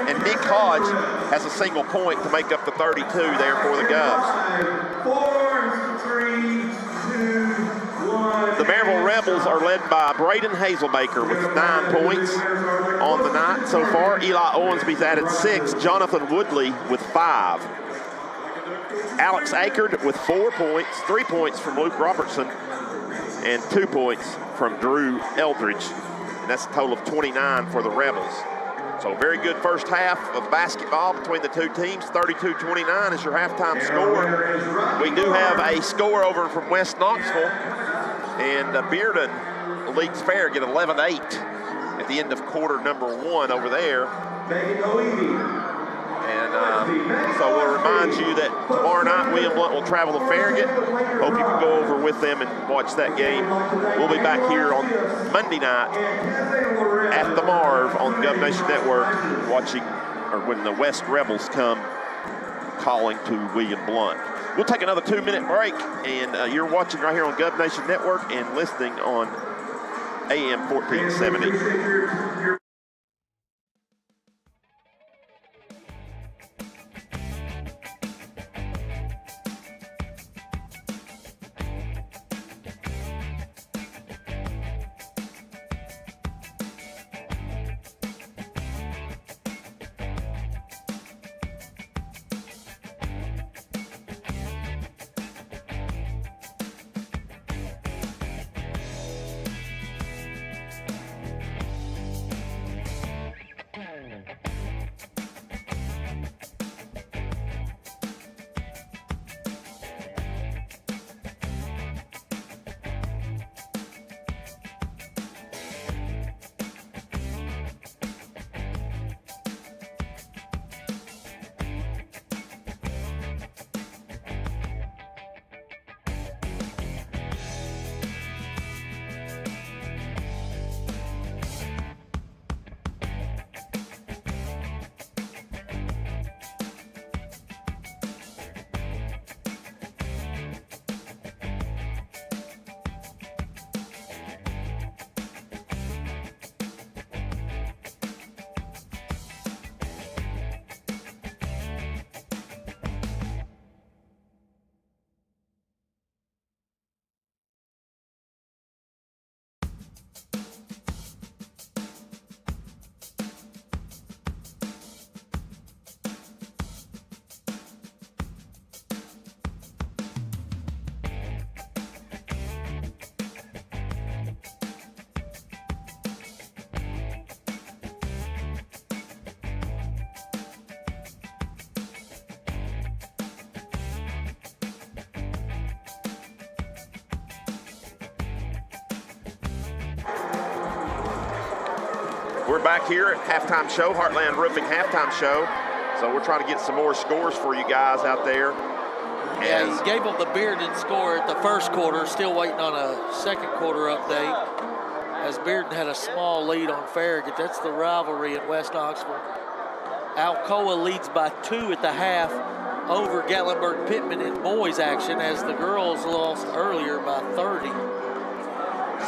and Nick Hodge has a single point to make up the 32 there for the Govs. 4, 3, 2, 1. The Maryville Rebels are led by Braden Hazelbaker with 9 points on the night so far. Eli Owensby's added 6. Jonathan Woodley with 5. Alex Akard with 4 points, 3 points from Luke Robertson, and 2 points from Drew Eldridge. And that's a total of 29 for the Rebels. So very good first half of basketball between the two teams. 32-29 is your halftime score. We do have a score over from West Knoxville. And Bearden leads fair, get 11-8 at the end of quarter number 1 over there. And so we'll remind you that tomorrow night William Blount will travel to Farragut. Hope you can go over with them and watch that game. We'll be back here on Monday night at the Marv on the Gov Nation Network watching, or when the West Rebels come calling to William Blount. We'll take another 2-minute break, and you're watching right here on Gov Nation Network and listening on AM 1470. We're back here at halftime show, Heartland Roofing halftime show. So we're trying to get some more scores for you guys out there. Yeah, he gave up the Bearden score at the first quarter, still waiting on a second quarter update. As Bearden had a small lead on Farragut. That's the rivalry in West Knoxville. Alcoa leads by 2 at the half over Gatlinburg-Pittman in boys action, as the girls lost earlier by 30.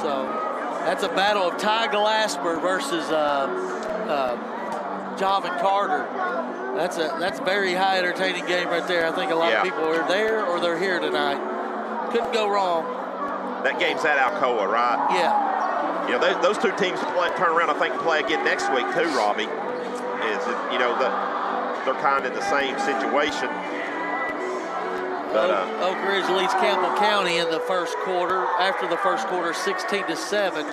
So that's a battle of Ty Glasper versus Javin Carter. That's a very high entertaining game right there. I think a lot of people are there or they're here tonight. Couldn't go wrong. That game's at Alcoa, right? Yeah. You know, those two teams turn around, I think, and play again next week too, Robbie. They're kind of in the same situation. But, Oak Ridge leads Campbell County in the first quarter. After the first quarter, 16-7.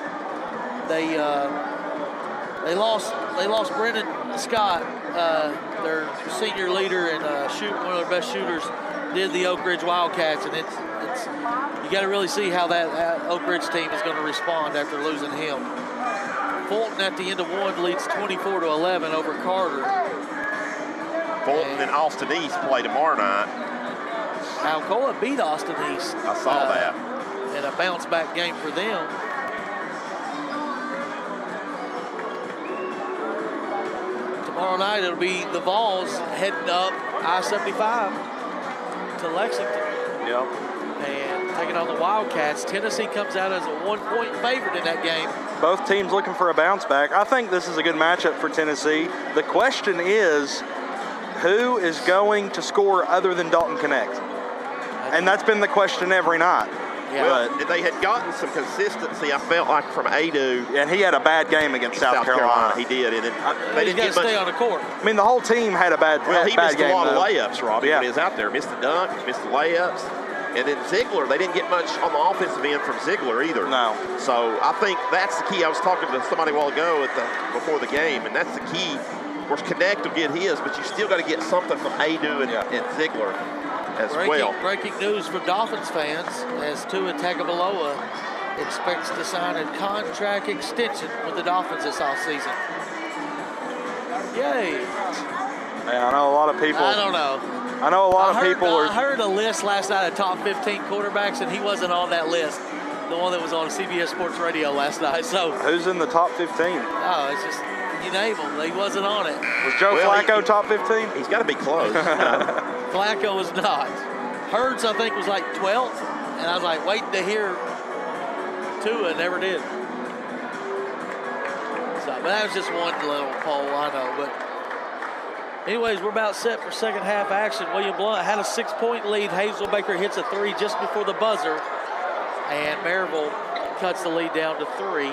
They lost Brendan Scott, their senior leader and one of their best shooters, did the Oak Ridge Wildcats, and it's you got to really see how that Oak Ridge team is going to respond after losing him. Fulton at the end of one leads 24-11 over Carter. Fulton and Austin East play tomorrow night. Alcoa beat Austin East. I saw that. And a bounce back game for them. Tomorrow night it'll be the Vols heading up I-75 to Lexington. Yep. And taking on the Wildcats. Tennessee comes out as a 1-point favorite in that game. Both teams looking for a bounce back. I think this is a good matchup for Tennessee. The question is, who is going to score other than Dalton Connect? And that's been the question every night. Yeah. Well, they had gotten some consistency, I felt like, from Adu. And he had a bad game against South Carolina. He did. And They didn't get stay on the court. I mean, the whole team had a bad game. He missed a lot of layups, Robbie, Yeah. when he was out there. Missed the dunk, missed the layups. And then Ziegler, they didn't get much on the offensive end from Ziegler either. No. So I think that's the key. I was talking to somebody a while ago before the game, and that's the key. Of course, Connect will get his, but you still got to get something from Adu and Ziegler as well. Breaking news for Dolphins fans as Tua Tagovailoa expects to sign a contract extension with the Dolphins this offseason. Yay. Yeah, I know a lot of people. I don't know. I know a lot of people I heard a list last night of top 15 quarterbacks, and he wasn't on that list. The one that was on CBS Sports Radio last night. So who's in the top 15? Oh, it's just, you name him. He wasn't on it. Was Joe Flacco top 15? He's got to be close. Flacco was not. Hurts, I think, was like 12th, and I was like waiting to hear Tua, never did. So, but that was just one little poll, I know. But anyways, we're about set for second half action. William Blount had a 6-point lead. Hazel Baker hits a 3 just before the buzzer, and Maryville cuts the lead down to 3.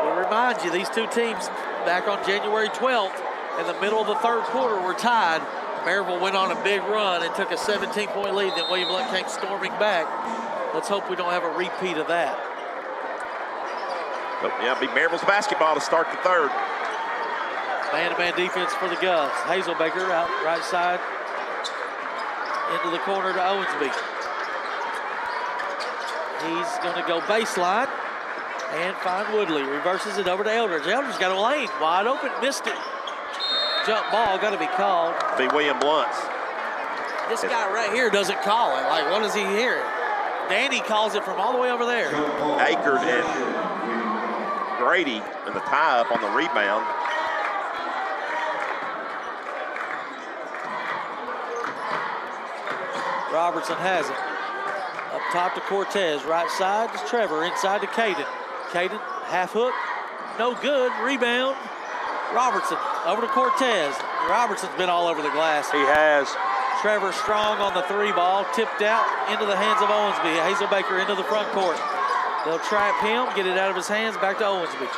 We'll remind you, these two teams back on January 12th in the middle of the third quarter were tied. Maryville went on a big run and took a 17-point lead. Then William Blount came storming back. Let's hope we don't have a repeat of that. But yeah, it'll be Maryville's basketball to start the third. Man-to-man defense for the Govs. Hazel Baker out right side into the corner to Owensby. He's going to go baseline and find Woodley. Reverses it over to Eldridge. Eldridge got a lane wide open, missed it. Jump ball got to be called. Be William Blount's. This guy right here doesn't call it. Like, what is he hearing? Danny calls it from all the way over there. Akert and Grady in the tie-up on the rebound. Robertson has it. Up top to Cortez. Right side to Trevor. Inside to Caden. Caden, half hook. No good. Rebound. Robertson over to Cortez. Robertson's been all over the glass. He has. Trevor Strong on the 3 ball. Tipped out into the hands of Owensby. Hazel Baker into the front court. They'll trap him. Get it out of his hands. Back to Owensby.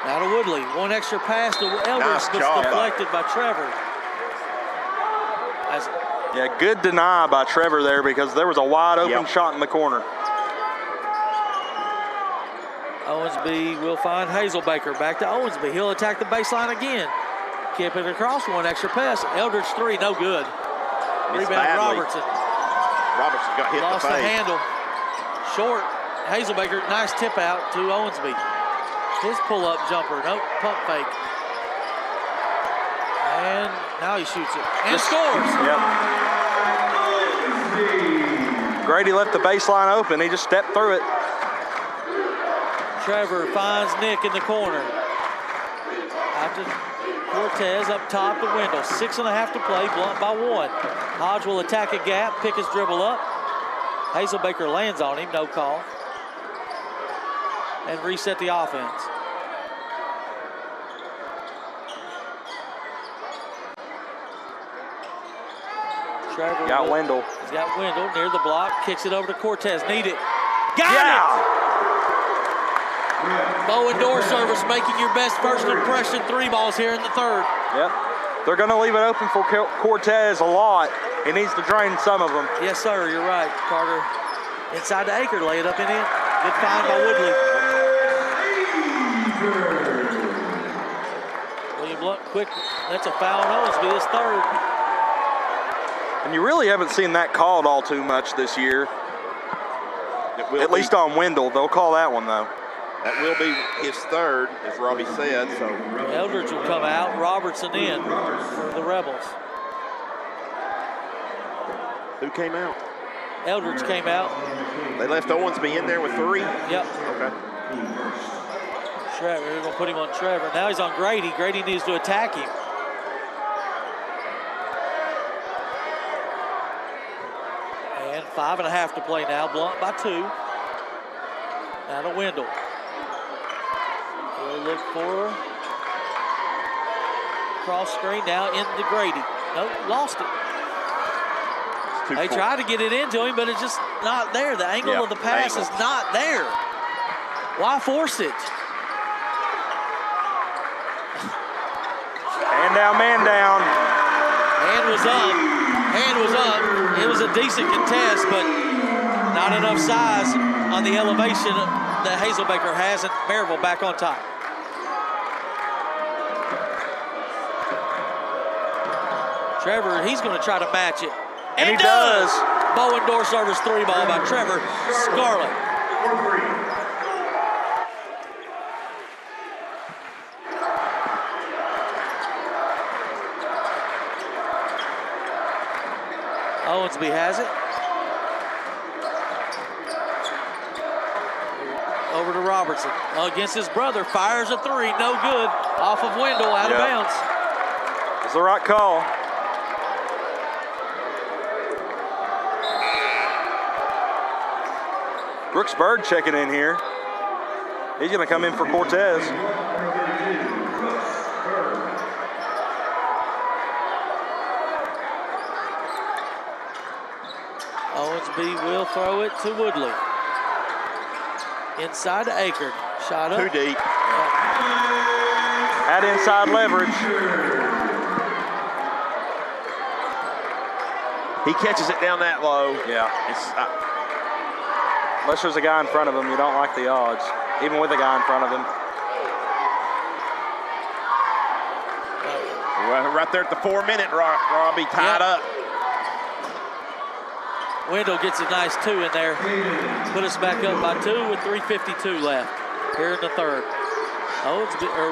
Now to Woodley. One extra pass to Eldridge. Gets deflected by Trevor. Yeah, good deny by Trevor there because there was a wide open shot in the corner. Owensby will find Hazel Baker. Back to Owensby. He'll attack the baseline again. Kip it across. One extra pass. Eldridge 3, no good. Rebound Robertson. Robertson got hit Lost in the face. handle. Short. Hazel Baker, nice tip out to Owensby. His pull-up jumper. Nope, pump fake. And now he shoots it. And scores. Yep. Grady left the baseline open. He just stepped through it. Trevor finds Nick in the corner. After Cortez up top to Wendell. 6.5 to play. Blount by 1. Hodge will attack a gap. Pick his dribble up. Hazel Baker lands on him. No call. And reset the offense. Trevor got Wendell. He's got Wendell near the block. Kicks it over to Cortez. Need it. Got it! Bowen door service making your best first impression 3 balls here in the third. Yep. They're going to leave it open for Cortez a lot. He needs to drain some of them. Yes, sir. You're right, Carter. Inside to Aker. Lay it up and in. Good find by Woodley. quick. That's a foul on Owensby, his third. And you really haven't seen that called all too much this year. At least on Wendell. They'll call that one, though. That will be his third, as Robbie said. So Eldridge will come out, Robertson in for the Rebels. who came out? Eldridge came out. They left Owensby in there with 3? Yep. Okay. Trevor, they're going to put him on Trevor. Now he's on Grady. Grady needs to attack him. And 5.5 to play now. Blount by 2. Now to Wendell. He'll look for cross screen now into Grady. Nope, lost it. They tried to get it into him, but it's just not there. The angle of the pass is not there. Why force it? Man down. Hand was up. Hand was up. It was a decent contest, but not enough size on the elevation that Hazelbaker has, and Maryville back on top. Trevor, he's going to try to match it. And he does. Bowen door service 3 ball by Trevor Scarlett. Owensby has it. Over to Robertson. Against his brother. Fires a 3. No good. Off of Wendell. Out of bounds. It's the right call. Brooks Bird checking in here. He's going to come in for Cortez. Owensby will throw it to Woodley. Inside to Akard. Shot up. Too deep. Had inside leverage. He catches it down that low. Yeah. It's, Unless there's a guy in front of him, you don't like the odds, even with a guy in front of him. right there at the 4-minute, Robbie, tied up. Wendell gets a nice 2 in there. Put us back up by 2 with 3:52 left here in the third.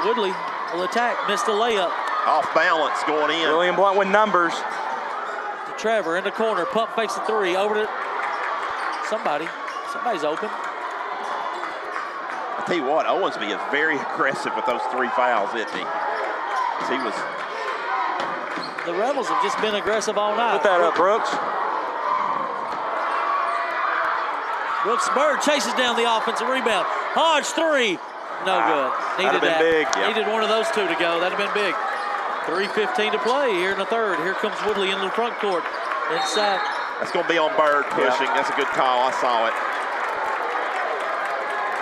Woodley will attack. Missed the layup. Off balance going in. William Blount with numbers. To Trevor in the corner. Pump fakes the 3. Over to somebody. Somebody's open. I tell you what, Owensby is very aggressive with those 3 fouls, isn't he? He was. The Rebels have just been aggressive all night. Put that up, Brooks. Brooks Bird chases down the offensive rebound. Hodge 3. No good. Needed that. Big. Yep. Needed one of those 2 to go. That'd have been big. 3:15 to play here in the third. Here comes Woodley into the front court. Inside. That's going to be on Bird pushing. Yep. That's a good call. I saw it.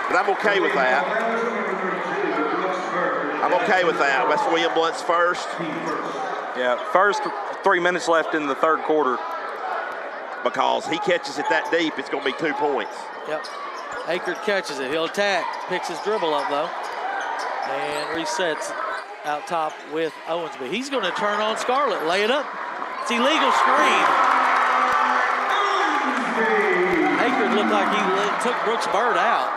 But I'm okay with that. I'm okay with that. That's William Blount's first. Yeah, first 3 minutes left in the third quarter. Because he catches it that deep, it's going to be 2 points. Yep. Akard catches it. He'll attack. Picks his dribble up, though. And resets out top with Owensby. He's going to turn on Scarlett. Lay it up. It's illegal screen. Akard looked like he took Brooks Bird out.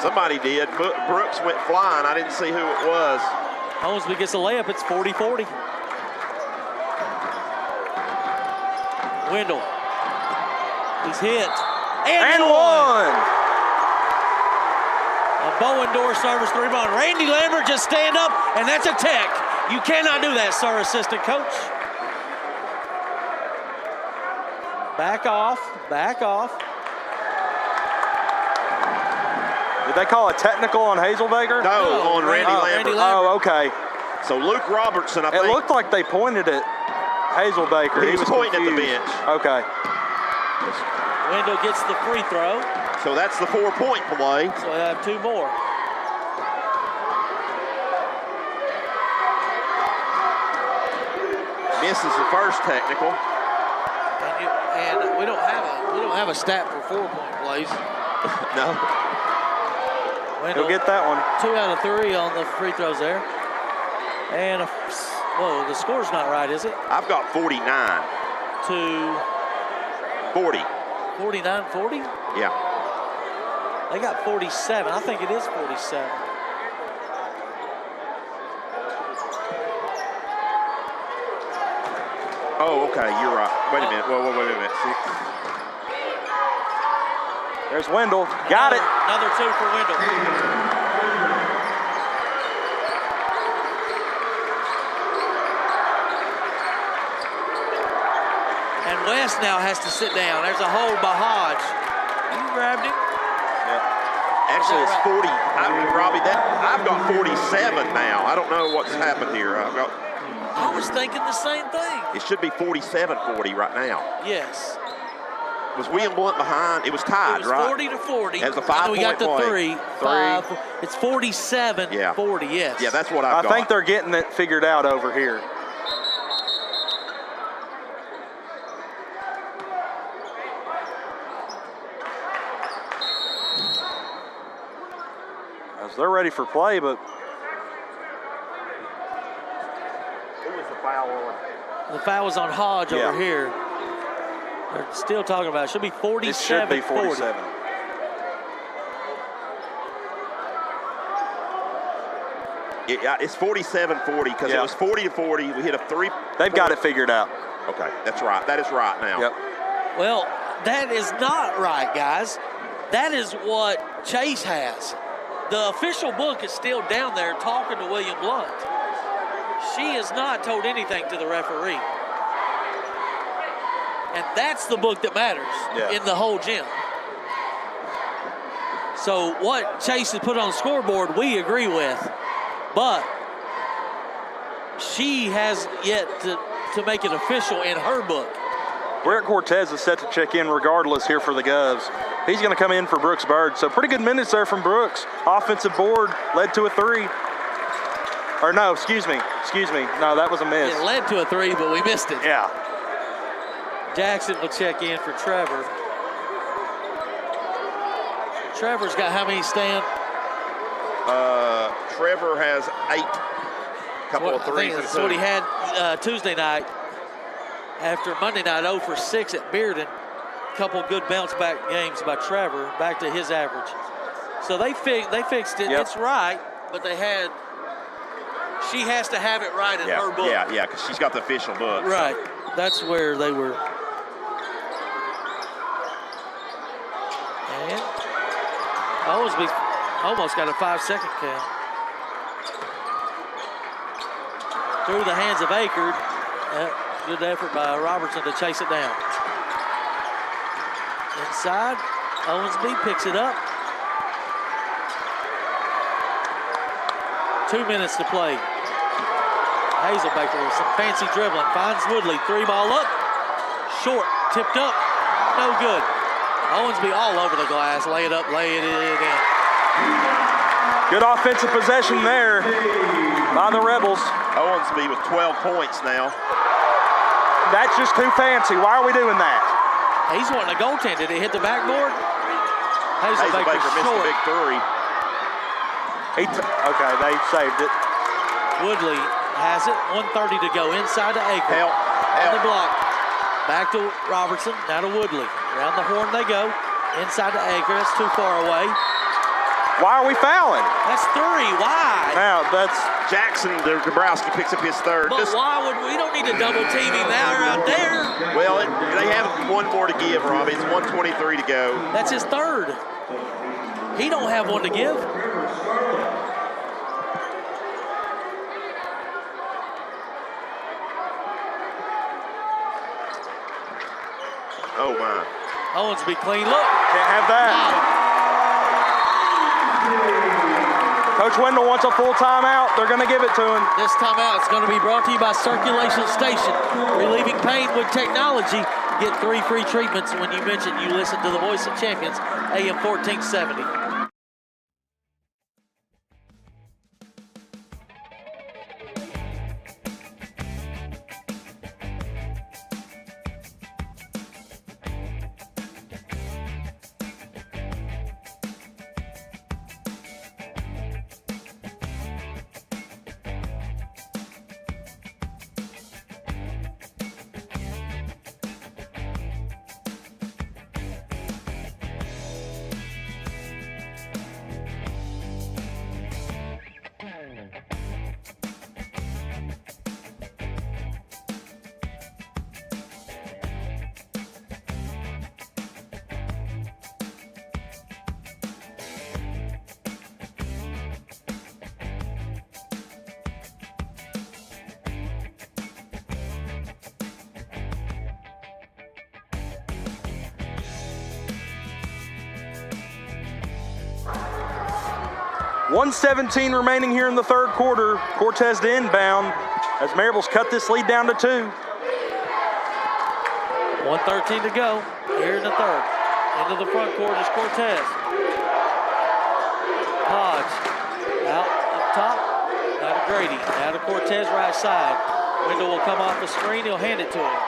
Somebody did. Brooks went flying. I didn't see who it was. Owensby gets a layup. It's 40-40. Wendell. He's hit. And one. A Bowen door service 3 ball. Randy Lambert just stand up, and that's a tech. You cannot do that, sir, assistant coach. Back off. Back off. Did they call a technical on Hazelbaker? No, on Randy Lambert. Oh, okay. So Luke Robertson, I think. It looked like they pointed at Hazelbaker. He was pointing confused. at the bench. Okay. Wendell gets the free throw. So that's the 4-point play. So I have 2 more. Misses the first technical. And we don't have a stat for 4-point plays. No. Wendell, He'll get that one. 2 out of 3 on the free throws there. And Whoa, the score's not right, is it? I've got 49. To 40. 49-40? Yeah. They got 47. I think it is 47. Oh, okay, you're right. Wait a minute. Wait a minute. There's Wendell. Got it. Another 2 for Wendell. And West now has to sit down. There's a hold by Hodge. You grabbed him? Actually, it's 40. Robbie, I've got 47 now. I don't know what's happened here. I was thinking the same thing. It should be 47-40 right now. Yes. Was William Blount behind? It was tied, it was right? 40-40. As a 5-point we got the play. 5. It's 47-40, yes. Yeah, that's what I've got. I think they're getting it figured out over here. As they're ready for play, but Who was the foul on? The foul was on Hodge over here. They're still talking about it. Should be 47-40. it should be 47. It's 47-40 because it was 40-40. We hit a 3. They've got it figured out. Okay, that's right. That is right now. Yep. Well, that is not right, guys. That is what Chase has. The official book is still down there talking to William Blount. She has not told anything to the referee. And that's the book that matters in the whole gym. So what Chase has put on the scoreboard, we agree with. But she has yet to make it official in her book. Brett Cortez is set to check in regardless here for the Govs. He's going to come in for Brooks Bird. So pretty good minutes there from Brooks. Offensive board led to a 3. Or no, excuse me. No, that was a miss. It led to a 3, but we missed it. Yeah. Jackson will check in for Trevor. Trevor's got how many stand? Trevor has 8. Couple of threes. That's what he had Tuesday night. After Monday night, 0 for 6 at Bearden. Couple good bounce back games by Trevor, back to his average. So they fixed it. Yep. It's right, but she has to have it right in her book. Yeah, because she's got the official book. Right. That's where they were. And almost got a 5-second count. Through the hands of Akard. Good effort by Robertson to chase it down. Inside, Owensby picks it up. 2 minutes to play. Hazelbaker with some fancy dribbling. Finds Woodley, 3-ball up. Short, tipped up, no good. Owensby all over the glass. Lay it up, lay it in. Good offensive possession there by the Rebels. Owensby with 12 points now. That's just too fancy. Why are we doing that? He's wanting a goaltend. Did he hit the backboard? Hazelbaker missed a big 3. Okay, they saved it. Woodley has it. 1:30 to go. Inside to Akard. Help. On the block. Back to Robertson. Now to Woodley. Around the horn they go. Inside to Akard. That's too far away. Why are we fouling? That's 3. Why? Now that's Jackson Dabrowski picks up his 3rd. But why would we don't need to double team him now or out there? Well, they have 1 more to give, Robbie. It's 1:23 to go. That's his 3rd. He don't have one to give. Oh my. Owensby clean look. can't have that. Coach Wendell wants a full timeout. They're going to give it to him. This timeout is going to be brought to you by Circulation Station. Relieving pain with technology. Get 3 free treatments when you mention you listen to the Voice of Champions, AM 1470. 1:17 remaining here in the third quarter. Cortez to inbound as Maryville's cut this lead down to 2. 1:13 to go here in the third. Into the front court is Cortez. Hodge out up top. Now to Grady. Now to Cortez right side. Wendell will come off the screen. He'll hand it to him.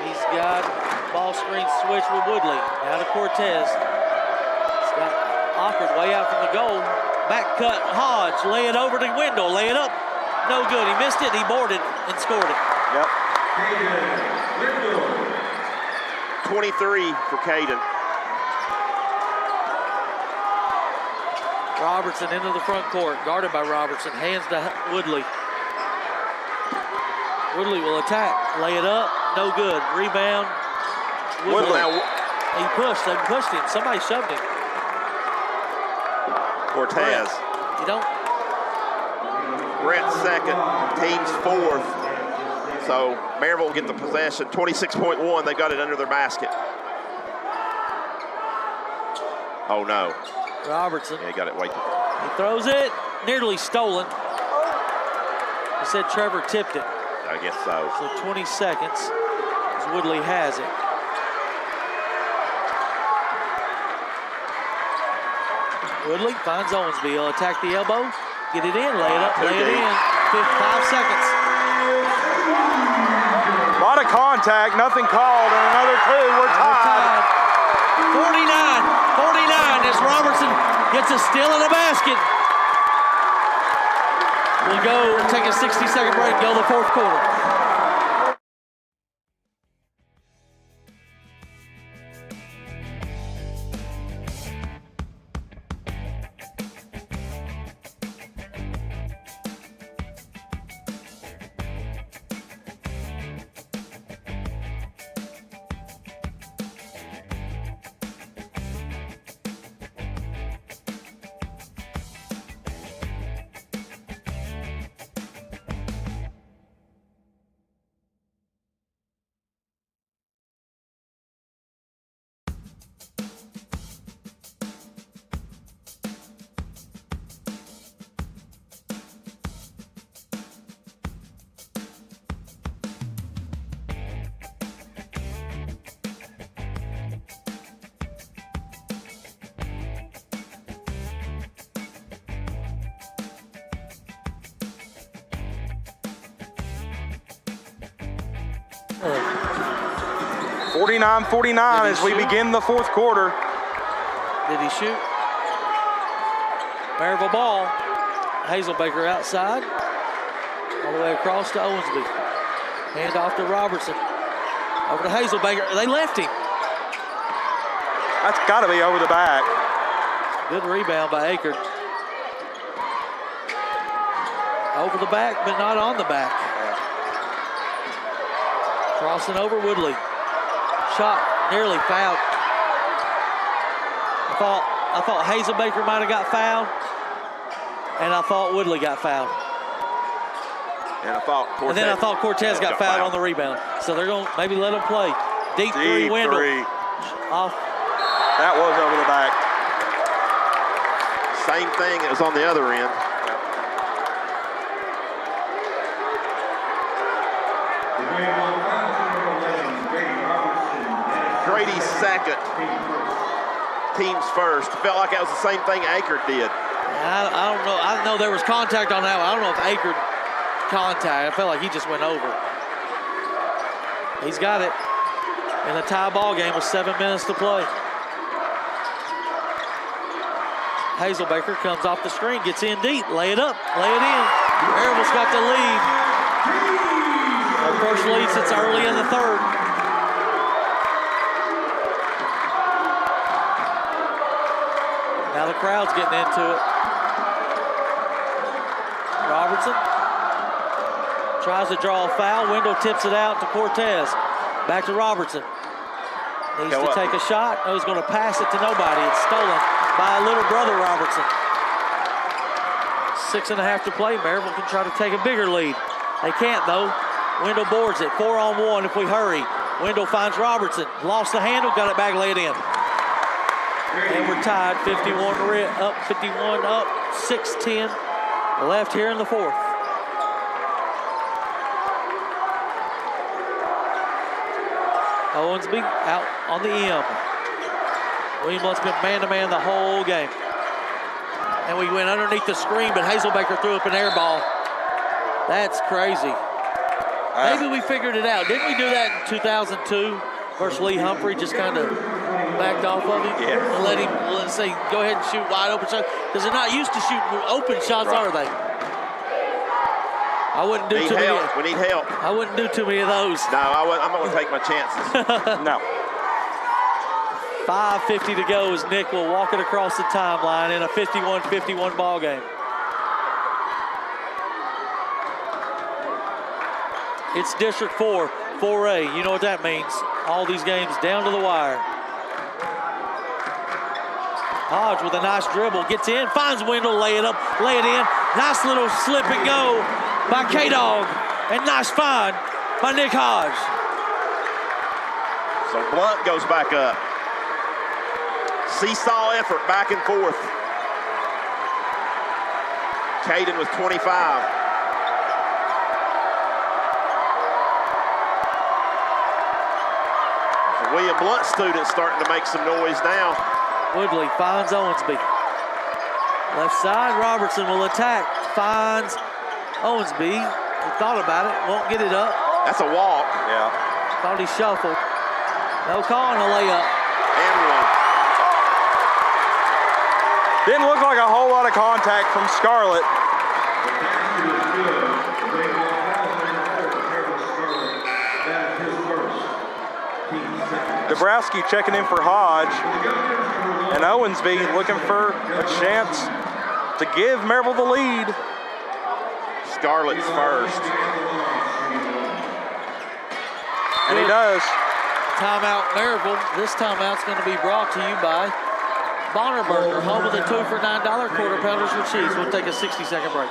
He's got ball screen switch with Woodley. Now to Cortez. It's got awkward way out from the goal. Back cut Hodge. Lay it over to Wendell. Lay it up. No good. He missed it. He boarded and scored it. Yep. 23 for Caden. Robertson into the front court, guarded by Robertson, hands to Woodley. Woodley will attack, lay it up, no good. Rebound, Woodley. He pushed him, somebody shoved him. Cortez. You don't. Brent second, team's fourth. So Maryville will get the possession, 26.1, they got it under their basket. Oh no. Robertson. Yeah, he got it way too. He throws it, nearly stolen. He said Trevor tipped it. I guess so. So 20 seconds as Woodley has it. Woodley finds Owensby. He'll attack the elbow, get it in, lay it up, lay it in. 5 seconds. A lot of contact, nothing called, and another 2. We're tied. 49 as Robertson gets a steal in the basket. We'll go take a 60-second break, go to the fourth quarter. (49-49) as we begin the fourth quarter. Did he shoot? Maryville ball. Hazelbaker outside. All the way across to Owensby. Hand off to Robertson. Over to Hazelbaker. They left him. That's got to be over the back. Good rebound by Akert. Over the back, but not on the back. Crossing over Woodley. Shot nearly fouled. I thought Hazelbaker might have got fouled, and I thought Woodley got fouled. And I thought Cortez got fouled on the rebound. So they're going to maybe let him play. Deep three, Wendell. Off. That was over the back. Same thing as on the other end. Grady's second. Team's first. Felt like that was the same thing Akert did. I don't know. I know there was contact on that one. I don't know if Akert contact. I felt like he just went over. He's got it. In a tie ball game with 7 minutes to play. Hazelbaker comes off the screen, gets in deep, lay it up, lay it in. Maryville's got the lead. Our first lead since early in the third. Now the crowd's getting into it. Robertson tries to draw a foul. Wendell tips it out to Cortez. Back to Robertson. Needs to take a shot. Oh, he's going to pass it to nobody. It's stolen by a little brother Robertson. 6.5 to play. Maryville can try to take a bigger lead. They can't though. Wendell boards it. 4-on-1 if we hurry. Wendell finds Robertson. Lost the handle, got it back, laid in. And we're tied 51 up, 6:10 left here in the fourth. Owensby out on the M. William Blount's been man-to-man the whole game. And we went underneath the screen, but Hazelbaker threw up an air ball. That's crazy. Maybe we figured it out. Didn't we do that in 2002 versus Lee Humphrey? Just kind of backed off of him and let him, let's say, go ahead and shoot wide open shots. Because they're not used to shooting open shots, are they? I wouldn't do too many. We need help. I wouldn't do too many of those. No, I'm not going to take my chances. No. 5:50 to go as Nick will walk it across the timeline in a 51-51 ball game. It's District 4, 4A. You know what that means. All these games down to the wire. Hodge with a nice dribble, gets in, finds Wendell, lay it in. Nice little slip and go by K-Dog. And nice find by Nick Hodge. So Blount goes back up. Seesaw effort back and forth. Caden with 25. William Blount student starting to make some noise now. Woodley finds Owensby. Left side, Robertson will attack. Finds Owensby. He thought about it, won't get it up. That's a walk. Yeah. Thought he shuffled. No call and a layup. And one. Didn't look like a whole lot of contact from Scarlett. Dabrowski checking in for Hodge. And Owensby looking for a chance to give Maryville the lead. Scarlett's first. And he does. Timeout Maryville. This timeout's going to be brought to you by Bonner Burger, home of the 2 for $9 quarter pounders with cheese. We'll take a 60-second break.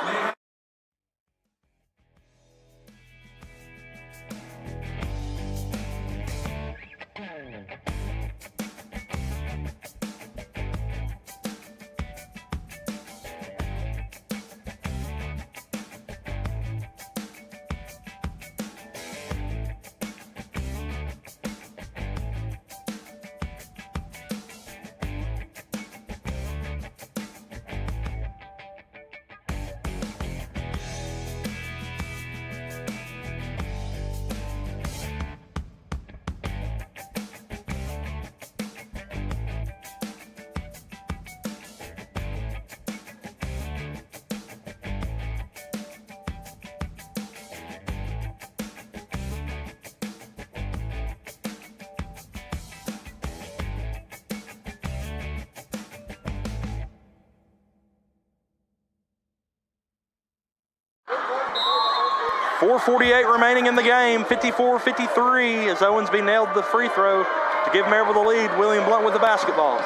.448 remaining in the game, 54-53 as Owensby nailed the free throw to give Maryville the lead. William Blount with the basketball.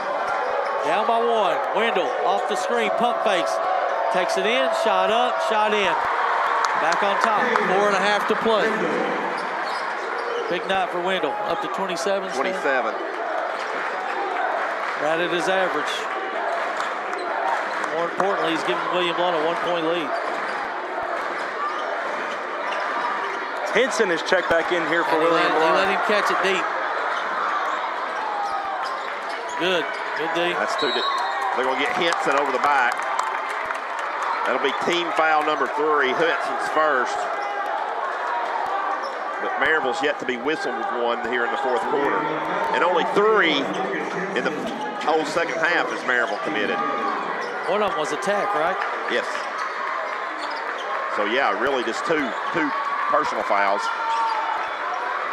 Down by one. Wendell off the screen, pump fakes. Takes it in, shot up, shot in. Back on top, 4.5 to play. Big night for Wendell, up to 27. 27. Right at his average. More importantly, he's giving William Blount a 1-point lead. Henson is checked back in here for William Blount. They let him catch it deep. Good D. That's two. They're going to get Henson over the back. That'll be team foul number 3. Henson's first. But Maryville's yet to be whistled with one here in the fourth quarter. And only 3 in the whole second half is Maryville committed. One of them was attack, right? Yes. So yeah, really just two personal fouls.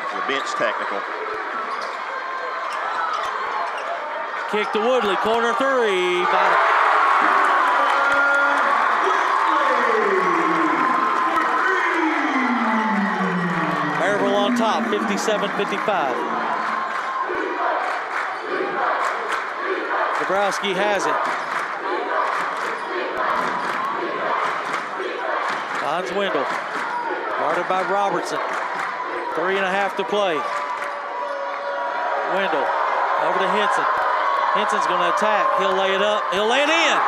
It's a bench technical. Kick to Woodley, corner 3. Maryville on top, 57-55. Dabrowski has it. Finds Wendell. Guarded by Robertson. 3.5 to play. Wendell over to Henson. Henson's going to attack. He'll lay it up. He'll lay it in.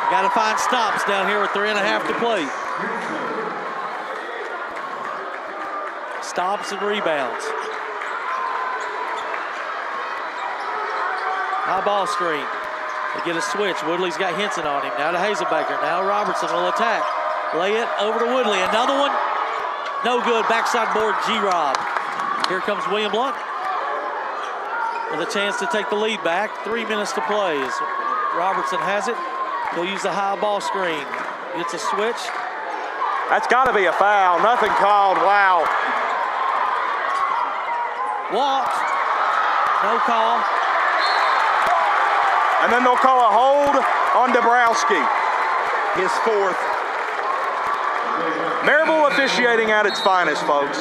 Got to find stops down here with 3.5 to play. Stops and rebounds. High ball screen. They get a switch. Woodley's got Henson on him. Now to Hazelbaker. Now Robertson will attack. Lay it over to Woodley. Another one. No good. Backside board, G-Rob. Here comes William Blount with a chance to take the lead back. 3 minutes to play as Robertson has it. He'll use the high ball screen. Gets a switch. That's got to be a foul. Nothing called. Wow. Walk. No call. And then they'll call a hold on Dabrowski. His fourth. Maryville officiating at its finest, folks.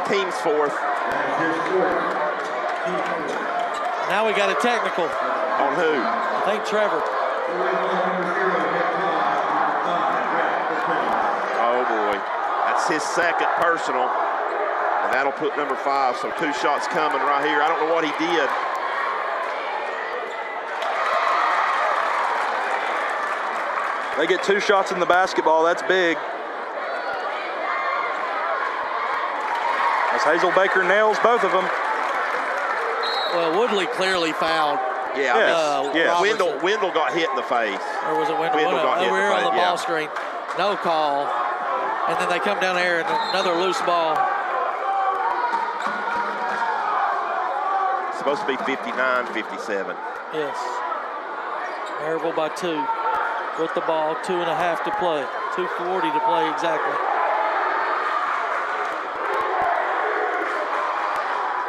Team's fourth. Now we got a technical. On who? I think Trevor. Oh boy, that's his second personal, and that'll put number 5. So 2 shots coming right here. I don't know what he did. They get 2 shots in the basketball. That's big. As Hazelbaker nails both of them. Well, Woodley clearly fouled. Yeah, yes. Wendell got hit in the face. Or was it Wendell? Wendell got hit in over the here on face, the ball screen. No call. And then they come down there and another loose ball. It's supposed to be 59-57. Yes. Maryville by 2 with the ball. 2.5 to play. 2:40 to play exactly.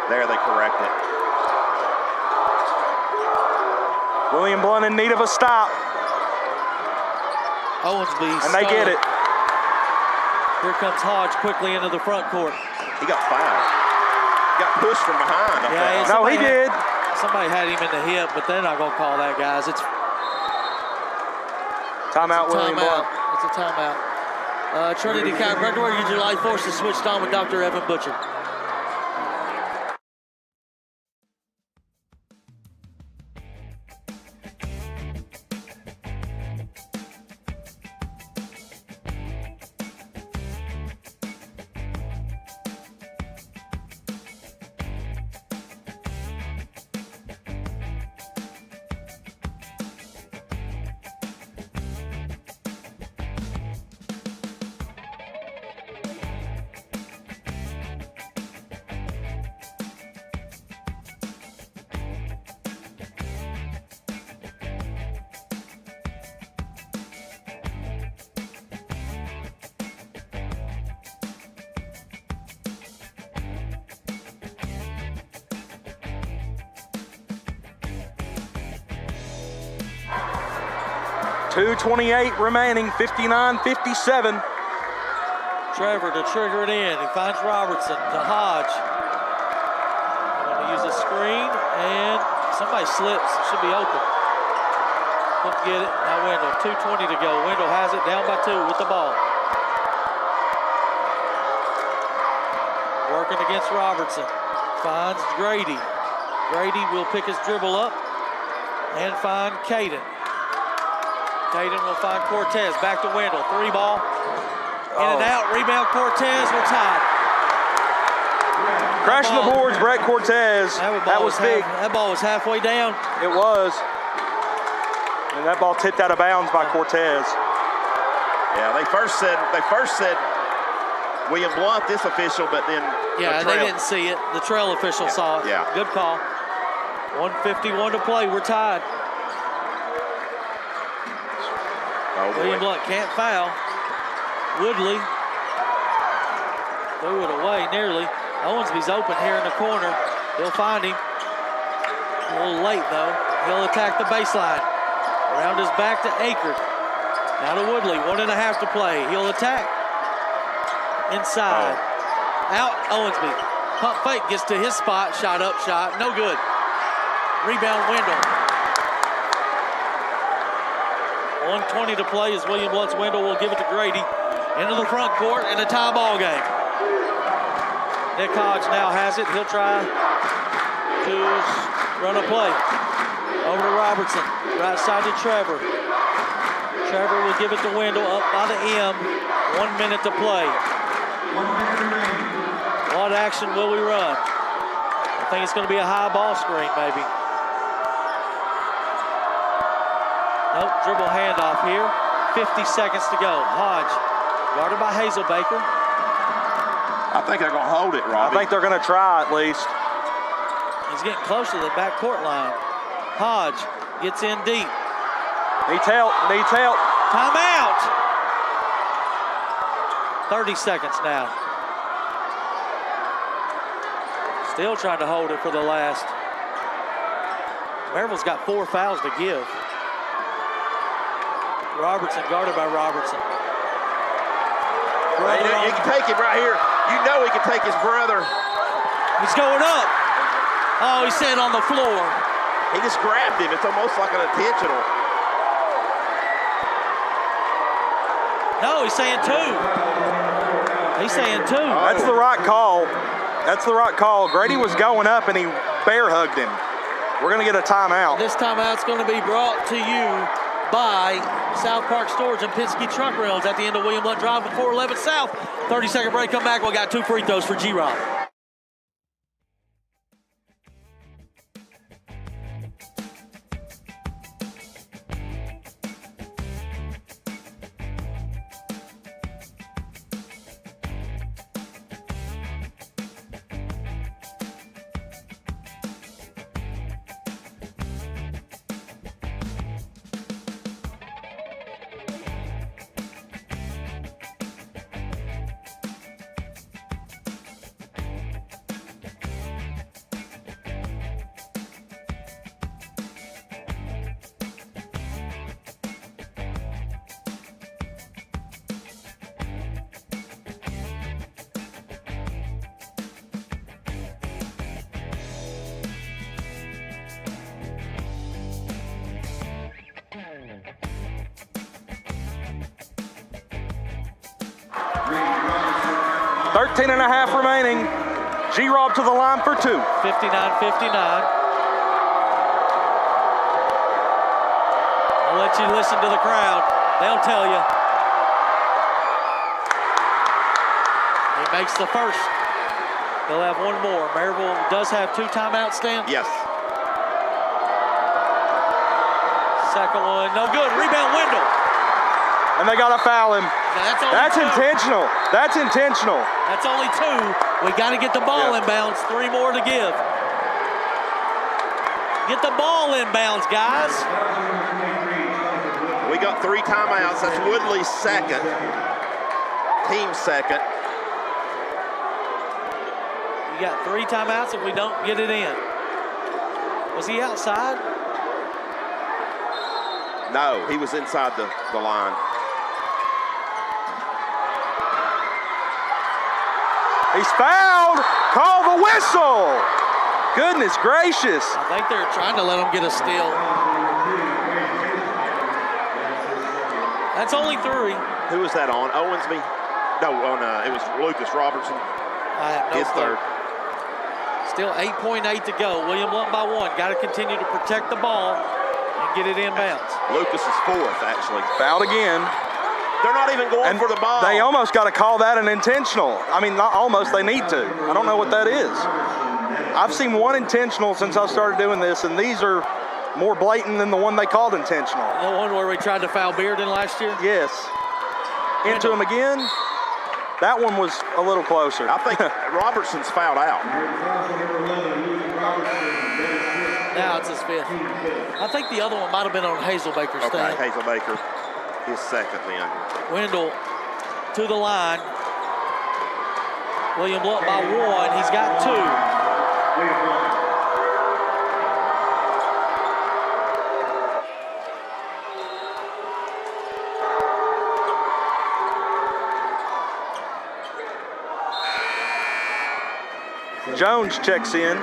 There they correct it. William Blount in need of a stop. Owensby. And they get it. Here comes Hodge quickly into the front court. He got fouled. He got pushed from behind. Yeah, No, he did. Somebody had him in the hip, but they're not going to call that, guys. It's timeout, William Blount. It's a timeout. Trinity Chiropractic, your July 4th is switched on with Dr. Evan Butcher. .228 remaining, 59-57. Trevor to trigger it in. He finds Robertson to Hodge. Going to use a screen, and somebody slips. It should be open. Couldn't get it. Now Wendell, 2:20 to go. Wendell has it down by 2 with the ball. Working against Robertson. Finds Grady. Grady will pick his dribble up and find Caden. Caden will find Cortez. Back to Wendell. 3 ball. In and out. Rebound Cortez. We're tied. Crashing the boards, Brett Cortez. That was big. That ball was halfway down. It was. And that ball tipped out of bounds by Cortez. Yeah, they first said William Blount, this official, but then they didn't see it. The trail official saw it. Yeah. Good call. 1:51 to play. We're tied. Oh, William Blount can't foul. Woodley threw it away nearly. Owensby's open here in the corner. He'll find him. A little late though. He'll attack the baseline. Around his back to Aker. Now to Woodley. 1.5 to play. He'll attack. Inside. Out Owensby. Pump fake gets to his spot. Shot up, shot. No good. Rebound Wendell. 1:20 to play as William Blount's Wendell will give it to Grady. Into the front court in a tie ball game. Nick Hodge now has it. He'll try to run a play. Over to Robertson, right side to Trevor. Trevor will give it to Wendell up by the M. 1 minute to play. What action will we run? I think it's going to be a high ball screen, maybe. Nope, dribble handoff here. 50 seconds to go. Hodge, guarded by Hazelbaker. I think they're going to hold it, Robbie. I think they're going to try at least. He's getting close to the backcourt line. Hodge gets in deep. Needs help, needs help. Timeout. 30 seconds now. Still trying to hold it for the last. Maryville's got 4 fouls to give. Robertson guarded by Robertson. He can take him right here. You know he can take his brother. He's going up. Oh, he said on the floor. He just grabbed him. It's almost like an intentional. No, he's saying 2. He's saying 2. That's the right call. That's the right call. Grady was going up and he bear hugged him. We're going to get a timeout. This timeout's going to be brought to you by South Park Storage and Penske Truck Rentals at the end of William Blount Drive at 411 South. 30-second break, come back. We got 2 free throws for G-Rob. $13 and a half remaining. G-Rob to the line for 2. 59-59. I'll let you listen to the crowd. They'll tell you. He makes the first. They'll have one more. Maryville does have 2 timeouts, Stan? Yes. Second one, no good. Rebound, Wendell. And they got to foul him. That's intentional. That's intentional. That's only 2. We got to get the ball inbounds. 3 more to give. Get the ball inbounds, guys. We got 3 timeouts. That's Woodley's second. Team second. You got 3 timeouts if we don't get it in. Was he outside? No, he was inside the line. He's fouled. Call the whistle. Goodness gracious. I think they're trying to let him get a steal. That's only 3. Who was that on? Owensby? No, it was Lucas Robertson. I have no His clue. third. Still 8.8 to go. William Blount by 1. Got to continue to protect the ball and get it inbounds. Lucas is 4th, actually. Fouled again. They're not even going for the ball. They almost got to call that an intentional. I mean, not almost, they need to. I don't know what that is. I've seen 1 intentional since I started doing this, and these are more blatant than the one they called intentional. The one where we tried to foul Bearden last year? Yes. Into him again. That one was a little closer. I think Robertson's fouled out. Now it's his 5th. I think the other one might have been on Hazelbaker's Okay, stand. Hazelbaker, his second then. Wendell to the line. William Blount by 1. He's got 2. Jones checks in.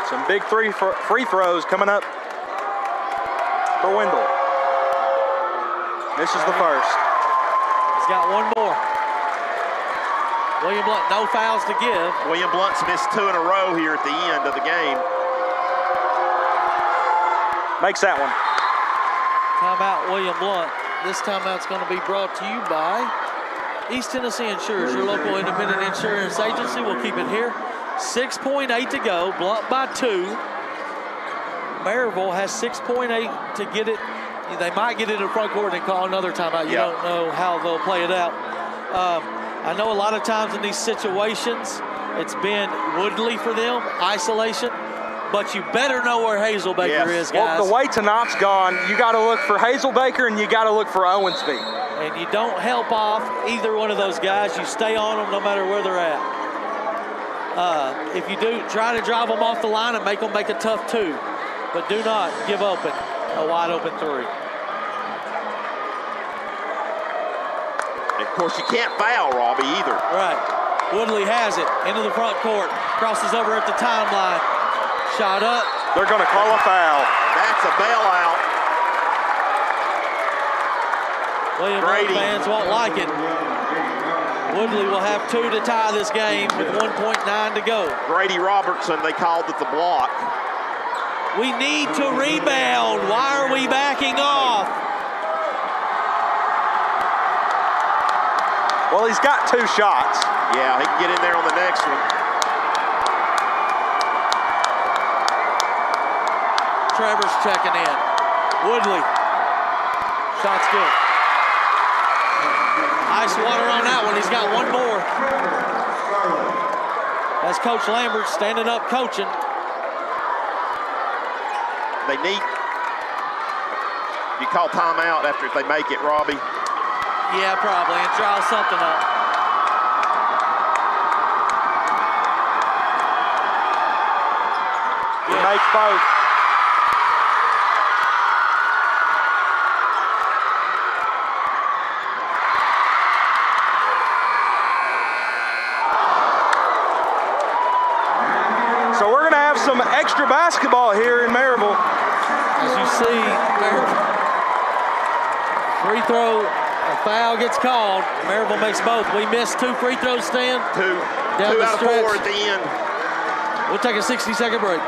Some big free throws coming up for Wendell. This is the first. He's got 1 more. William Blount, no fouls to give. William Blount's missed 2 in a row here at the end of the game. Makes that one. Timeout, William Blount. This timeout's going to be brought to you by East Tennessee Insurance, your local independent insurance agency. We'll keep it here. 6.8 to go. Blount by 2. Maryville has 6.8 to get it. They might get it in front court and call another timeout. You don't know how they'll play it out. I know a lot of times in these situations, it's been Woodley for them, isolation. But you better know where Hazelbaker is, guys. Well, the way tonight's gone, you got to look for Hazelbaker and you got to look for Owensby. And you don't help off either one of those guys. You stay on them no matter where they're at. If you do, try to drive them off the line and make them make a tough 2. But do not give open a wide open 3. And of course, you can't foul Robbie either. Right. Woodley has it into the front court. Crosses over at the timeline. Shot up. They're going to call a foul. That's a bailout. William Blount fans won't like it. Woodley will have 2 to tie this game with 1.9 to go. Grady Robertson, they called it the block. We need to rebound. Why are we backing off? Well, he's got 2 shots. Yeah, he can get in there on the next one. Trevor's checking in. Woodley. Shot's good. Ice water on that one. He's got one more. That's Coach Lambert standing up coaching. They need, you call timeout after if they make it, Robbie? Yeah, probably, and draw something up. He makes both. So we're going to have some extra basketball here in Maryville. As you see, free throw, a foul gets called. Maryville makes both. We missed 2 free throws, Stan. 2 out of 4 at the end. We'll take a 60-second break.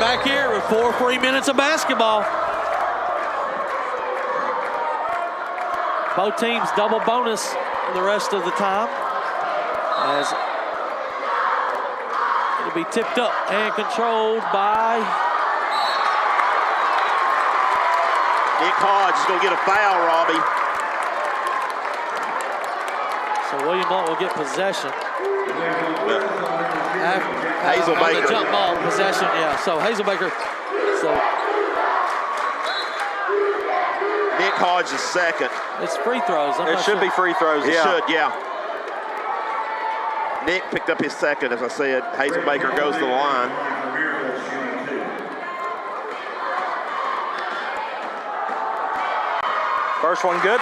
Back here with 4 free minutes of basketball. Both teams double bonus the rest of the time as it'll be tipped up and controlled by Nick Hodge is going to get a foul, Robbie. So William Blount will get possession. Hazelbaker. The jump ball possession, yeah. So Hazelbaker. So Nick Hodge is second. it's free throws. It should be free throws, It should, yeah. Nick picked up his second, as I said. Hazelbaker goes to the line. First one good.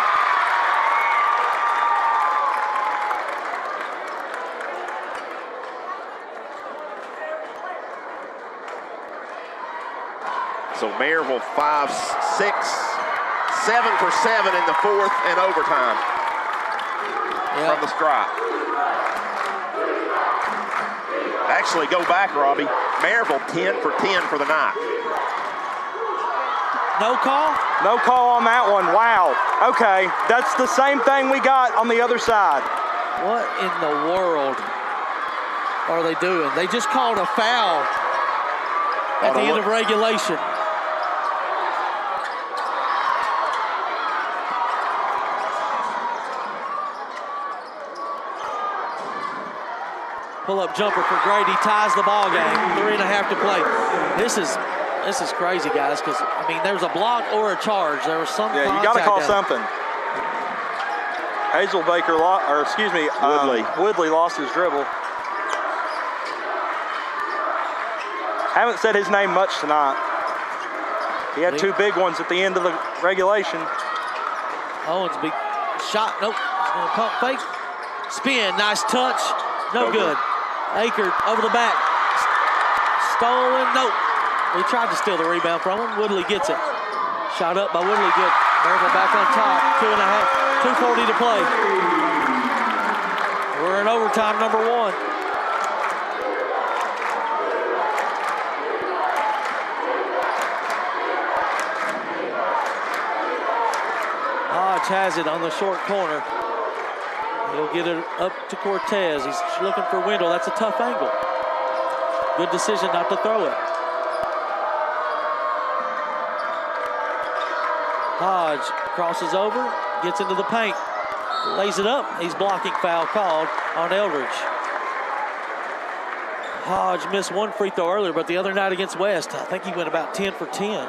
So Maryville 5, 6, 7 for 7 in the fourth and overtime from the stripe. Actually, go back, Robbie. Maryville 10 for 10 for the night. No call? No call on that one. Wow. Okay, that's the same thing we got on the other side. What in the world are they doing? They just called a foul at the end of regulation. Pull-up jumper for Grady, ties the ball game. 3.5 to play. This is crazy, guys, because, I mean, there's a block or a charge. There was some Yeah, you got to call something. Hazelbaker, Woodley lost his dribble. Haven't said his name much tonight. He had 2 big ones at the end of the regulation. Owens, big shot. Nope. He's going to pump fake. Spin. Nice touch. No good. Aker over the back. Stolen. Nope. He tried to steal the rebound from him. Woodley gets it. Shot up by Woodley. Good. Maryville back on top. 2:40 to play. We're in overtime, number 1. Hodge has it on the short corner. He'll get it up to Cortez. He's looking for Wendell. That's a tough angle. Good decision not to throw it. Hodge crosses over, gets into the paint, lays it up. He's blocking, foul called on Eldridge. Hodge missed 1 free throw earlier, but the other night against West, I think he went about 10 for 10.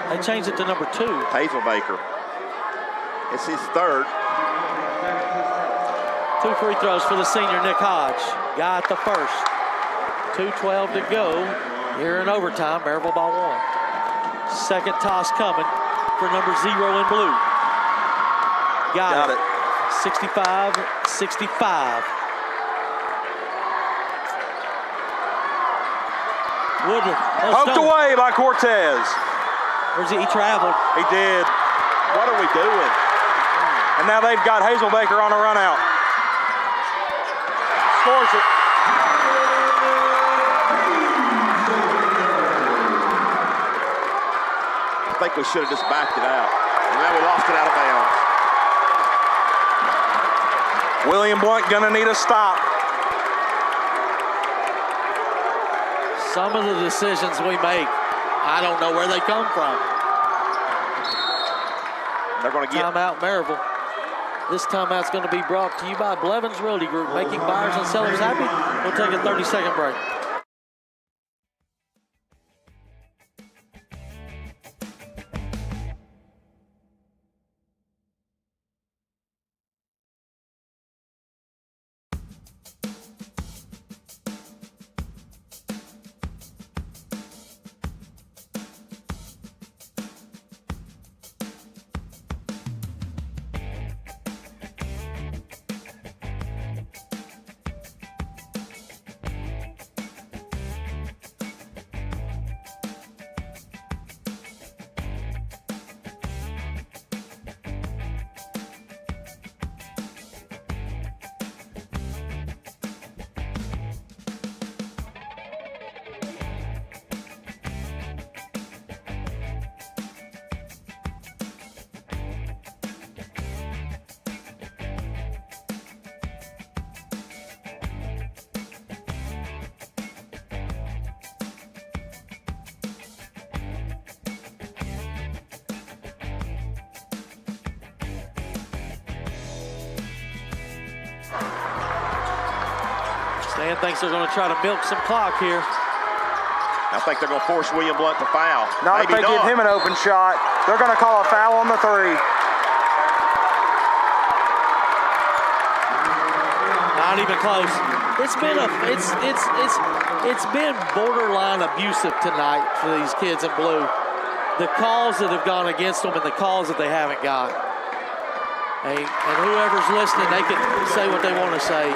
They changed it to number 2. Hazelbaker. It's his 3rd. 2 free throws for the senior, Nick Hodge. Got the first. 2:12 to go here in overtime. Maryville by 1. Second toss coming for number 0 in blue. Got it. 65-65. Woodley. Poked away by Cortez. Where's he? He traveled. He did. What are we doing? And now they've got Hazelbaker on a run out. Scores it. I think we should have just backed it out. And now we lost it out of bounds. William Blount gonna need a stop. Some of the decisions we make, I don't know where they come from. They're going to get timeout, Maryville. This timeout's going to be brought to you by Blevins Realty Group, making buyers and sellers happy. We'll take a 30-second break. Stan thinks they're going to try to milk some clock here. I think they're going to force William Blount to foul. Not if they give him an open shot. They're going to call a foul on the 3. Not even close. It's been borderline abusive tonight for these kids in blue. The calls that have gone against them and the calls that they haven't got. And whoever's listening, they can say what they want to say,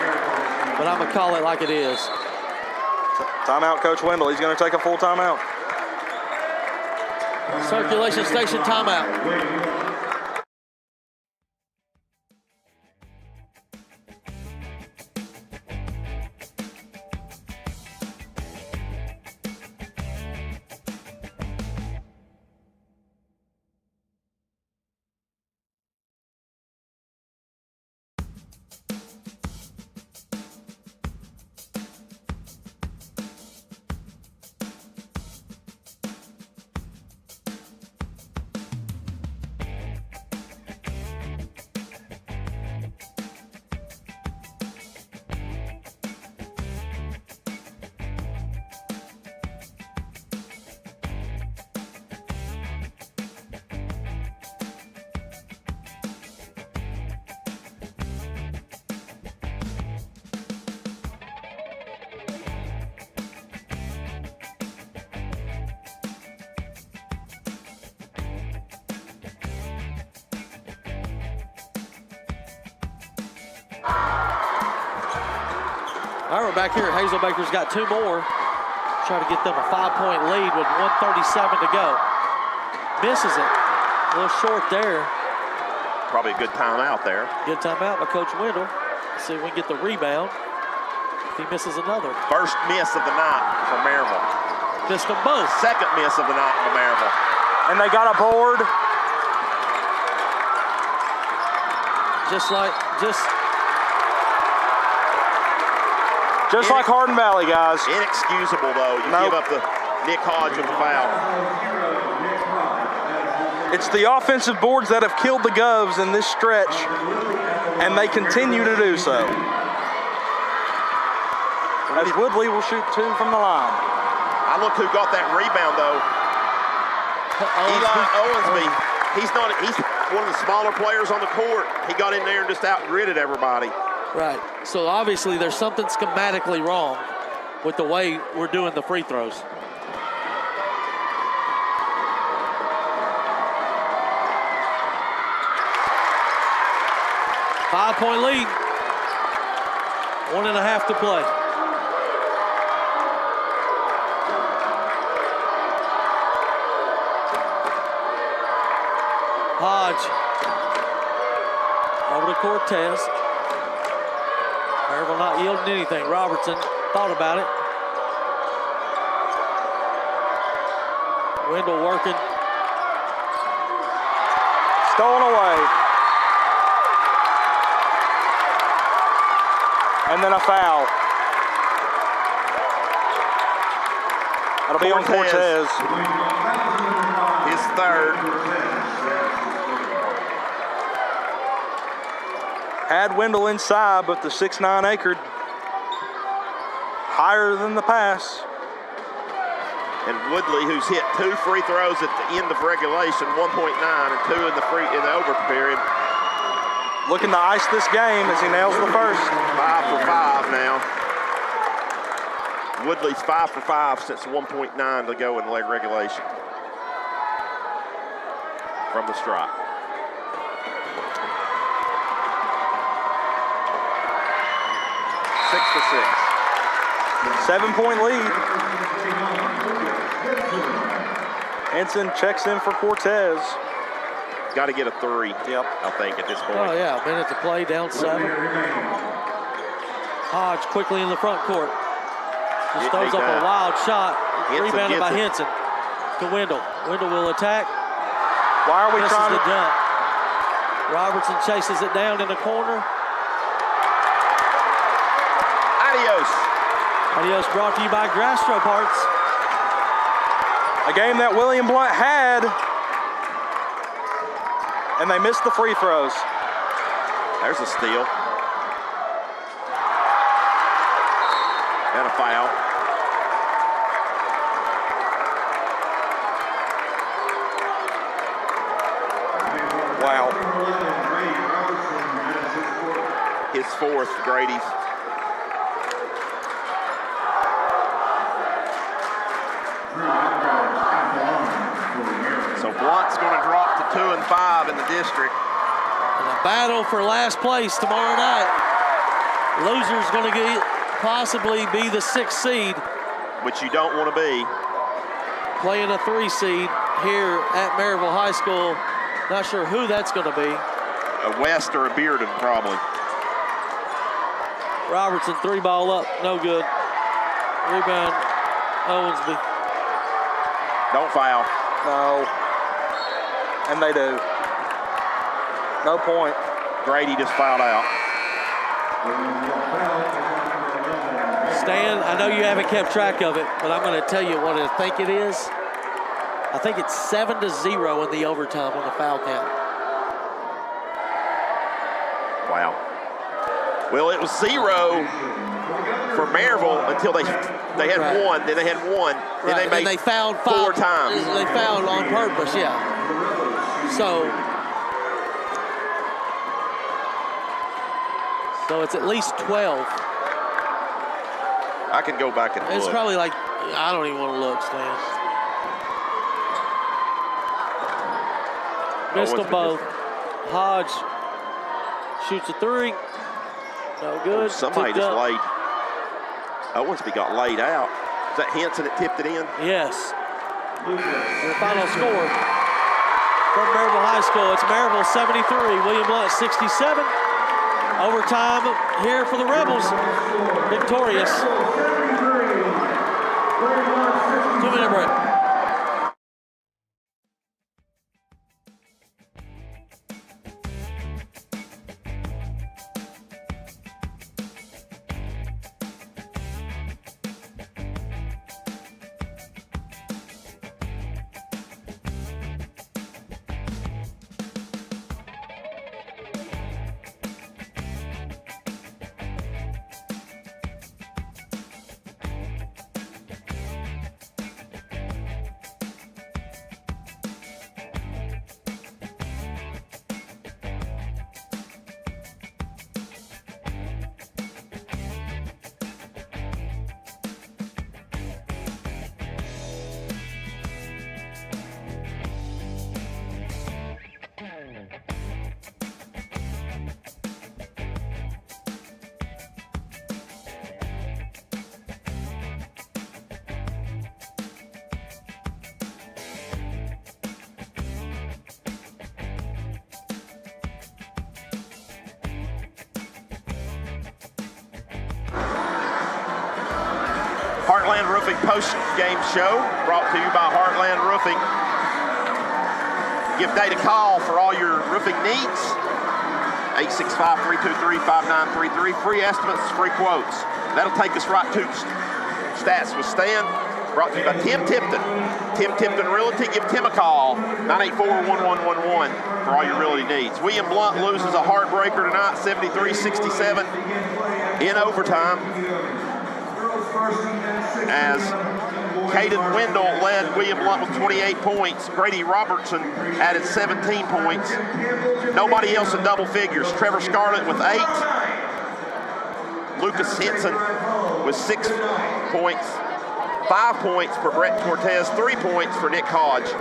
but I'm gonna call it like it is. Timeout, Coach Wendell. He's gonna take a full timeout. Circulation station timeout. All right, we're back here. Hazelbaker's got 2 more. Try to get them a 5-point lead with 1:37 to go. Misses it. A little short there. Probably a good timeout there. Good timeout by Coach Wendell. See if we can get the rebound. If he misses another. First miss of the night for Maryville. Missed them both. Second miss of the night for Maryville. And they got a board. Just like Hardin Valley, guys. Inexcusable, though. You give up the Nick Hodge with the foul. It's the offensive boards that have killed the Govs in this stretch, and they continue to do so. As Woodley will shoot 2 from the line. I look who got that rebound, though. Eli Owensby. He's one of the smaller players on the court. He got in there and just out-gridded everybody. Right. So obviously there's something schematically wrong with the way we're doing the free throws. Five-point lead. 1.5 to play. Hodge. Over to Cortez. Maryville not yielding anything. Robertson thought about it. Wendell working. Stolen away. And then a foul. That'll be on Cortez. His third. Had Wendell inside, but the 6'9" Akard higher than the pass. And Woodley, who's hit 2 free throws at the end of regulation, 1.9, and 2 in the over period. Looking to ice this game as he nails the first. 5 for 5 now. Woodley's 5 for 5 since 1.9 to go in leg regulation. From the stripe. Six to 6. 7-point lead. Henson checks in for Cortez. Got to get a 3. Yep. I think at this point. Oh yeah, a minute to play, down 7. Hodge quickly in the front court. Just throws up a wild shot. Rebounded by Henson to Wendell. Wendell will attack. Why are we trying to dump? Robertson chases it down in the corner. Adios. Adios brought to you by Grastro Parts. A game that William Blount had, and they missed the free throws. There's a steal. And a foul. Wow. His 4th, Grady's. So Blount's going to drop to 2 and 5 in the district. And a battle for last place tomorrow night. Loser's going to possibly be the 6th seed. Which you don't want to be. Playing a 3 seed here at Maryville High School. Not sure who that's going to be. A West or a Bearden, probably. Robertson, 3-ball up, no good. Rebound, Owensby. Don't foul. No. And they do. No point. Grady just fouled out. Stan, I know you haven't kept track of it, but I'm going to tell you what I think it is. I think it's 7-0 in the overtime on the foul count. Wow. Well, it was 0 for Maryville until they had Right. 1. Then they had 1. Right. Then they fouled 4 times. They fouled on purpose, yeah. So it's at least 12. I can go back and look. It's probably like, I don't even want to look, Stan. Missed them both. Hodge shoots a 3. No good. Somebody Tipped just up. laid. Owensby got laid out. Is that Henson that tipped it in? Yes. The final score from Maryville High School, it's Maryville 73, William Blount 67. Overtime here for the Rebels, victorious. 2-minute break. Heartland Roofing post-game show brought to you by Heartland Roofing. Give Nate a call for all your roofing needs. 865-323-5933. Free estimates, free quotes. That'll take us right to Stats with Stan. Brought to you by Tim Tipton. Tim Tipton Realty. Give Tim a call. 984-1111 for all your realty needs. William Blount loses a heartbreaker tonight, 73-67 in overtime, as Caden Wendell led William Blount with 28 points. Brady Robertson added 17 points. Nobody else in double figures. Trevor Scarlett with 8. Lucas Henson with 6 points. 5 points for Brett Cortez. 3 points for Nick Hodge.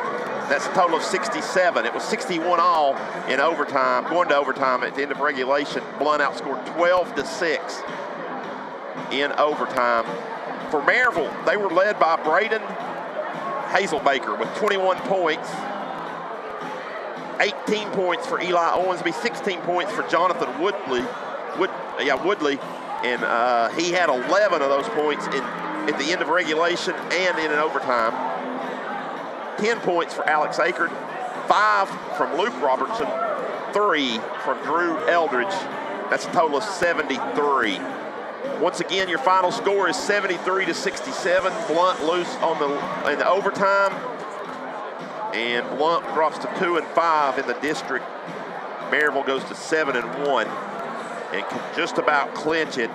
That's a total of 67. It was 61 all in overtime. Going to overtime at the end of regulation. Blount outscored 12-6 in overtime. For Maryville, they were led by Braden Hazelbaker with 21 points. 18 points for Eli Owensby, 16 points for Jonathan Woodley. And he had 11 of those points at the end of regulation and in an overtime. 10 points for Alex Akert, 5 from Luke Robertson, 3 from Drew Eldridge. That's a total of 73. Once again, your final score is 73-67. Blount loose in the overtime, and Blount drops to 2-5 in the district. Maryville goes to 7-1 and can just about clinch it,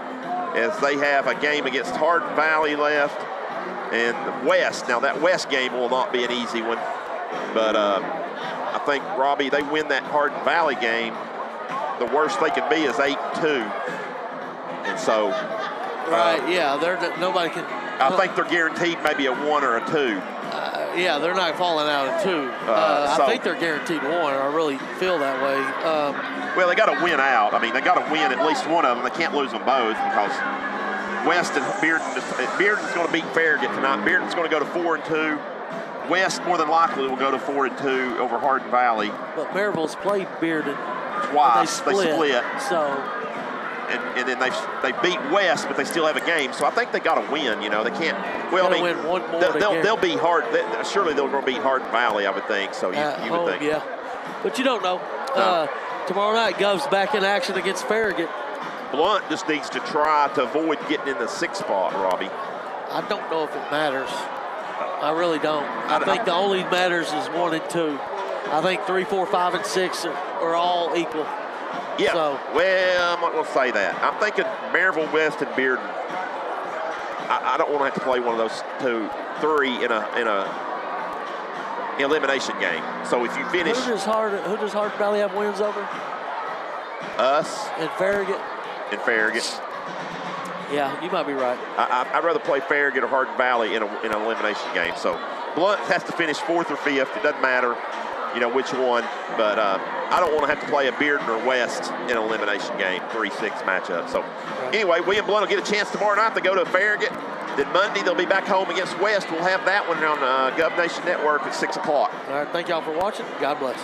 as they have a game against Hardin Valley left and West. Now that West game will not be an easy one, but I think, Robbie, they win that Hardin Valley game, the worst they can be is 8-2. And so, right, yeah, nobody can. I think they're guaranteed maybe a 1 or a 2. Yeah, they're not falling out of 2. I think they're guaranteed 1. I really feel that way. Well, they got to win out. I mean, they got to win at least one of them. They can't lose them both, because West and Bearden's going to beat Farragut tonight. Bearden's going to go to 4-2. West more than likely will go to 4-2 over Hardin Valley. But Maryville's played Bearden twice. They split. So. And then they beat West, but they still have a game. So I think they got to win. You know, they can't. Well, I mean, win one more they'll beat surely they're going to beat Hardin Valley, I would think. So you would think. Yeah, but you don't know. No. Tomorrow night, Gov's back in action against Farragut. Blount just needs to try to avoid getting in the 6th spot, Robbie. I don't know if it matters. I really don't. I think the only matters is 1 and 2. I think 3, 4, 5, and 6 are all equal. Yeah, so, well, I'm not going to say that. I'm thinking Maryville, West, and Bearden. I don't want to have to play one of those 2, 3 in a elimination game. So if you finish, who does Hardin Valley have wins over? Us and Farragut. Yeah, you might be right. I'd rather play Farragut or Hardin Valley in an elimination game. So Blount has to finish 4th or 5th. It doesn't matter. which one. But I don't want to have to play a Bearden or West in an elimination game, 3-6 matchup. So anyway, William Blount will get a chance tomorrow night to go to Farragut. Then Monday they'll be back home against West. We'll have that one on Gov Nation Network at 6 o'clock. All right, thank y'all for watching. God bless.